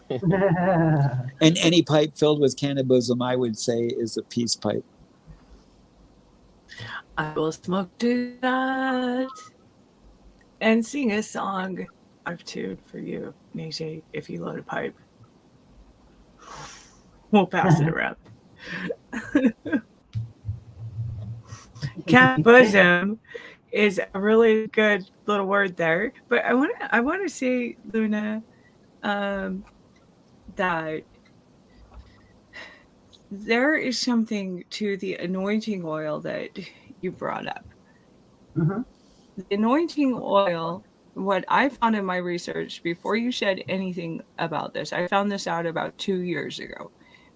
And any pipe filled with cannabism, I would say, is a peace pipe. I will smoke to that and sing a song I've tuned for you, Nate, if you load a pipe. We'll pass it around. Cannabism is a really good little word there, but I want to say, Luna, that there is something to the anointing oil that you brought up. Mm-hmm. The anointing oil, what I found in my research before you said anything about this, I found this out about 2 years ago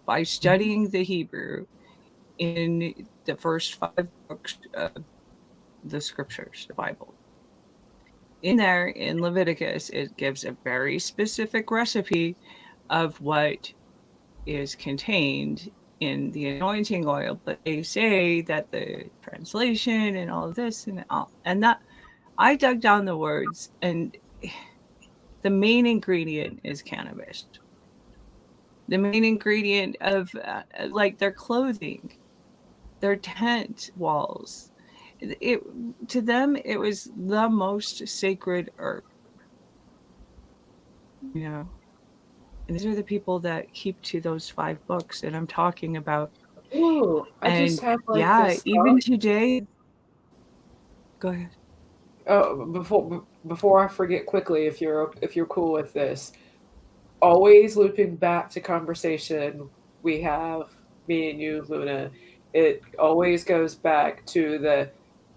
by studying the Hebrew in the first 5 books of the scriptures, the Bible. in there in Leviticus, it gives a very specific recipe of what is contained in the anointing oil, but they say that the translation and all of this and that, I dug down the words, and the main ingredient is cannabis. The main ingredient of like their clothing, their tent walls. It to them it was the most sacred herb. You know, and these are the people that keep to those 5 books that I'm talking about. Ooh, I And just have like yeah, this even thought. today. Go ahead. Oh, before I forget quickly, if you're cool with this, always looping back to conversation we have, me and you, Luna. It always goes back to the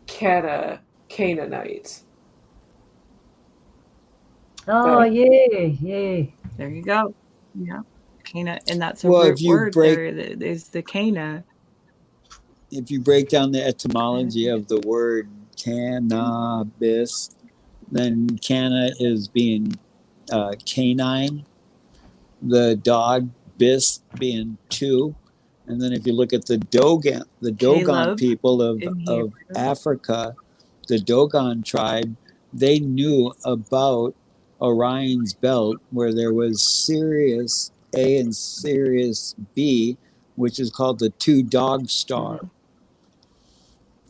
Canaanites. Oh, That yeah. There you go. Yeah, Cana, and that's a Well, root word there. That is the Cana. if you break down the etymology of the word cannabis, then canna is being canine, the dog bis being two, and then if you look at the Dogon Caleb people in of Hebrew. Africa, the Dogon tribe, they knew about Orion's belt, where there was Sirius A and Sirius B, which is called the two dog star. Mhm.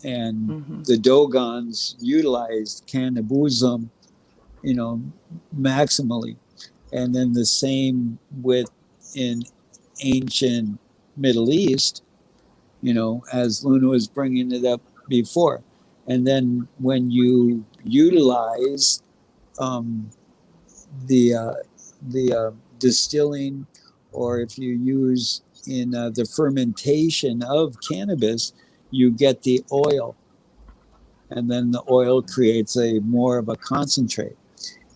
And Mhm. the Dogons utilized cannabism, maximally. And then the same with in ancient Middle East, as Luna was bringing it up before. And then when you utilize um, the distilling, or if you use in the fermentation of cannabis, you get the oil, and then the oil creates a more of a concentrate.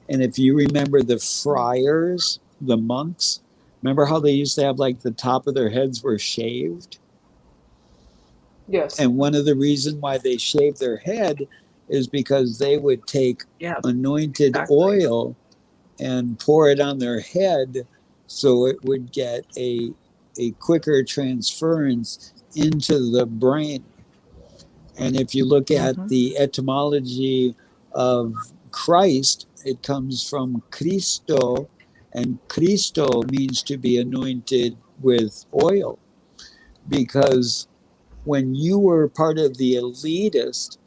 And if you remember the friars, the monks, remember how they used to have like the top of their heads were shaved? yes, And one of the reasons why they shaved their head is because they would take Yeah, anointed exactly. oil and pour it on their head so it would get a quicker transference into the brain. And if you look at Mhm. the etymology of Christ, it comes from Cristo, and Cristo means to be anointed with oil. Because when you were part of the elitist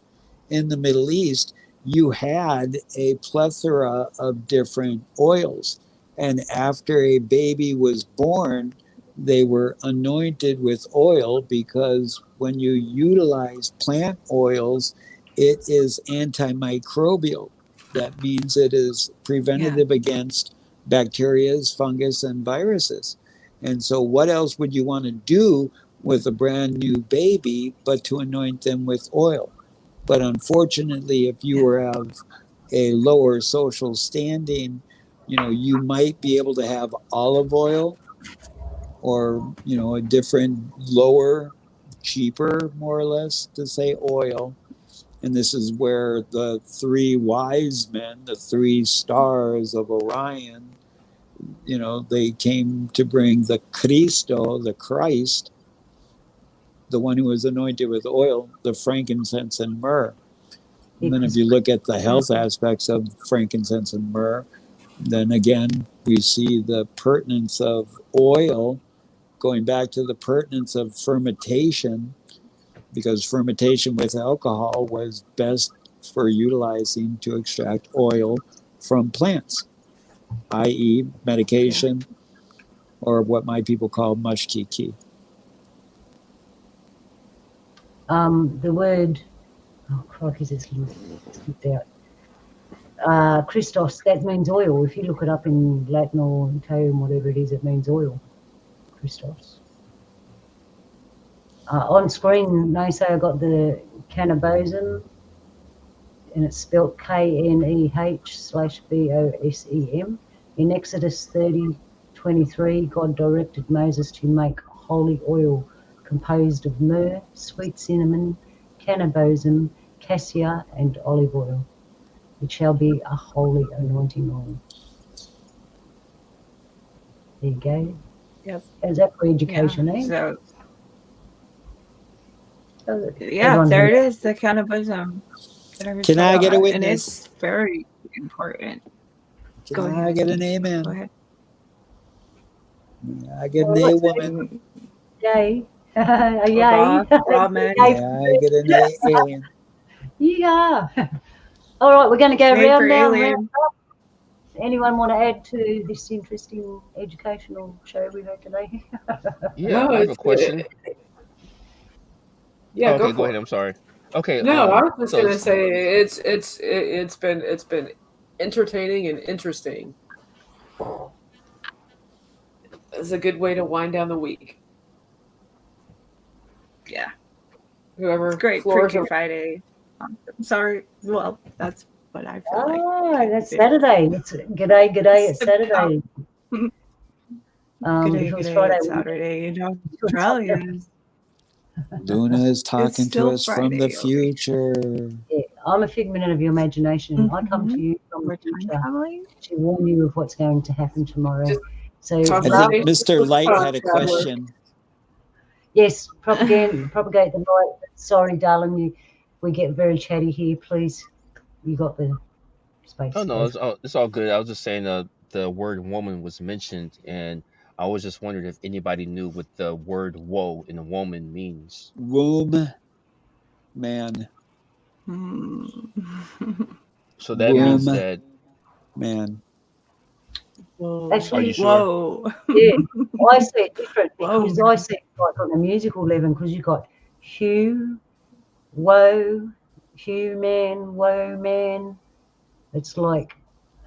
in the Middle East, you had a plethora of different oils. And after a baby was born, they were anointed with oil because when you utilize plant oils, it is antimicrobial. That means it is Yeah, preventative against bacteria, fungus, and viruses. And so, what else would you want to do with a brand new baby but to anoint them with oil? But unfortunately, if you yeah, were of a lower social standing, you might be able to have olive oil, or, a different lower, cheaper, more or less, to say oil. And this is where the 3 wise men, the 3 stars of Orion, they came to bring the Cristo, the Christ, the one who was anointed with oil, the frankincense and myrrh. And then if Because you look at the health Mhm. aspects of frankincense and myrrh, then again, we see the pertinence of oil going back to the pertinence of fermentation, because fermentation with alcohol was best for utilizing to extract oil from plants, i.e., yeah. medication, or what my people call mushkiki. the word, oh crikey, it's slipped out. Christos, that means oil. If you look it up in Latin or Italian, whatever it is, it means oil. Christos. On screen, they say I got the cannabosem, and it's spelled KNEH/BOSEM. In Exodus 30:23, God directed Moses to make holy oil composed of myrrh, sweet cinnamon, cannabosem, cassia, and olive oil. It shall be a holy anointing oil. There you go. Yep. How's that for education, eh? So yeah, Everyone's there in- it is. The cannabism. Can I get a And witness? it's very important. Go Can I ahead. get an Go amen? ahead. I get an A woman. Yay. Yay. Raw men. Yay. Yeah, I get an A alien. Yeah. All right, we're going to go Made round for now. alien. Round up. Anyone want to add to this interesting educational show we had today? Yeah, No, I have a it's question. Yeah, Oh, okay, go go for ahead. it. I'm sorry. Okay. No, I was just So gonna say it's been entertaining and interesting. It's a good way to wind down the week. Yeah. Whoever It's great. floors Freaky are Friday. I'm sorry. Well, that's what I feel like. Ah, that's Saturday. It's G'day, G'day, it's Saturday. Good day, If it was good day. Friday, It's we- Saturday in Australia. Luna is talking to still us from the Friday over here. future. Yeah, I'm a figment of your imagination. I come to Mhm. you from the We're time future traveling. to warn you of what's going to happen tomorrow. Just So, talk I about think it. Mr. Light had a Traveler. question. yes, propagate the light. Sorry, darling, we get very chatty here. Please, you got the space. oh no, it's all good. I was just saying the word woman was mentioned, and I was just wondering if anybody knew what the word woe in woman means. Womb man. Hmm. So that means Womb that man. Whoa. Are you Actually, sure? Whoa. yeah, I see it different Whoa. because I see it like on a musical level because you've got Hugh, woe, Hugh man, woe man. It's like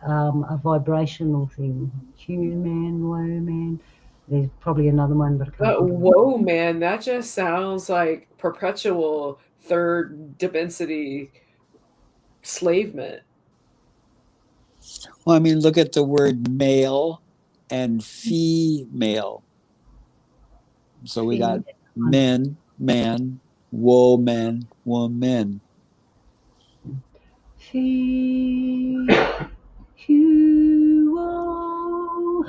a vibrational thing. Hugh man, woe man. There's probably another one, but I can't But think of it. whoa, man, that just sounds like perpetual third density slavement. Well, I mean, look at the word male and female. So we got men, man, woman, woman. Hugh, woe.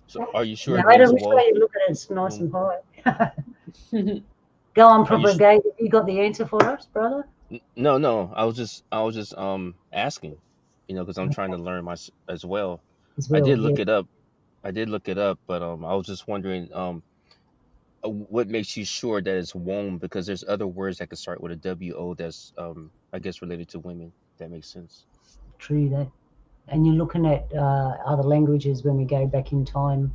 So are you sure No it matter means which woe? way you look at it, it's nice and high. Go on, Are you s- propagate. You got the answer for us, brother? No. I was just asking, because I'm trying to learn as well. As I well, did yeah. look it up. But I was just wondering what makes you sure that it's womb, because there's other words that could start with a W-O that's I guess related to women. That makes sense. True that. And you're looking at other languages when we go back in time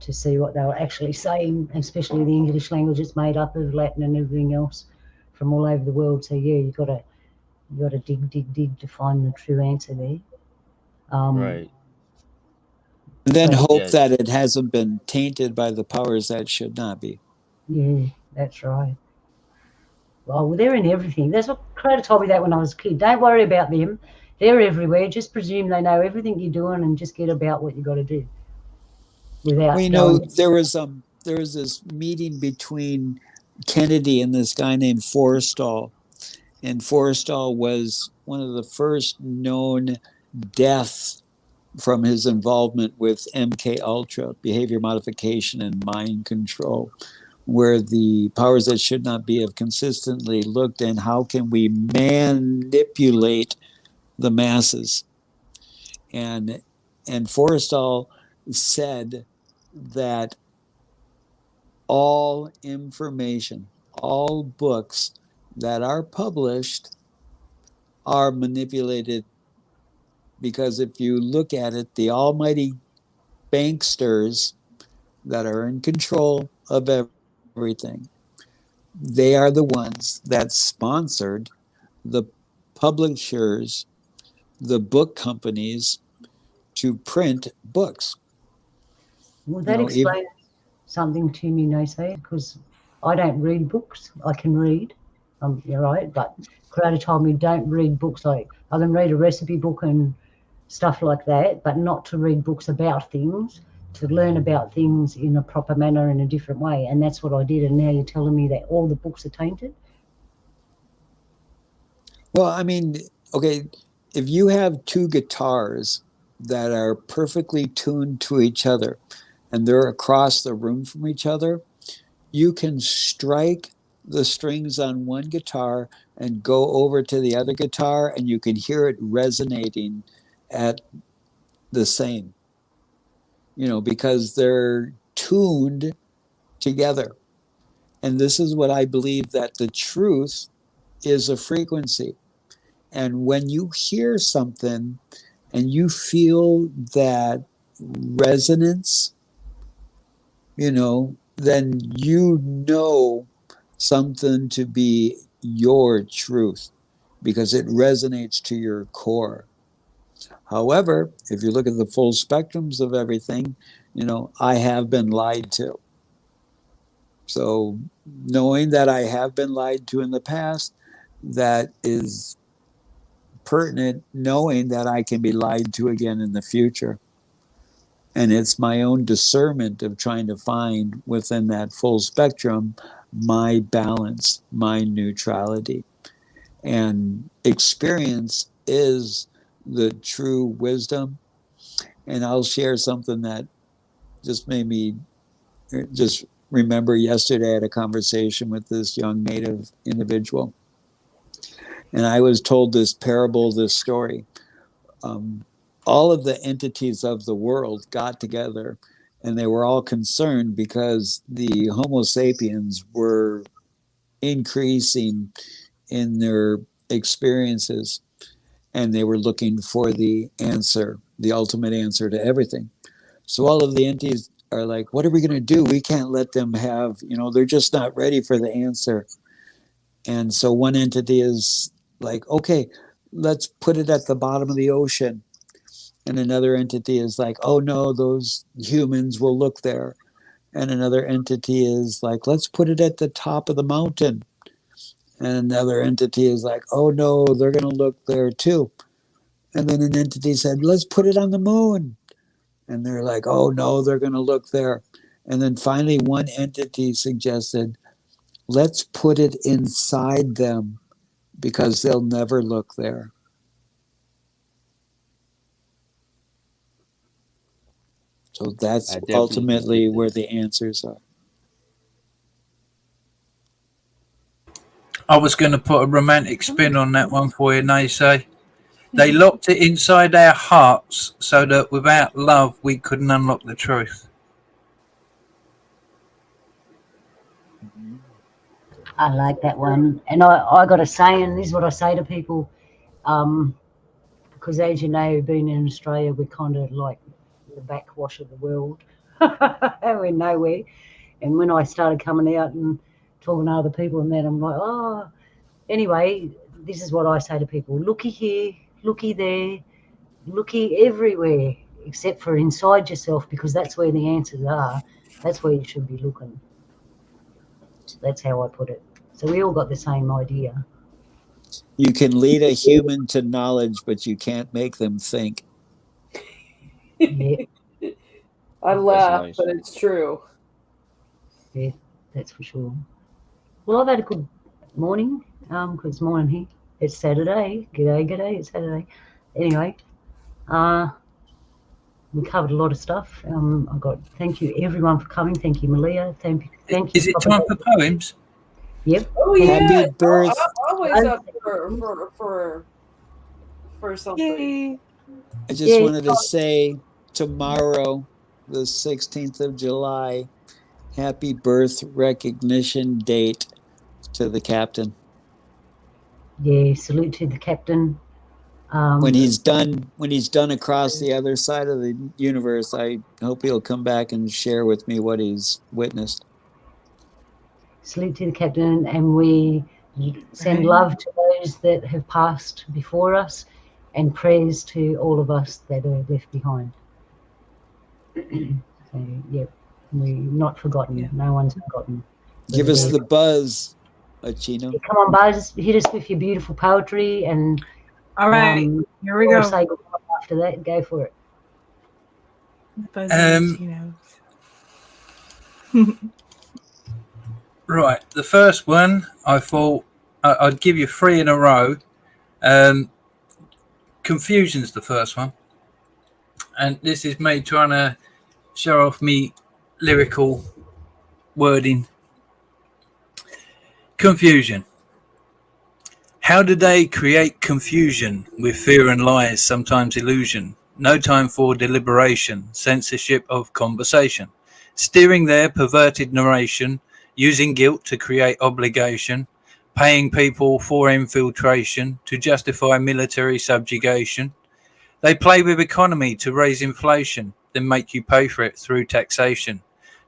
to see what they were actually saying, especially the English language. It's made up of Latin and everything else from all over the world. So yeah, you got to dig to find the true answer there. Right. And then But- hope Yeah. that it hasn't been tainted by the powers that should not be. Yeah, that's right. Well, they're in everything. That's what Creator told me that when I was a kid. Don't worry about them. They're everywhere. Just presume they know everything you're doing and just get about what you got to do. Without Well, you know, going, there was this meeting between Kennedy and this guy named Forrestal, and Forrestal was one of the first known deaths from his involvement with MK Ultra, behavior modification and mind control, where the powers that should not be have consistently looked at how can we manipulate the masses. And Forrestal said that all information, all books that are published are manipulated, because if you look at it, the almighty banksters that are in control of everything, they are the ones that sponsored the publishers, the book companies, to print books. well, that explains something to me, Nase, because I don't read books. I can read, you're right, but Creator told me don't read books. Like I can read a recipe book and stuff like that, but not to read books about things, to learn about things in a proper manner in a different way. And that's what I did. And now you're telling me that all the books are tainted? Well, I mean, okay, if you have two guitars that are perfectly tuned to each other and they're across the room from each other, you can strike the strings on one guitar and go over to the other guitar and you can hear it resonating at the same, because they're tuned together. And this is what I believe, that the truth is a frequency. And when you hear something and you feel that resonance, then something to be your truth because it resonates to your core. However, if you look at the full spectrums of everything, I have been lied to. So knowing that I have been lied to in the past, that is pertinent, knowing that I can be lied to again in the future. And it's my own discernment of trying to find within that full spectrum my balance, my neutrality. And experience is the true wisdom. And I'll share something that just made me just remember yesterday I had a conversation with this young Native individual. And I was told this parable, this story. All of the entities of the world got together and they were all concerned because the Homo sapiens were increasing in their experiences and they were looking for the answer, the ultimate answer to everything. So all of the entities are like, what are we going to do? We can't let them have, they're just not ready for the answer. And so one entity is like, okay, let's put it at the bottom of the ocean. And another entity is like, oh no, those humans will look there. And another entity is like, let's put it at the top of the mountain. And another entity is like, oh no, they're going to look there too. And then an entity said, let's put it on the moon. And they're like, oh no, they're going to look there. And then finally, one entity suggested, let's put it inside them because they'll never look there. So that's ultimately where the answers are. I was going to put a romantic spin on that one for you, and they say they locked it inside our hearts so that without love we couldn't unlock the truth. I like that one. And I got a saying, this is what I say to people, because as you know, being in Australia, we're kind of like the backwash of the world. We're nowhere. And when I started coming out and talking to other people and that, I'm like, oh, anyway, this is what I say to people. Looky here, looky there, looky everywhere, except for inside yourself, because that's where the answers are. That's where you should be looking. That's how I put it. So we all got the same idea. You can lead a human to knowledge, but you can't make them think. Yeah. I laugh, nice. But it's true. Yeah, that's for sure. Well, I've had a good morning, because it's morning here. It's Saturday. G'day, it's Saturday. Anyway, we covered a lot of stuff. Thank you everyone for coming. Thank you, Malia. Thank you. Is it time for poems? Yep. Oh yeah. Happy birth. I'm always up for something. Yay. I just wanted to say tomorrow, the 16th of July, happy birth recognition date to the captain. Yeah, salute to the captain. When he's done across the other side of the universe, I hope he'll come back and share with me what he's witnessed. Salute to the captain, and we send love to those that have passed before us, and prayers to all of us that are left behind. So, yep, we're not forgotten. Yeah. No one's forgotten. Give us the buzz, Achino. Yeah, come on, Buzz, hit us with your beautiful poetry, and all right, here we go. Say goodbye after that, go for it. Buzz Right, the first one, I thought I'd give you 3 in a row, Confusion's the first one. And this is me trying to show off me lyrical wording. Confusion. How do they create confusion with fear and lies, sometimes illusion? No time for deliberation, censorship of conversation. Steering their perverted narration, using guilt to create obligation, paying people for infiltration to justify military subjugation. They play with economy to raise inflation, then make you pay for it through taxation.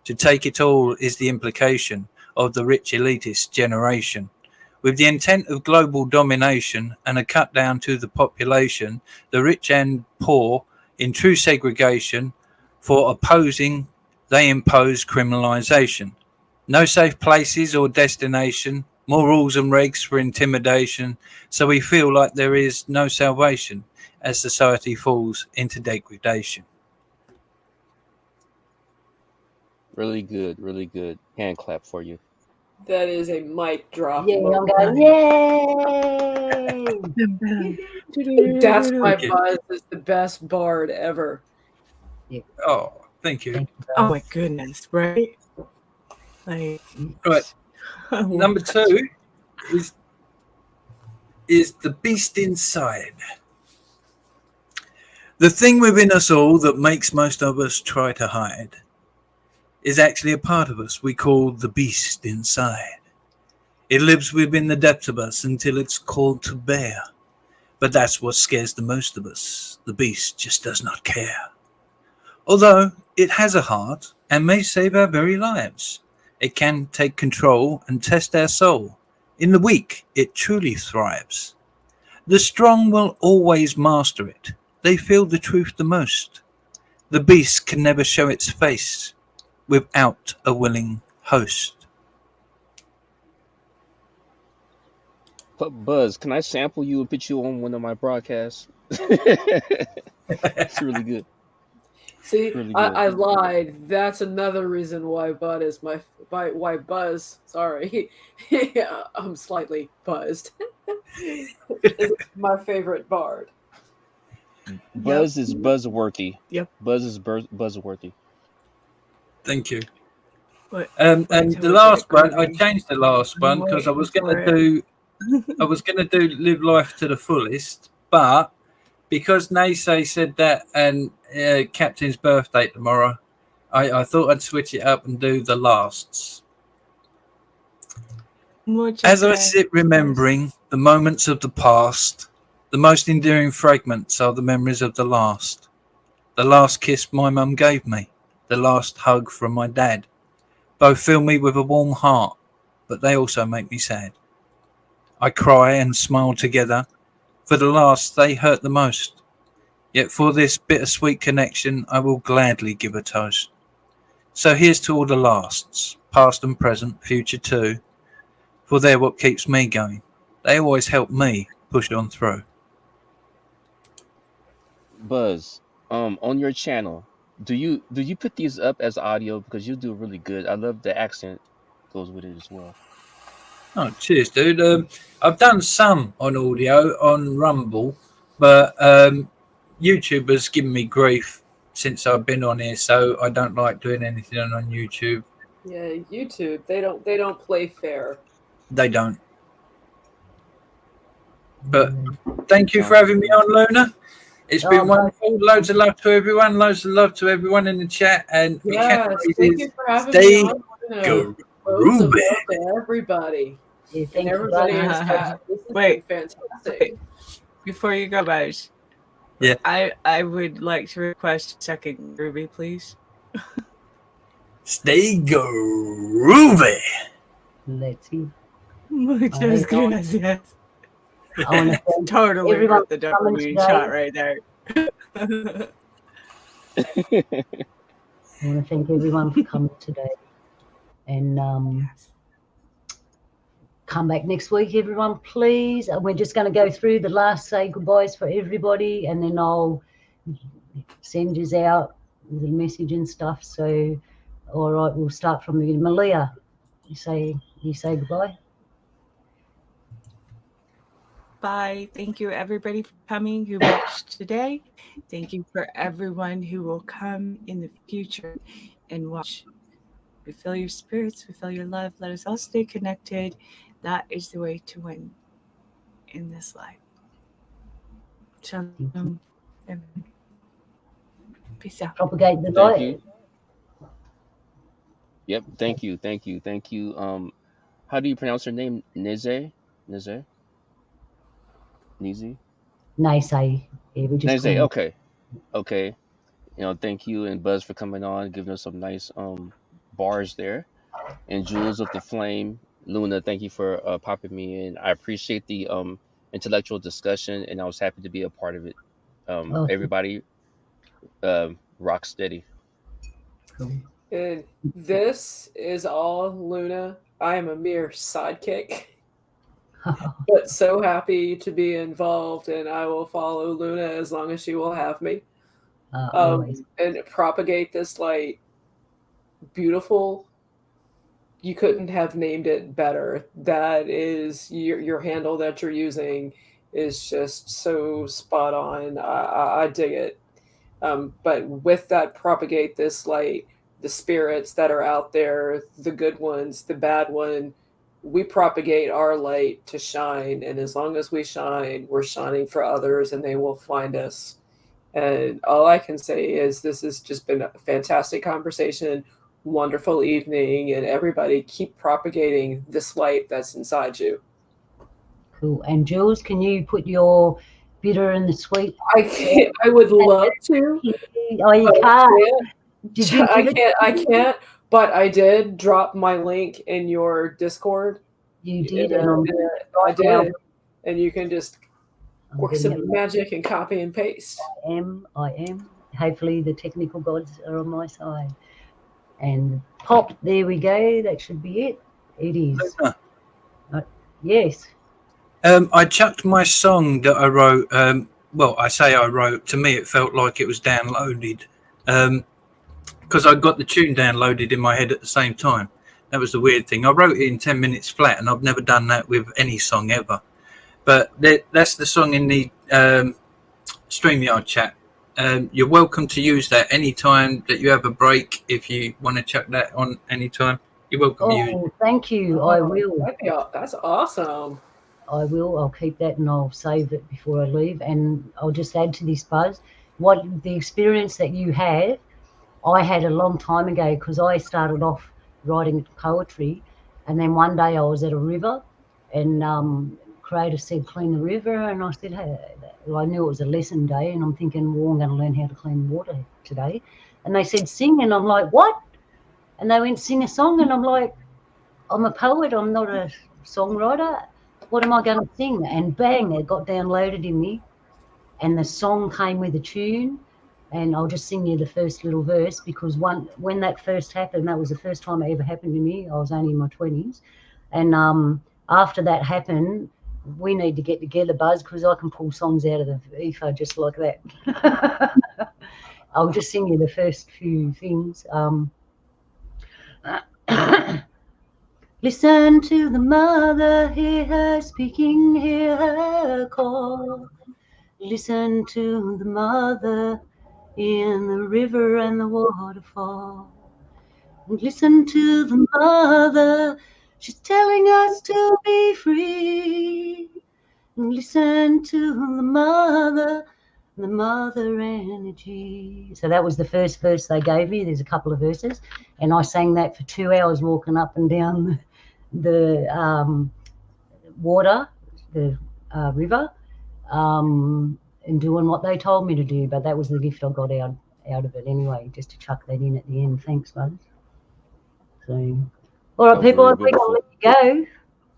To take it all is the implication of the rich elitist generation. With the intent of global domination and a cut down to the population, the rich and poor in true segregation, for opposing they impose criminalisation. No safe places or destination, more rules and regs for intimidation, so we feel like there is no salvation as society falls into degradation. Really good, really good. Hand clap for you. That is a mic drop. Yeah, I'm going, yay! That's why Thank you. Buzz is the best bard ever. Oh, thank you. Thank you, Oh Buzz. my goodness, right? Like, Right. Number 2 is the beast inside. The thing within us all that makes most of us try to hide is actually a part of us we call the beast inside. It lives within the depths of us until it's called to bear. But that's what scares the most of us. The beast just does not care. Although it has a heart and may save our very lives, it can take control and test our soul. In the weak, it truly thrives. The strong will always master it. They feel the truth the most. The beast can never show its face without a willing host. But Buzz, can I sample you and put you on one of my broadcasts? It's really good. See, Really good. I lied. That's another reason why Bud is why Buzz. Sorry, I'm slightly buzzed. Is my favorite bard. Buzz is buzzworthy. Yep. Buzz is buzzworthy. Thank you. What- And till the we last get one, I going. changed the last one because I was going to do live life to the fullest, but because Naysay said that and Captain's birthday tomorrow, I thought I'd switch it up and do the lasts. As I sit remembering the moments of the past, the most endearing fragments are the memories of the last. The last kiss my mum gave me, the last hug from my dad. Both fill me with a warm heart, but they also make me sad. I cry and smile together. For the last, they hurt the most. Yet for this bittersweet connection, I will gladly give a toast. So here's to all the lasts, past and present, future too. For they're what keeps me going. They always help me push on through. Buzz, on your channel, do you put these up as audio because you do really good? I love the accent goes with it as well. Oh, cheers, dude. I've done some on audio on Rumble, but YouTube has given me grief since I've been on here, so I don't like doing anything on YouTube. Yeah, YouTube. They don't play fair. They don't. But thank you for having me on, Luna. It's been wonderful. Loads of love to everyone. Loads of love to everyone in the chat. And Yes, catchphrase thank is you for having stay me on. go Loads of Ruby. love to everybody. Yeah, And thank you, everybody in Buzz. the chat. This has Wait. been fantastic. Before you go, Buzz. Yeah. I would like to request a second Ruby, please. Stay groovy. Let's see. Muchas gracias. I want to thank Totally everyone got the for coming dopamine today. shot right there. I want to thank everyone for coming today. And come back next week, everyone, please. And we're just going to go through the last say goodbyes for everybody, and then I'll send you out with a message and stuff. So, all right, we'll start from the beginning. Malia, you say goodbye. Bye. Thank you, everybody, for coming who watched today. Thank you for everyone who will come in the future and watch. We feel your spirits. We feel your love. Let us all stay connected. That is the way to win in this life. Shalom, everyone. Peace out. Propagate the Thank light. you. Yep. Thank you. How do you pronounce her name? Nize? Nize? Nizi? Naysay. Yeah, we just Nize. call Okay. Okay. Thank you and Buzz for coming on, giving us some nice bars there. And Jules of the Flame, Luna, thank you for popping me in. I appreciate the intellectual discussion, and I was happy to be a part of it. Oh, Everybody, rock steady. cool. And this is all Luna. I am a mere sidekick, but so happy to be involved, and I will follow Luna as long as she will have me. Always. And propagate this light. Beautiful. You couldn't have named it better. That is your handle that you're using is just so spot on. I dig it. But with that, propagate this light, the spirits that are out there, the good ones, the bad one, we propagate our light to shine. And as long as we shine, we're shining for others and they will find us. And all I can say is this has just been a fantastic conversation, wonderful evening, and everybody keep propagating this light that's inside you. Cool. And Jules, can you put your bitter and the sweet? I would love to. Oh, you can't. Did you I can't, but I did drop my link in your Discord. You did, I did. And you can just work getting some magic and copy and paste. I am. Hopefully the technical gods are on my side. And pop, there we go. That should be it. It is. Yes. I chucked my song that I wrote. Well, I say I wrote. To me, it felt like it was downloaded because I got the tune downloaded in my head at the same time. That was the weird thing. I wrote it in 10 minutes flat, and I've never done that with any song ever. But that's the song in the StreamYard chat. You're welcome to use that anytime that you have a break. If you want to chuck that on anytime, you're welcome to use it. Thank you. I will. That's awesome. I will. I'll keep that and I'll save it before I leave. And I'll just add to this, Buzz, what the experience that you had, I had a long time ago because I started off writing poetry. And then one day I was at a river and Creator said, clean the river. And I said, hey, well, I knew it was a lesson day. And I'm thinking, well, I'm going to learn how to clean water today. And they said, sing. And I'm like, what? And they went, sing a song. And I'm like, I'm a poet. I'm not a songwriter. What am I going to sing? And bang, it got downloaded in me. And the song came with a tune. And I'll just sing you the first little verse because when that first happened, that was the first time it ever happened to me. I was only in my 20s. And after that happened, we need to get together, Buzz, because I can pull songs out of the ether just like that. I'll just sing you the first few things. Listen to the mother, hear her speaking, hear her call. Listen to the mother in the river and the waterfall. Listen to the mother, she's telling us to be free. Listen to the mother energy. So that was the first verse they gave me. There's a couple of verses. And I sang that for 2 hours walking up and down the water, the river, and doing what they told me to do. But that was the gift I got out of it anyway, just to chuck that in at the end. Thanks, Buzz. So, all right, people, I think I'll let you go.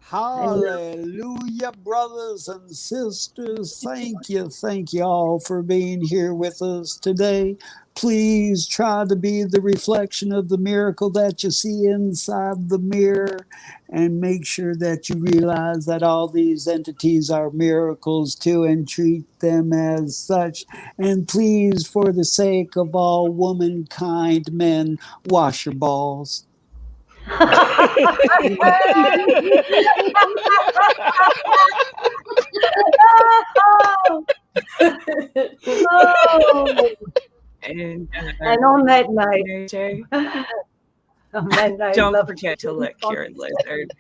Hallelujah, brothers and sisters. Thank you all for being here with us today. Please try to be the reflection of the miracle that you see inside the mirror, and make sure that you realize that all these entities are miracles too, and treat them as such. And please, for the sake of all womankind, men, wash your balls. Oh, oh. And And on that note, AJ, on that note, don't love forget to lick your lizard.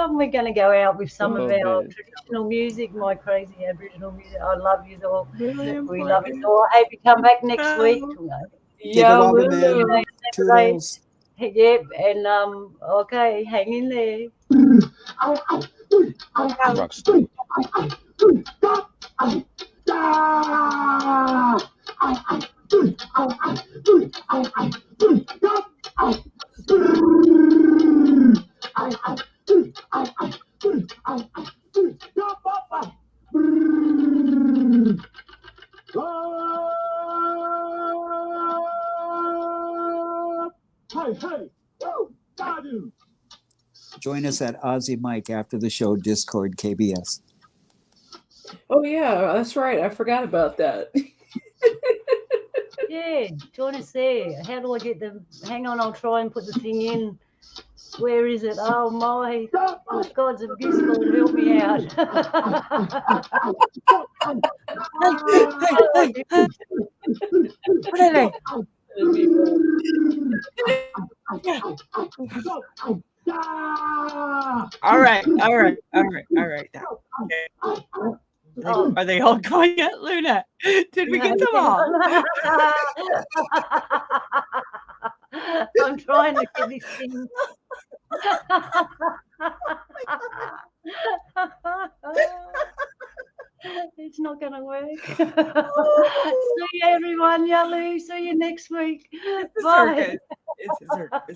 We're going to go out with some of Oh, our man. traditional music, my crazy Aboriginal music. I love you all. Really We love you important. all. Hope you come back next week. Wabba, man. Yellow. Toodles. Yep, and okay, hang in there. Rocks. Join us at Aussie Mike after the show, Discord KBS. Oh yeah, that's right. I forgot about that. Yeah, join us there. How do I get the? Hang on, I'll try and put the thing in. Where is it? Oh my! God's abuse, Lord, help me out. Hey. What are they? All right. Now. Oh. Are they all going yet, Luna? Did we get them all? I'm trying to get this thing. It's not going to work. See you, everyone. Yalu. See you next week. It's a Bye. circus. It's a circus.